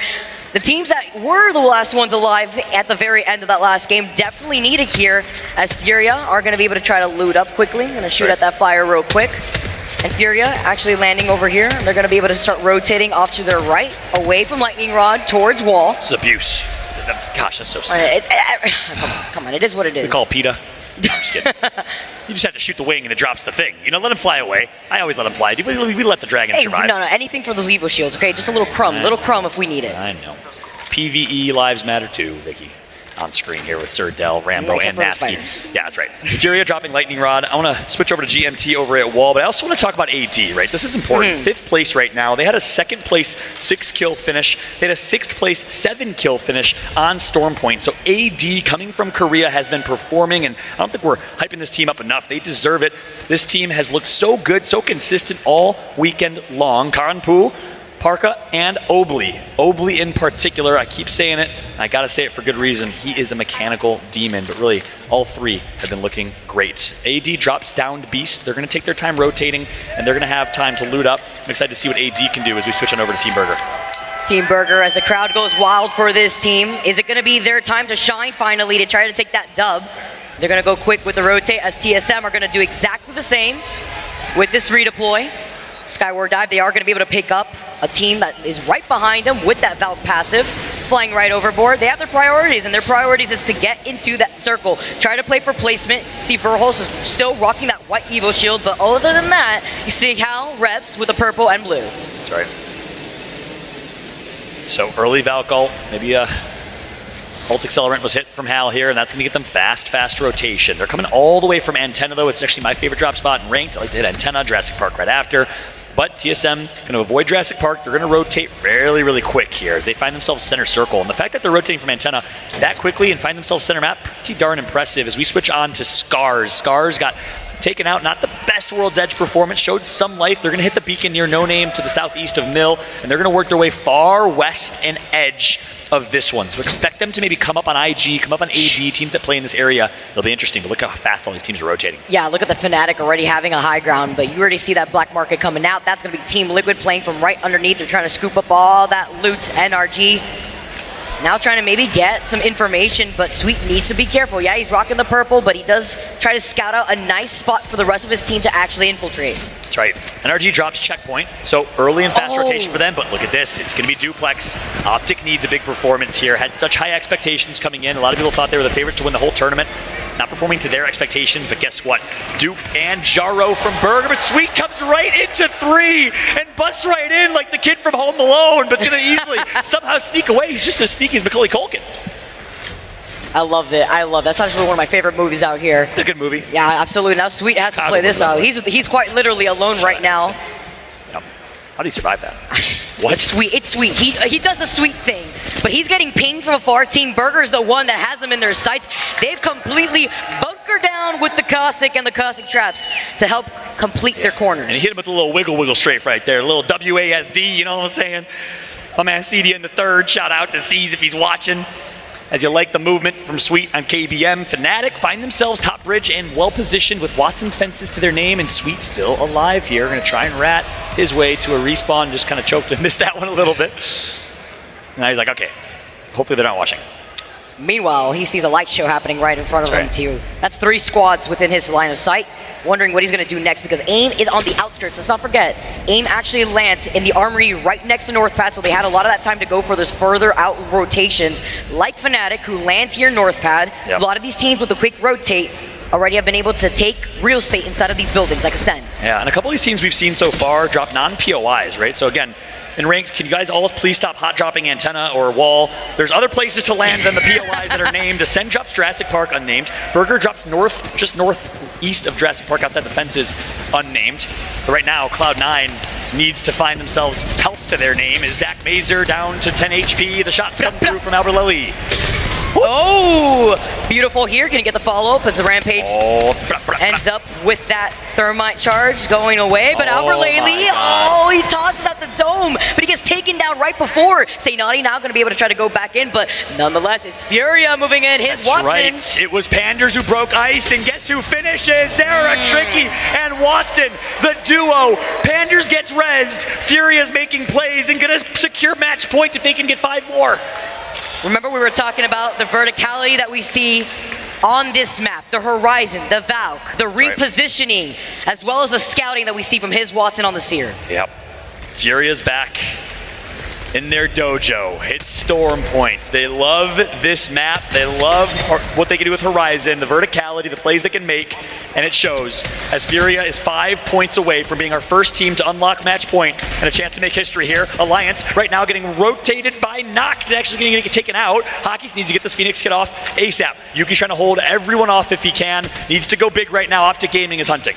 The teams that were the last ones alive at the very end of that last game definitely need it here, as Furia are going to be able to try to loot up quickly. I'm going to shoot at that fire real quick. And Furia actually landing over here. They're going to be able to start rotating off to their right, away from Lightning Rod, towards wall. This is abuse. Gosh, that's so sad. Come on, it is what it is. We call PETA. No, I'm just kidding. You just have to shoot the wing and it drops the thing. You know, let him fly away. I always let him fly. We let the dragon survive. No, anything for those Evo shields, okay? Just a little crumb if we need it. I know. PvE lives matter too, Vicky. On screen here with Sir Del, Rambo, and Nasky. Yeah, that's right. Furia dropping Lightning Rod. I want to switch over to GMT over at Wall, but I also want to talk about AD, right? This is important. 5th place right now. They had a 2nd place 6-kill finish. They had a 6th place 7-kill finish on Storm Point. So AD, coming from Korea, has been performing, and I don't think we're hyping this team up enough. They deserve it. This team has looked so good, so consistent all weekend long. Karanpu Parka and Obley. Obley in particular, I keep saying it, and I gotta say it for good reason. He is a mechanical demon, but really, all three have been looking great. AD drops down to Beast. They're gonna take their time rotating, and they're gonna have time to loot up. I'm excited to see what AD can do as we switch on over to Team Burger. Team Burger, as the crowd goes wild for this team, is it gonna be their time to shine finally to try to take that dub? They're gonna go quick with the rotate, as TSM are gonna do exactly the same with this redeploy. Skyward Dive, they are going to be able to pick up a team that is right behind them with that Valve passive, flying right overboard. They have their priorities, and their priorities is to get into that circle, try to play for placement. See, Verhulst is still rocking that white Evo shield, but other than that, you see Hal reps with the purple and blue. That's right. So early Valk ult, maybe a ult accelerant was hit from Hal here, and that's going to get them fast rotation. They're coming all the way from Antenna, though. It's actually my favorite drop spot in Ranked. I like to hit Antenna, Jurassic Park right after. But TSM going to avoid Jurassic Park. They're going to rotate really quick here as they find themselves center circle. And the fact that they're rotating from Antenna that quickly and find themselves center map, pretty darn impressive as we switch on to Scars. Scars got taken out, not the best World's Edge performance, showed some life. They're going to hit the beacon near No Name to the southeast of Mill, and they're going to work their way far west and edge of this one. So expect them to maybe come up on IG, come up on AD, teams that play in this area. It'll be interesting, but look how fast all these teams are rotating. Yeah, look at the Fnatic already having a high ground, but you already see that black market coming out. That's going to be Team Liquid playing from right underneath. They're trying to scoop up all that loot, NRG. Now trying to maybe get some information, but Sweet needs to be careful. Yeah, he's rocking the purple, but he does try to scout out a nice spot for the rest of his team to actually infiltrate. That's right. NRG drops checkpoint, so early and fast rotation for them, but look at this. It's going to be Duplex. Optic needs a big performance here. Had such high expectations coming in. A lot of people thought they were the favorites to win the whole tournament. Not performing to their expectations, but guess what? Dupe and Jaro from Burger, but Sweet comes right into 3 and busts right in like the kid from Home Alone, but going to easily somehow sneak away. He's just as sneaky as Macaulay Culkin. I love it. I love that. That's actually one of my favorite movies out here. It's a good movie. Yeah, absolutely. Now Sweet has to play this out. He's quite literally alone right now. Yep. How do you survive that? What? It's Sweet. It's Sweet. He does the Sweet thing, but he's getting pinged from afar. Team Burger is the one that has them in their sights. They've completely bunkered down with the Cossack and the Cossack traps to help complete their corners. And he hit him with a little wiggle strafe right there. A little WASD, you know what I'm saying? My man CD in the third. Shout out to C's if he's watching. As you like the movement from Sweet on KBM, Fnatic find themselves top bridge and well positioned with Watson fences to their name, and Sweet still alive here. Going to try and rat his way to a respawn. Just kind of choked and missed that one a little bit. And now he's like, okay, hopefully they're not watching. Meanwhile, he sees a light show happening right in front of him too. That's 3 squads within his line of sight. Wondering what he's going to do next because AIM is on the outskirts. Let's not forget, AIM actually lands in the armory right next to North Pad, so they had a lot of that time to go for those further out rotations. Like Fnatic, who lands here in North Pad, a lot of these teams with a quick rotate already have been able to take real estate inside of these buildings, like Ascend. Yeah, and a couple of these teams we've seen so far drop non-POIs, right? So again, in Ranked, can you guys all please stop hot dropping Antenna or Wall? There's other places to land than the POIs that are named. Ascend drops Jurassic Park, unnamed. Burger drops just northeast of Jurassic Park outside the fences, unnamed. But right now, Cloud9 needs to find themselves health to their name. Is Zach Mazer down to 10 HP? The shots come through from Albert Lely. Oh, beautiful here. Can he get the follow-up as the Rampage ends up with that Thermite charge going away? But Albert Lely, he tosses out the dome, but he gets taken down right before. Saynati now going to be able to try to go back in, but nonetheless, it's Furia moving in. His Watson. Right. It was Panders who broke ice, and guess who finishes? Zara, Tricky, and Watson, the duo. Panders gets rezzed. Furia's making plays and going to secure match point if they can get 5 more. Remember, we were talking about the verticality that we see on this map, the horizon, the Valk, the repositioning, as well as the scouting that we see from his Watson on the Seer. Yep. Furia's back in their dojo. It's Storm Point. They love this map. They love what they can do with Horizon, the verticality, the plays they can make, and it shows as Furia is 5 points away from being our first team to unlock match point and a chance to make history here. Alliance right now getting rotated by Noct, actually going to get taken out. Hawkins needs to get this Phoenix kid off ASAP. Yuki's trying to hold everyone off if he can. Needs to go big right now. Optic Gaming is hunting.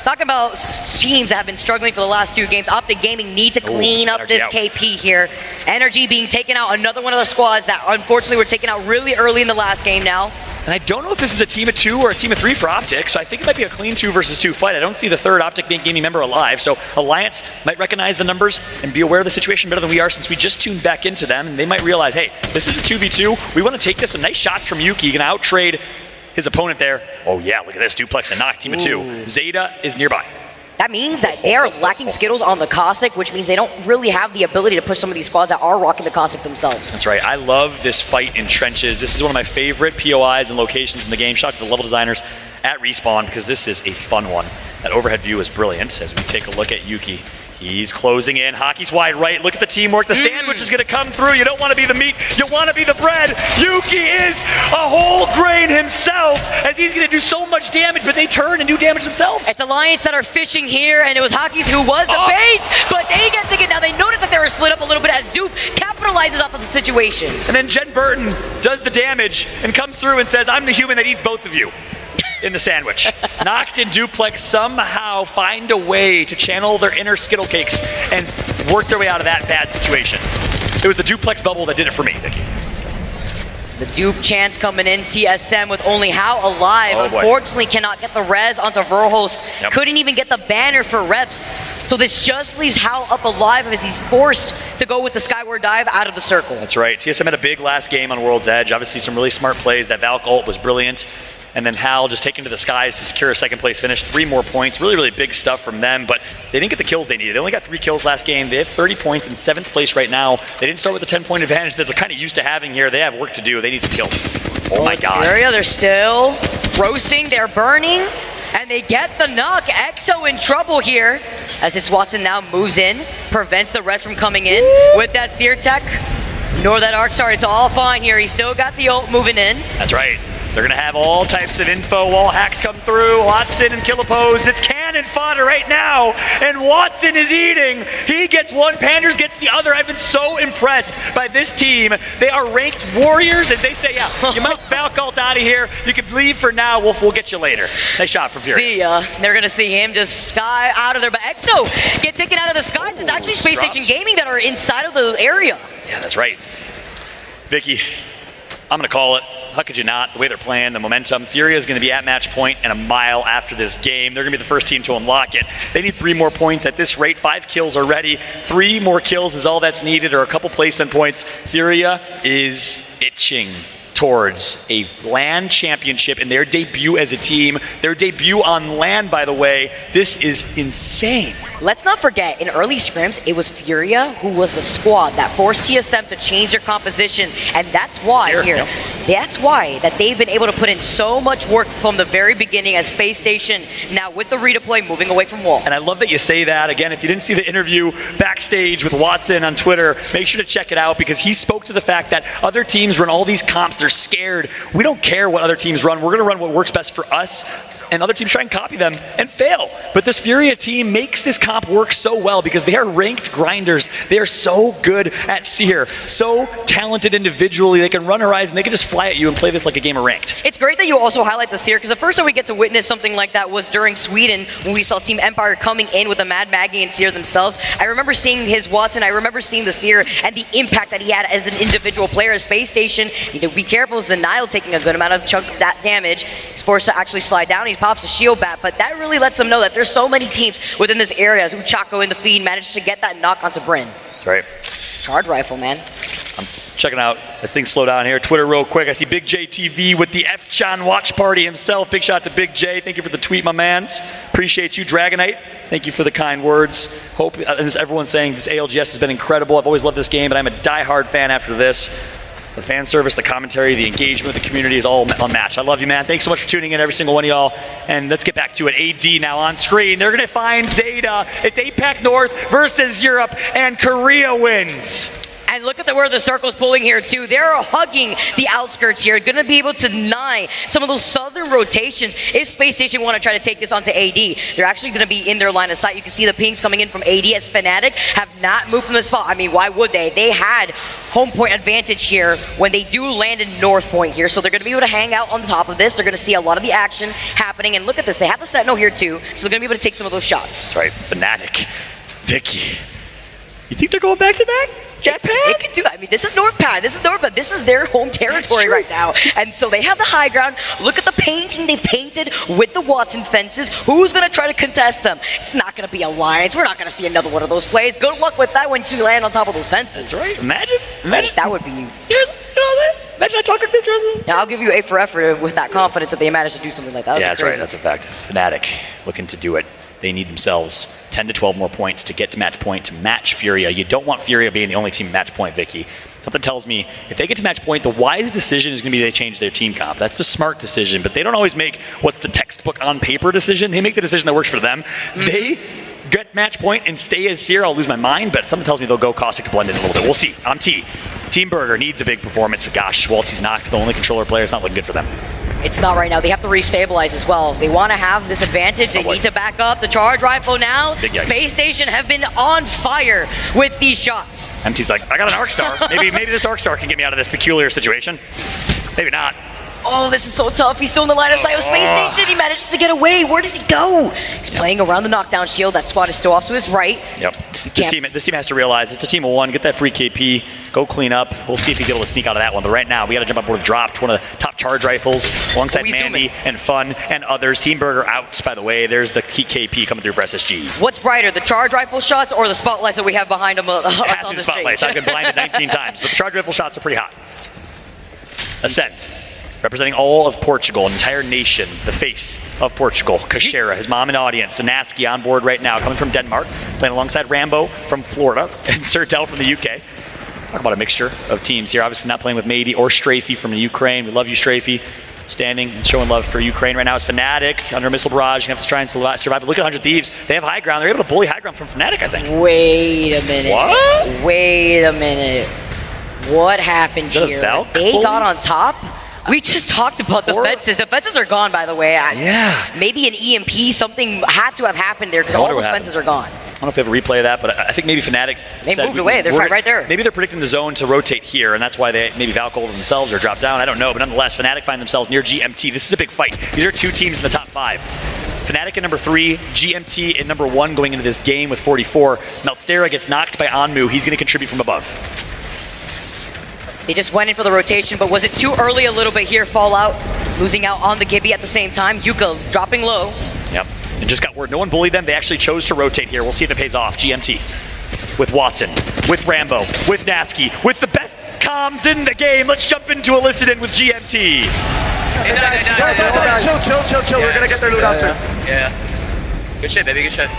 talking about teams that have been struggling for the last 2 games. Optic Gaming need to clean up this KP here. Energy being taken out, another one of the squads that unfortunately were taken out really early in the last game now. And I don't know if this is a team of 2 or a team of 3 for Optic, so I think it might be a clean 2 versus 2 fight. I don't see the third Optic Gaming member alive, so Alliance might recognize the numbers and be aware of the situation better than we are since we just tuned back into them, and they might realize, hey, this is a 2v2. We want to take this. Some nice shots from Yuki. Gonna out-trade his opponent there. Oh yeah, look at this. Duplex and knock, team of 2. Zeta is nearby. That means that they are lacking Skittles on the Cossack, which means they don't really have the ability to push some of these squads that are rocking the Cossack themselves. That's right. I love this fight in trenches. This is one of my favorite POIs and locations in the game. Shout out to the level designers at Respawn because this is a fun one. That overhead view is brilliant as we take a look at Yuki. He's closing in. Hockey's wide right. Look at the teamwork. The sandwich is going to come through. You don't want to be the meat. You want to be the bread. Yuki is a whole grain himself as he's going to do so much damage, but they turn and do damage themselves. It's Alliance that are fishing here, and it was Hockey's who was the bait, but they get thinking now. They notice that they were split up a little bit as Dupe capitalizes off of the situation. And then Jen Burton does the damage and comes through and says, I'm the human that eats both of you. In the sandwich. Noct and Duplex somehow find a way to channel their inner Skittle Cakes and work their way out of that bad situation. It was the Duplex bubble that did it for me, Vicky. The Dupe chance coming in, TSM with only How alive. Unfortunately cannot get the res onto Verhulst. Couldn't even get the banner for reps. So this just leaves How up alive as he's forced to go with the Skyward Dive out of the circle. That's right. TSM had a big last game on World's Edge. Obviously some really smart plays. That Valk ult was brilliant. And then Hal just taken to the skies to secure a second place finish. 3 more points. Really, really big stuff from them, but they didn't get the kills they needed. They only got 3 kills last game. They have 30 points in 7th place right now. They didn't start with a 10-point advantage that they're kind of used to having here. They have work to do. They need some kills. Oh my god. Area, they're still roasting. They're burning. And they get the knock. EXO in trouble here. As his Watson now moves in. Prevents the rest from coming in with that Seer Tech. Nor that Arc Star. It's all fine here. He's still got the ult moving in. That's right. They're going to have all types of info, all hacks come through, Watson and Killapose. It's cannon fodder right now, and Watson is eating. He gets one, Panders gets the other. I've been so impressed by this team. They are ranked warriors, and they say, yeah, you might Valk ult out of here. You can leave for now. We'll get you later. Nice shot from Fury. See ya. They're going to see him just sky out of there, but EXO get taken out of the skies. It's actually Space Station Gaming that are inside of the area. Yeah, that's right. Vicky, I'm going to call it. How could you not? The way they're playing, the momentum. Furia is going to be at match point and a mile after this game. They're going to be the first team to unlock it. They need 3 more points at this rate. 5 kills already. 3 more kills is all that's needed, or a couple placement points. Furia is itching towards a LAN championship in their debut as a team. Their debut on LAN, by the way. This is insane. Let's not forget, in early scrims, it was Furia who was the squad that forced TSM to change their composition, and that's why that's why that they've been able to put in so much work from the very beginning as Space Station, now with the redeploy moving away from Wall. And I love that you say that. Again, if you didn't see the interview backstage with Watson on Twitter, make sure to check it out because he spoke to the fact that other teams run all these comps. They're scared. We don't care what other teams run. We're going to run what works best for us, and other teams try and copy them and fail. But this Furia team makes this comp work so well because they are ranked grinders. They are so good at Seer, so talented individually. They can run Horizon. They can just fly at you and play this like a game of ranked. It's great that you also highlight the Seer because the first time we get to witness something like that was during Sweden when we saw Team Empire coming in with a Mad Maggie and Seer themselves. I remember seeing his Watson. I remember seeing the Seer and the impact that he had as an individual player at Space Station. You need to be careful. Zenile taking a good amount of chunk of that damage. He's forced to actually slide down. He pops a shield bat, but that really lets them know that there's so many teams within this area as Uchako in the feed managed to get that knock onto Bryn. That's right. Charge rifle, man. I'm checking out as things slow down here. Twitter real quick. I see Big J TV with the F-Chan watch party himself. Big shout to Big J. Thank you for the tweet, my mans. Appreciate you, Dragonite. Thank you for the kind words. Hope, and as everyone's saying, this ALGS has been incredible. I've always loved this game, but I'm a diehard fan after this. The fan service, the commentary, the engagement with the community is all unmatched. I love you, man. Thanks so much for tuning in, every single one of y'all. And let's get back to it. AD now on screen. They're going to find Zeta. It's APAC North versus Europe, and Korea wins. And look at where the circle's pulling here too. They're hugging the outskirts here, gonna be able to deny some of those southern rotations if Space Station want to try to take this onto AD. They're actually gonna be in their line of sight. You can see the pings coming in from AD as Fnatic have not moved from the spot. I mean, why would they? They had home point advantage here when they do land in North Point here, so they're gonna be able to hang out on the top of this. They're gonna see a lot of the action happening, and look at this, they have the Sentinel here too, so they're gonna be able to take some of those shots. That's right, Fnatic, Vicky. You think they're going back to back? Jetpack? They can do that. I mean, this is NorthPad. This is their home territory right now. And so they have the high ground. Look at the painting they painted with the Watson fences. Who's going to try to contest them? It's not going to be Alliance. We're not going to see another one of those plays. Good luck with that when you land on top of those fences. That's right. Imagine. That would be... Imagine I talk like this, Russell. Yeah, I'll give you A for effort with that confidence if they manage to do something like that. Yeah, that's right. That's a fact. Fnatic looking to do it. They need themselves 10 to 12 more points to get to match point to match Furia. You don't want Furia being the only team match point, Vicky. Something tells me if they get to match point, the wise decision is going to be they change their team comp. That's the smart decision, but they don't always make what's the textbook on paper decision. They make the decision that works for them. They get match point and stay as Seer. I'll lose my mind, but something tells me they'll go Caustic to blend in a little bit. We'll see. I'm T. Team Burger needs a big performance, but gosh, Waltzy's knocked. The only controller player. It's not looking good for them. It's not right now. They have to restabilize as well. If they want to have this advantage, they need to back up. The charge rifle now. Space Station have been on fire with these shots. MT's like, I got an Arc Star. maybe this Arc Star can get me out of this peculiar situation. Maybe not. Oh, this is so tough. He's still in the line of sight of Space Station. He manages to get away. Where does he go? He's playing around the knockdown shield. That spot is still off to his right. Yep. This team has to realize it's a team of one. Get that free KP. Go clean up. We'll see if he's able to sneak out of that one. But right now, we got to jump up with dropped. One of the top charge rifles alongside Mandy and Fun and others. Team Burger outs, by the way. There's the KP coming through for SSG. What's brighter, the charge rifle shots or the spotlights that we have behind him us on the spotlights. stage? I've been blinded 19 times, but the charge rifle shots are pretty hot. Ascent. Representing all of Portugal, an entire nation, the face of Portugal. Kashera, his mom and audience. Sanaski on board right now, coming from Denmark, playing alongside Rambo from Florida, and Sir Del from the UK. Talk about a mixture of teams here. Obviously not playing with Mady or Strafey from the Ukraine. We love you, Strafey. Standing and showing love for Ukraine right now is Fnatic under a missile barrage. You have to try and survive. But look at 100 Thieves. They have high ground. They're able to bully high ground from Fnatic, I think. Wait a minute. What? Wait a minute. What happened here? They got on top? We just talked about the fences. The fences are gone, by the way. Yeah. Maybe an EMP, something had to have happened there because all those fences are gone. I don't know if they have a replay of that, but I think maybe Fnatic moved away. They're right there. Maybe they're predicting the zone to rotate here, and that's why they maybe Valkyrie themselves or drop down. I don't know, but nonetheless, Fnatic find themselves near GMT. This is a big fight. These are two teams in the top 5. Fnatic at number 3, GMT at number 1 going into this game with 44. Meltstera gets knocked by Onmu. He's going to contribute from above. They just went in for the rotation, but was it too early a little bit here? Fallout losing out on the Gibby at the same time. Yuka dropping low. Yep. And just got word. No one bullied them. They actually chose to rotate here. We'll see if it pays off. GMT with Watson, with Rambo, with Nasky, with the best comms in the game. Let's jump into Illicit with GMT. Chill. We're gonna get their loot out too. Yeah. Good shit, baby. Good shit.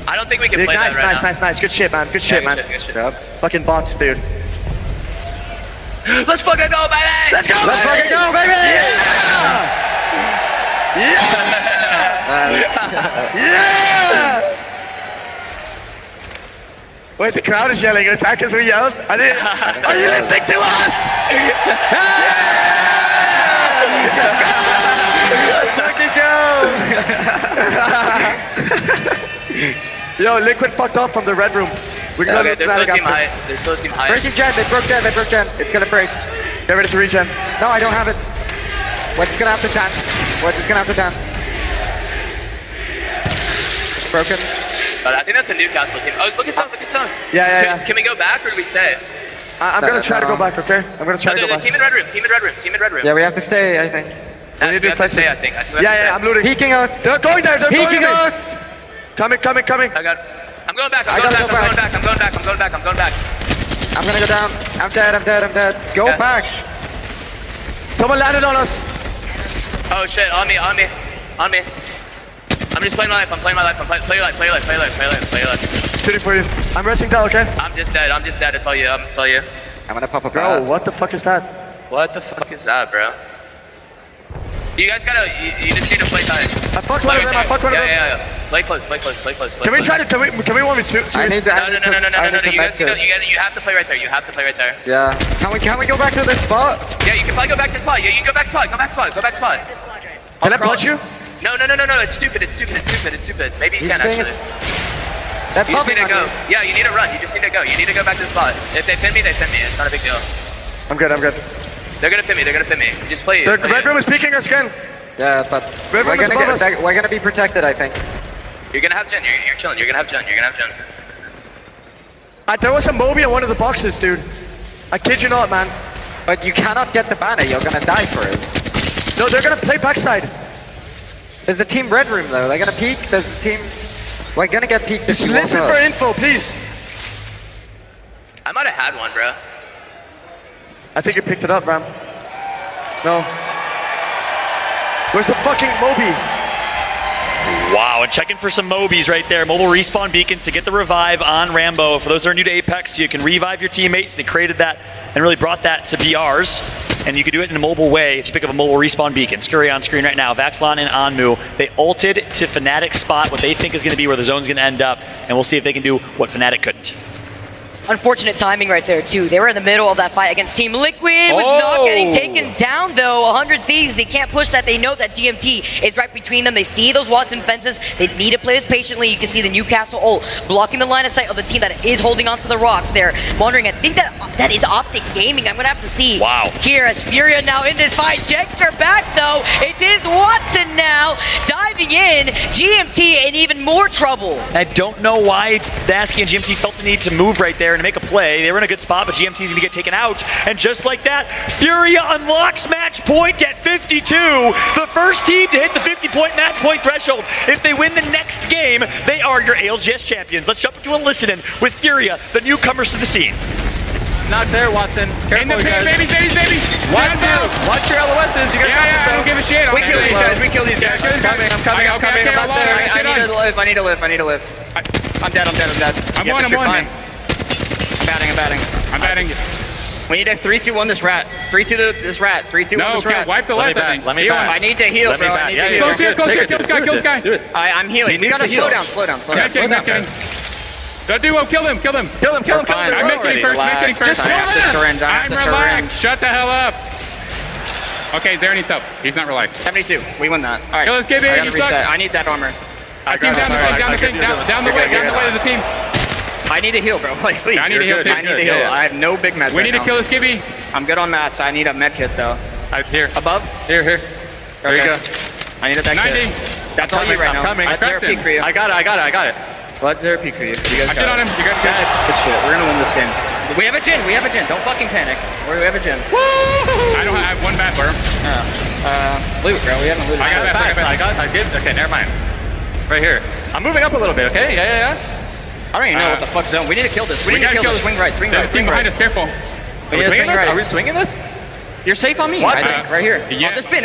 I don't think we can play that right now. Nice. Good shit, man. Good shit. Yep. Fucking bots, dude. Let's fucking go, baby! Let's fucking go, baby! Yeah! Wait, the crowd is yelling. Is that because we yelled? Are you listening to us? Let's fucking go! Yo, Liquid fucked off from the red room. We can okay, they're still team high. They're still team high. Breaking gen, they broke gen. It's gonna break. Get ready to regen. No, I don't have it. We're just gonna have to dance. It's broken. But I think that's a Newcastle team. Oh, look at some. Yeah. Can we go back or do we stay? I'm gonna try to go back, okay? I'm gonna try to go back. Team in red room. Yeah, we have to stay, I think. We have to stay, I think. Yeah, I'm looting. Peeking us. They're going there. Peeking us. Coming. I'm going back. I'm going back. I'm gonna go down. I'm dead. Go back. Someone landed on us. Oh shit, on me. I'm just playing my life. Play your life. Shooting for you. I'm rushing down, okay? I'm just dead. It's all you. I'm gonna pop up. Bro, what the fuck is that? What the fuck is that, bro? You guys gotta, you just need to play tight. I fucked one of them, I fucked one of them. Yeah. Play close. Can we 1v2? No. You have to play right there. Yeah. Can we go back to this spot? Yeah, you can probably go back to spot. Yeah, you can go back spot. Go back spot. Can I punch you? No. It's stupid. Maybe you can actually. You just need to go. Yeah, you need to run. You just need to go. You need to go back to the spot. If they pin me, they pin me. It's not a big deal. I'm good. They're gonna pin me. Just play. Red room is peeking us again. Yeah, but we're gonna be protected, I think. You're gonna have Jin. You're chilling. You're gonna have Jin. There was a Moby in one of the boxes, dude. I kid you not, man. But you cannot get the banner. You're gonna die for it. No, they're gonna play backside. There's a team red room though. They're gonna peek. There's a team. We're gonna get peeked. Just listen for info, please. I might have had one, bro. I think you picked it up, Ram. No. Where's the fucking Moby? Wow, and checking for some Mobies right there. Mobile respawn beacons to get the revive on Rambo. For those who are new to Apex, you can revive your teammates. They created that and really brought that to BRs. And you can do it in a mobile way if you pick up a mobile respawn beacon. Scurry on screen right now. Vaxlon and Anmu, they ulted to Fnatic spot what they think is going to be where the zone's going to end up. And we'll see if they can do what Fnatic couldn't. Unfortunate timing right there, too. They were in the middle of that fight against Team Liquid with not getting taken down, though. 100 Thieves, they can't push that. They know that GMT is right between them. They see those Watson fences. They need to play this patiently. You can see the Newcastle ult blocking the line of sight of the team that is holding onto the rocks there. Wondering, I think that is Optic Gaming. I'm going to have to see here as Furia now in this fight. Checks her back, though. It is Watson now diving in. GMT in even more trouble. I don't know why Dasky and GMT felt the need to move right there and make a play. They were in a good spot, but GMT's gonna get taken out. And just like that, Furia unlocks match point at 52. The first team to hit the 50-point match point threshold. If they win the next game, they are your ALGS champions. Let's jump into a listen-in with Furia, the newcomers to the scene. Not there, Watson. Careful, guys. Babies. Watch your LOSs. You guys got this. I don't give a shit. We kill these guys. I'm coming. I'm not there. I need to live. I'm dead. I'm on. I'm batting. We need to 3-2-1 this rat. 3-2 this rat. 3-2-1 this rat. Wipe the left, I think. I need to heal, bro. I need to heal. Close here. Kill this guy. Do it. I'm healing. We gotta slow down. Kidding. Don't do it. Kill him. I'm mid-kitting first. I'm relaxed. Shut the hell up. Okay, Zara needs help. He's not relaxed. 72. We win that. All right. Kill this KB. You suck. I need that armor. Down the way to the team. I need to heal, bro. Like, please. I need to heal too. I have no big meds. We need to kill this Gibby. I'm good on mats. I need a med kit though. Here. Above? Here. There you go. I need a med 90. kit. That's all you right now. I'm coming. Zero peak for you. I got it. Blood zero peak for you. You guys I did on him. You got it. Good shit. We're gonna win this game. We have a Jin. Don't fucking panic. We have a Jin. Woo! I have one bad burn. Loot, bro. We haven't looted. I did. Okay, never mind. Right here. I'm moving up a little bit. Okay. Yeah. I don't even know what the fuck zone. We need to kill this. We need to kill this. Swing right. There's a team behind us. Careful. Are we swinging this? You're safe on me. What? Right here. Yeah. On this bin.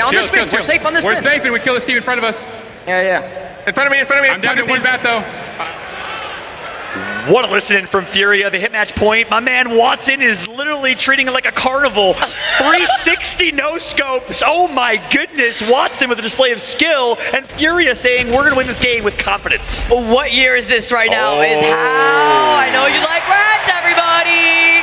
We're safe on this bin. We're safe and we kill this team in front of us. Yeah. In front of me. I'm down to one bat though. What a listen from Furia. They hit match point. My man Watson is literally treating it like a carnival. 360 no scopes. Oh my goodness. Watson with a display of skill, and Furia saying we're going to win this game with confidence. What year is this right now? Is how I know you like rats, everybody.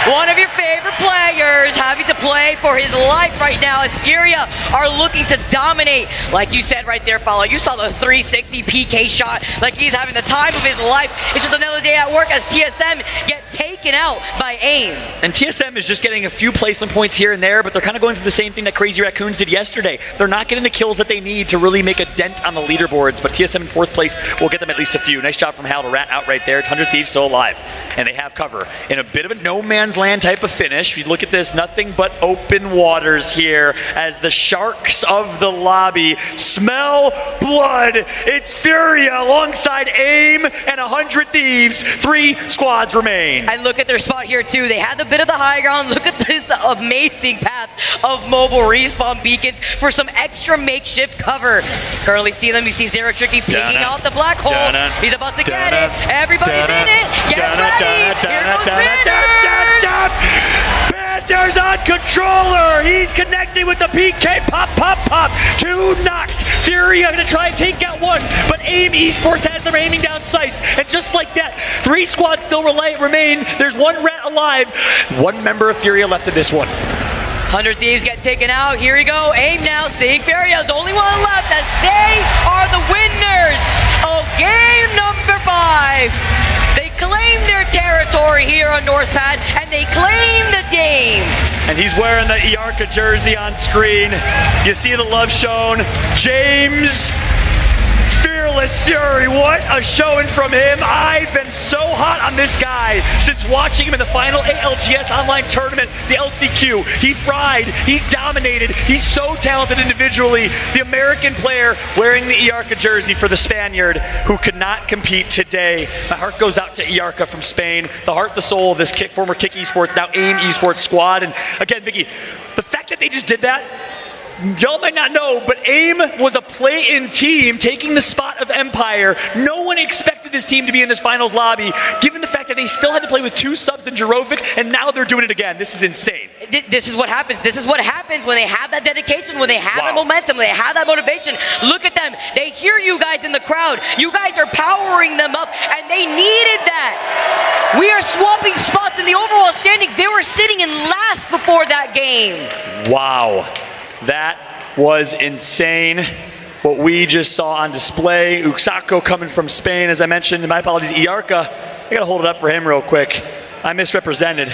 One of your favorite players having to play for his life right now as Furia are looking to dominate. Like you said right there, Follow. You saw the 360 PK shot like he's having the time of his life. It's just another day at work as TSM get taken out by AIM. And TSM is just getting a few placement points here and there, but they're kind of going through the same thing that Crazy Raccoons did yesterday. They're not getting the kills that they need to really make a dent on the leaderboards, but TSM in 4th place will get them at least a few. Nice job from Hal to rat out right there. 100 Thieves still alive, and they have cover in a bit of a no man's land type of finish. We look at this, nothing but open waters here as the sharks of the lobby smell blood. It's Furia alongside AIM and 100 Thieves. 3 squads remain. And look at their spot here too. They had a bit of the high ground. Look at this amazing path of mobile respawn beacons for some extra makeshift cover. Currently see them. You see Zero Tricky picking out the black hole. He's about to get it. Everybody's in it. Get ready. Here goes Panthers. Panthers on controller. He's connecting with the PK. Pop, pop, pop. 2 knocked. Fury gonna try and take out 1, but AIM Esports has them aiming down sights. And just like that, 3 squads still remain. There's 1 rat alive. 1 member of Furia left in this one. 100 Thieves get taken out. Here we go. AIM now seeing Furia's only one left as they are the winners of game number 5. They claim their territory here on North Pad, and they claim the game. And he's wearing the Iarka jersey on screen. You see the love shown. James Fearless Fury, what a showing from him. I've been so hot on this guy since watching him in the final ALGS online tournament, the LCQ. He fried, he dominated, he's so talented individually. The American player wearing the Iarka jersey for the Spaniard who could not compete today. My heart goes out to Iarka from Spain, the heart, the soul of this former Kick Esports, now AIM Esports squad. And again, Vicky, the fact that they just did that, y'all might not know, but AIM was a play-in team taking the spot of Empire. No one expected this team to be in this finals lobby, given the fact that they still had to play with 2 subs in Jurovic, and now they're doing it again. This is insane. This is what happens. This is what happens when they have that dedication, when they have that momentum, when they have that motivation. Look at them. They hear you guys in the crowd. You guys are powering them up, and they needed that. We are swapping spots in the overall standings. They were sitting in last before that game. Wow. That was insane. What we just saw on display. Uxaco coming from Spain, as I mentioned. My apologies, Iarka. I gotta hold it up for him real quick. I misrepresented.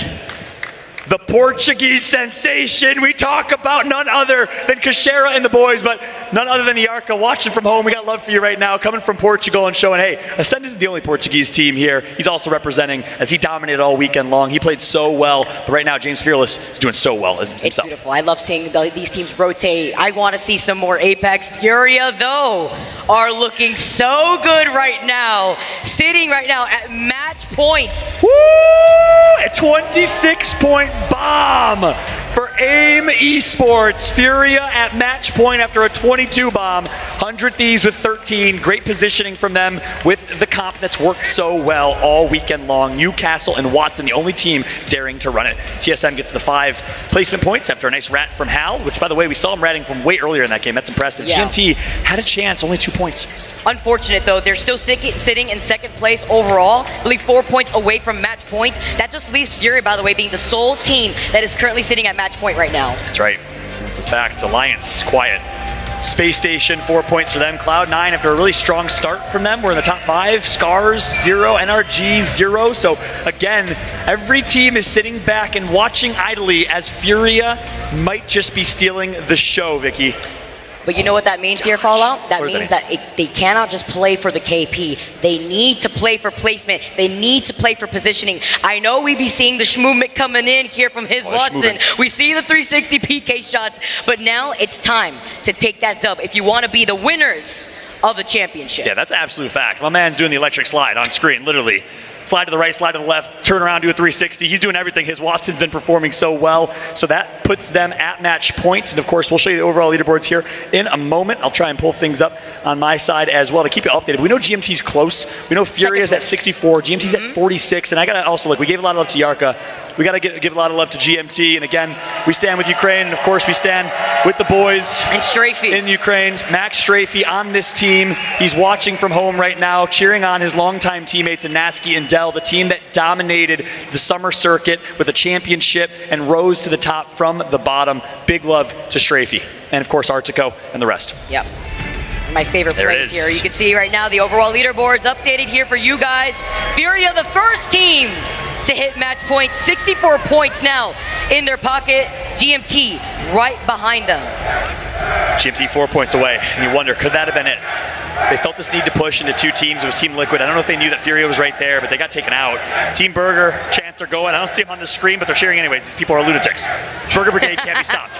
The Portuguese sensation. We talk about none other than Kashera and the boys, but none other than Iarka. Watching from home, we got love for you right now. Coming from Portugal and showing, hey, Ascend isn't the only Portuguese team here. He's also representing as he dominated all weekend long. He played so well, but right now James Fearless is doing so well as himself. It's beautiful. I love seeing these teams rotate. I want to see some more Apex. Furia, though, are looking so good right now. Sitting right now at match point. Woo! A 26-point bomb for AIM Esports. Furia at match point after a 22 bomb. 100 Thieves with 13. Great positioning from them with the comp that's worked so well all weekend long. Newcastle and Watson, the only team daring to run it. TSM gets the 5 placement points after a nice rat from Hal, which, by the way, we saw him ratting from way earlier in that game. That's impressive. Yeah. GMT had a chance, only 2 points. Unfortunate, though. They're still sitting in second place overall. I believe 4 points away from match point. That just leaves Fury, by the way, being the sole team that is currently sitting at match point right now. That's right. That's a fact. Alliance is quiet. Space Station, 4 points for them. Cloud9, after a really strong start from them, we're in the top 5. Scars, 0. NRG, 0. So, again, every team is sitting back and watching idly as Furia might just be stealing the show, Vicky. But you know what that means here, Fallout? That means that they cannot just play for the KP. They need to play for placement. They need to play for positioning. I know we be seeing the movement coming in here from his Watson. We see the 360 PK shots, but now it's time to take that dub if you want to be the winners of the championship. Yeah, that's absolute fact. My man's doing the electric slide on screen, literally. Slide to the right, slide to the left, turn around, do a 360. He's doing everything. His Watson's been performing so well. So that puts them at match points. And of course, we'll show you the overall leaderboards here in a moment. I'll try and pull things up on my side as well to keep you updated. We know GMT's close. We know Furia's at 64. GMT's at 46. And I got to also, we gave a lot of love to Iarka. We got to give a lot of love to GMT. And again, we stand with Ukraine. And of course, we stand with the boys and Strafey in Ukraine. Max Strafey on this team. He's watching from home right now, cheering on his longtime teammates in Nasky and Dell, the team that dominated the summer circuit with a championship and rose to the top from the bottom. Big love to Strafey. And of course, Artico and the rest. Yep. My favorite plays here. You can see right now the overall leaderboards updated here for you guys. Furia, the first team to hit match point, 64 points now in their pocket. GMT right behind them. GMT 4 points away, and you wonder, could that have been it? They felt this need to push into 2 teams. It was Team Liquid. I don't know if they knew that Furia was right there, but they got taken out. Team Burger, chants are going. I don't see them on the screen, but they're cheering anyways. These people are lunatics. Burger Brigade can't be stopped.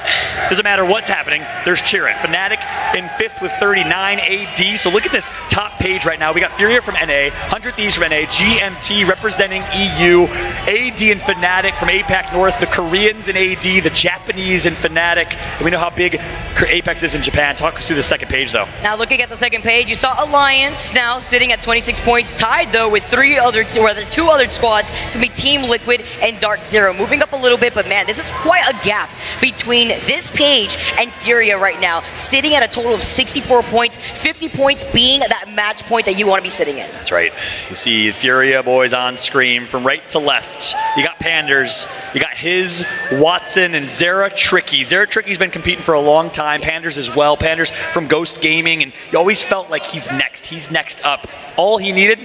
Doesn't matter what's happening, there's cheering. Fnatic in 5th with 39 AD. So look at this top page right now. We got Furia from NA, 100 Thieves from NA, GMT representing EU, AD and Fnatic from APAC North, the Koreans in AD, the Japanese in Fnatic. And we know how big Apex is in Japan. Talk us through the second page, though. Now looking at the second page, you saw Alliance now sitting at 26 points, tied though with 2 other squads to be Team Liquid and Dark Zero. Moving up a little bit, but man, this is quite a gap between this page and Furia right now, sitting at a total of 64 points, 50 points being that match point that you want to be sitting in. That's right. You see Furia boys on screen from right to left. You got Panders, you got his, Watson, and Zera Tricky. Zera Tricky's been competing for a long time. Panders as well. Panders from Ghost Gaming, and you always felt like he's next up. All he needed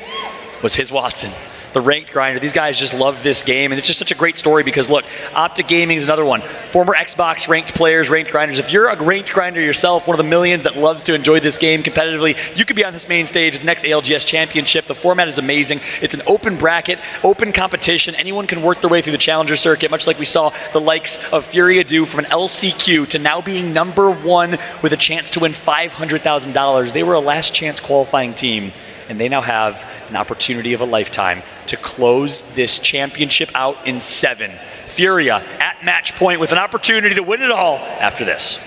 was his Watson, the ranked grinder. These guys just love this game, and it's just such a great story because look, Optic Gaming is another one. Former Xbox ranked players, ranked grinders. If you're a ranked grinder yourself, one of the millions that loves to enjoy this game competitively, you could be on this main stage at the next ALGS Championship. The format is amazing. It's an open bracket, open competition. Anyone can work their way through the Challenger circuit, much like we saw the likes of Furia do from an LCQ to now being #1 with a chance to win $500,000. They were a last chance qualifying team, and they now have an opportunity of a lifetime to close this championship out in 7. Furia at match point with an opportunity to win it all after this.